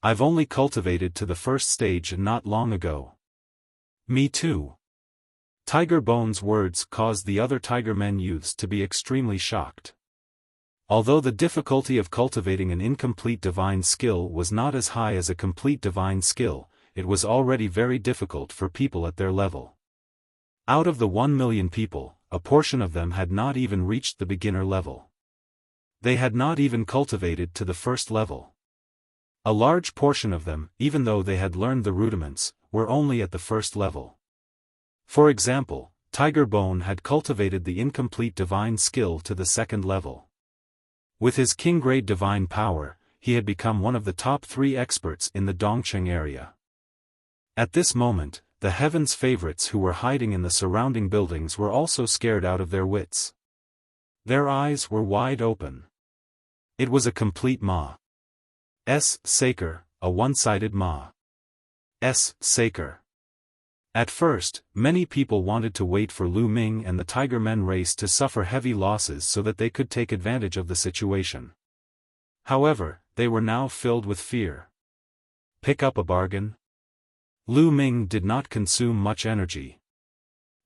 I've only cultivated to the 1st stage not long ago. Me too. Tiger Bone's words caused the other Tigermen youths to be extremely shocked. Although the difficulty of cultivating an incomplete divine skill was not as high as a complete divine skill, it was already very difficult for people at their level. Out of the 1 million people, a portion of them had not even reached the beginner level. They had not even cultivated to the 1st level. A large portion of them, even though they had learned the rudiments, were only at the 1st level. For example, Tiger Bone had cultivated the incomplete divine skill to the 2nd level. With his king-grade divine power, he had become one of the top 3 experts in the Dongqing area. At this moment, the heavens favorites who were hiding in the surrounding buildings were also scared out of their wits. Their eyes were wide open. It was a complete Saker, a one-sided Saker. At first, many people wanted to wait for Lu Ming and the Tigermen race to suffer heavy losses so that they could take advantage of the situation. However, they were now filled with fear. Pick up a bargain? Lu Ming did not consume much energy.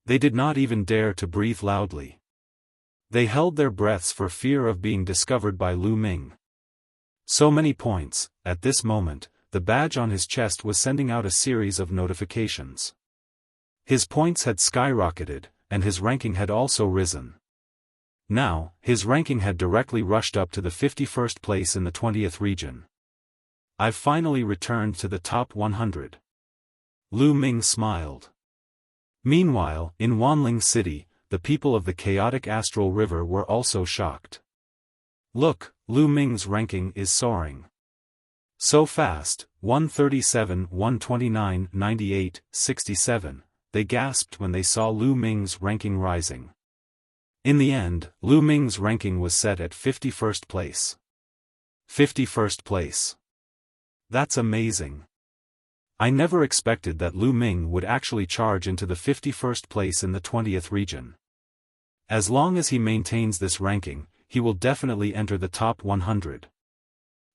They did not even dare to breathe loudly. They held their breaths for fear of being discovered by Lu Ming. So many points. At this moment, the badge on his chest was sending out a series of notifications. His points had skyrocketed, and his ranking had also risen. Now, his ranking had directly rushed up to the 51st place in the 20th region. I've finally returned to the top 100. Lu Ming smiled. Meanwhile, in Wanling City, the people of the chaotic astral river were also shocked. Look, Lu Ming's ranking is soaring. So fast, 137, 129, 98, 67, they gasped when they saw Lu Ming's ranking rising. In the end, Lu Ming's ranking was set at 51st place. 51st place. That's amazing. I never expected that Lu Ming would actually charge into the 51st place in the 20th region. As long as he maintains this ranking, he will definitely enter the top 100.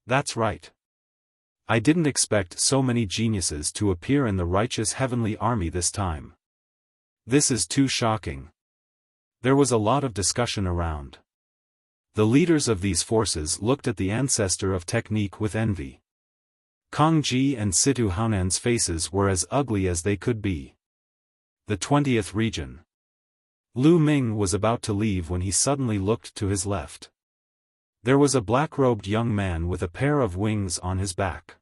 That's right. I didn't expect so many geniuses to appear in the righteous heavenly army this time. This is too shocking. There was a lot of discussion around. The leaders of these forces looked at the ancestor of technique with envy. Kang Ji and Situ Haonan's faces were as ugly as they could be. The 20th region. Lu Ming was about to leave when he suddenly looked to his left. There was a black-robed young man with a pair of wings on his back.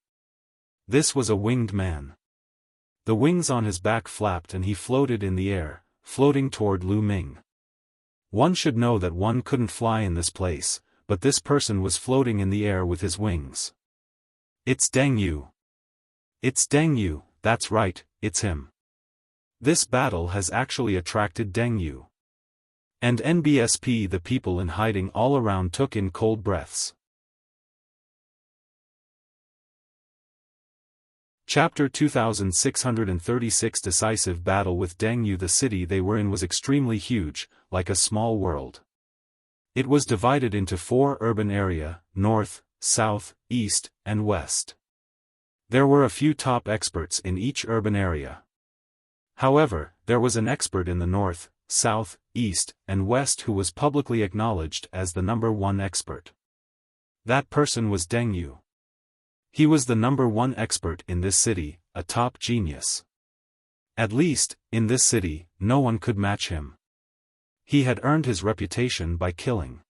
This was a winged man. The wings on his back flapped and he floated in the air, floating toward Lu Ming. One should know that one couldn't fly in this place, but this person was floating in the air with his wings. It's Deng Yu. It's Deng Yu, that's right, it's him. This battle has actually attracted Deng Yu. And NBSP, the people in hiding all around took in cold breaths. Chapter 2636 Decisive battle with Deng Yu. The city they were in was extremely huge, like a small world. It was divided into 4 urban areas: north, south, east, and west. There were a few top experts in each urban area. However, there was an expert in the north, south, east, and west who was publicly acknowledged as the #1 expert. That person was Deng Yu. He was the #1 expert in this city, a top genius. At least, in this city, no one could match him. He had earned his reputation by killing.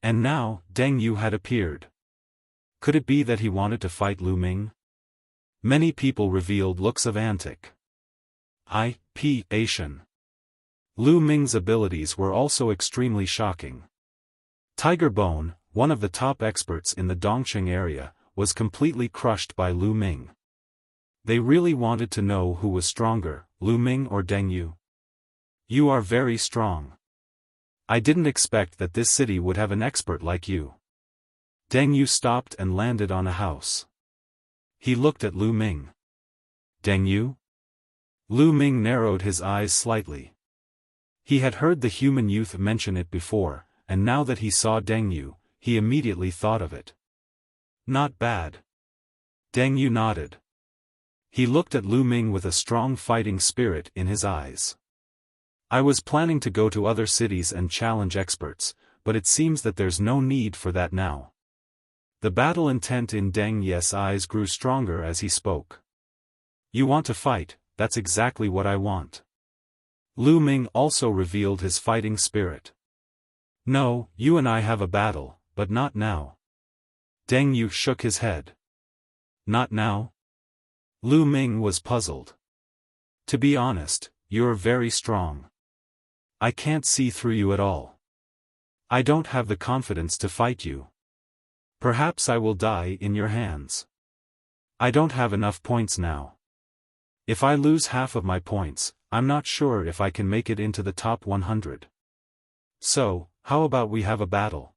And now, Deng Yu had appeared. Could it be that he wanted to fight Lu Ming? Many people revealed looks of anticipation. Lu Ming's abilities were also extremely shocking. Tiger Bone, one of the top experts in the Dongqing area, was completely crushed by Lu Ming. They really wanted to know who was stronger, Lu Ming or Deng Yu. You are very strong. I didn't expect that this city would have an expert like you. Deng Yu stopped and landed on a house. He looked at Lu Ming. Deng Yu? Lu Ming narrowed his eyes slightly. He had heard the human youth mention it before, and now that he saw Deng Yu, he immediately thought of it. Not bad. Deng Yu nodded. He looked at Lu Ming with a strong fighting spirit in his eyes. I was planning to go to other cities and challenge experts, but it seems that there's no need for that now. The battle intent in Deng Yu's eyes grew stronger as he spoke. You want to fight, that's exactly what I want. Lu Ming also revealed his fighting spirit. No, you and I have a battle, but not now. Deng Yu shook his head. Not now? Lu Ming was puzzled. To be honest, you're very strong. I can't see through you at all. I don't have the confidence to fight you. Perhaps I will die in your hands. I don't have enough points now. If I lose half of my points, I'm not sure if I can make it into the top 100. So, how about we have a battle?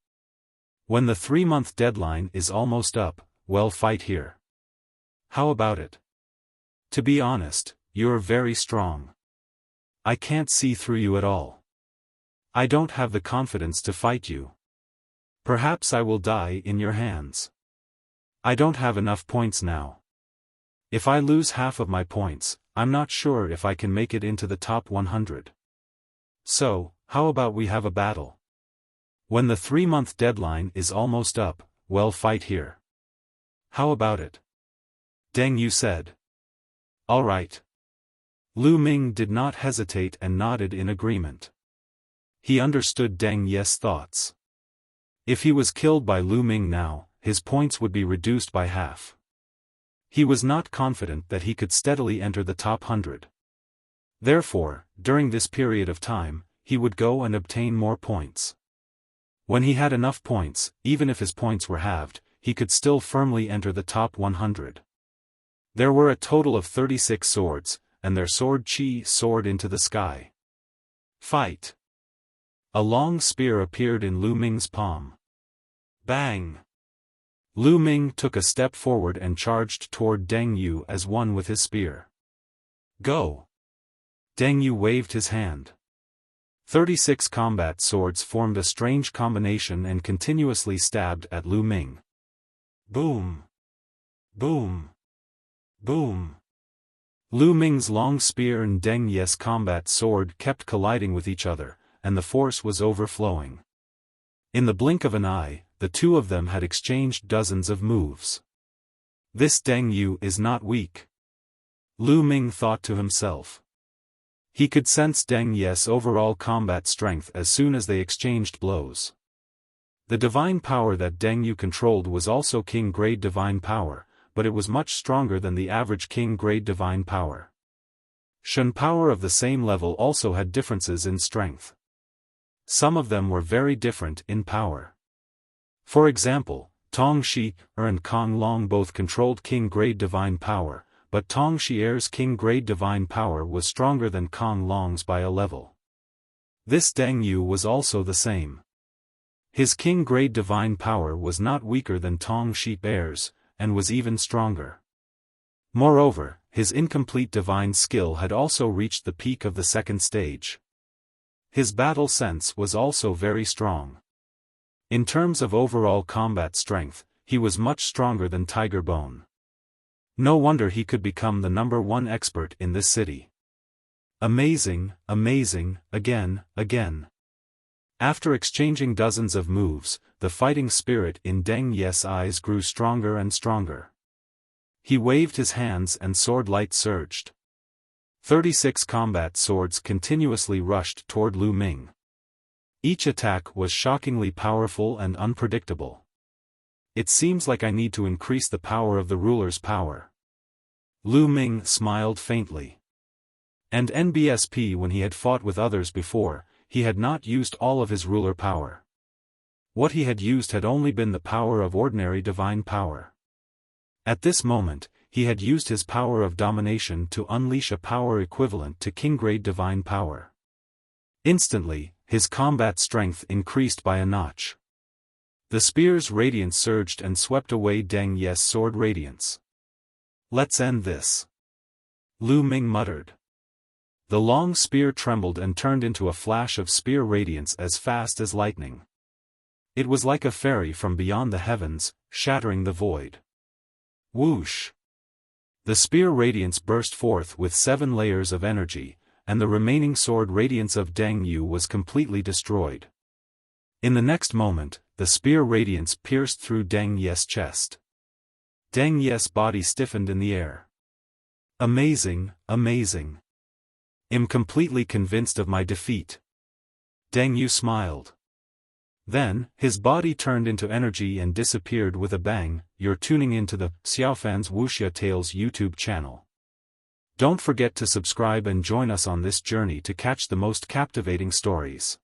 When the 3-month deadline is almost up, we'll fight here. How about it? To be honest, you're very strong. I can't see through you at all. I don't have the confidence to fight you. Perhaps I will die in your hands. I don't have enough points now. If I lose half of my points, I'm not sure if I can make it into the top 100. So, how about we have a battle? When the 3-month deadline is almost up, we'll fight here. How about it? Deng Yu said. All right. Lu Ming did not hesitate and nodded in agreement. He understood Deng Ye's thoughts. If he was killed by Lu Ming now, his points would be reduced by half. He was not confident that he could steadily enter the top 100. Therefore, during this period of time, he would go and obtain more points. When he had enough points, even if his points were halved, he could still firmly enter the top 100. There were a total of 36 swords, and their sword chi soared into the sky. Fight! A long spear appeared in Lu Ming's palm. Bang! Lu Ming took a step forward and charged toward Deng Yu as one with his spear. Go! Deng Yu waved his hand. 36 combat swords formed a strange combination and continuously stabbed at Lu Ming. Boom! Boom! Boom! Lu Ming's long spear and Deng Ye's combat sword kept colliding with each other, and the force was overflowing. In the blink of an eye, the two of them had exchanged dozens of moves. This Deng Yu is not weak. Lu Ming thought to himself. He could sense Deng Ye's overall combat strength as soon as they exchanged blows. The divine power that Deng Yu controlled was also king-grade divine power, but it was much stronger than the average king-grade divine power. Shun power of the same level also had differences in strength. Some of them were very different in power. For example, Tong Shi and Kong Long both controlled king-grade divine power, but Tong Xier's king-grade divine power was stronger than Kong Long's by a level. This Deng Yu was also the same. His king-grade divine power was not weaker than Tong Xier's, and was even stronger. Moreover, his incomplete divine skill had also reached the peak of the second stage. His battle sense was also very strong. In terms of overall combat strength, he was much stronger than Tiger Bone. No wonder he could become the #1 expert in this city. Amazing, amazing, again, again. After exchanging dozens of moves, the fighting spirit in Deng Ye's eyes grew stronger and stronger. He waved his hands and sword light surged. 36 combat swords continuously rushed toward Lu Ming. Each attack was shockingly powerful and unpredictable. It seems like I need to increase the power of the ruler's power. Lu Ming smiled faintly. And NBSP, when he had fought with others before, he had not used all of his ruler power. What he had used had only been the power of ordinary divine power. At this moment, he had used his power of domination to unleash a power equivalent to king-grade divine power. Instantly, his combat strength increased by a notch. The spear's radiance surged and swept away Deng Ye's sword radiance. Let's end this. Lu Ming muttered. The long spear trembled and turned into a flash of spear radiance as fast as lightning. It was like a fairy from beyond the heavens, shattering the void. Whoosh! The spear radiance burst forth with 7 layers of energy, and the remaining sword radiance of Deng Yu was completely destroyed. In the next moment, the spear radiance pierced through Deng Ye's chest. Deng Ye's body stiffened in the air. Amazing, amazing. I'm completely convinced of my defeat. Deng Yu smiled. Then, his body turned into energy and disappeared with a bang. You're tuning into the Xiaofan's Wuxia Tales YouTube channel. Don't forget to subscribe and join us on this journey to catch the most captivating stories.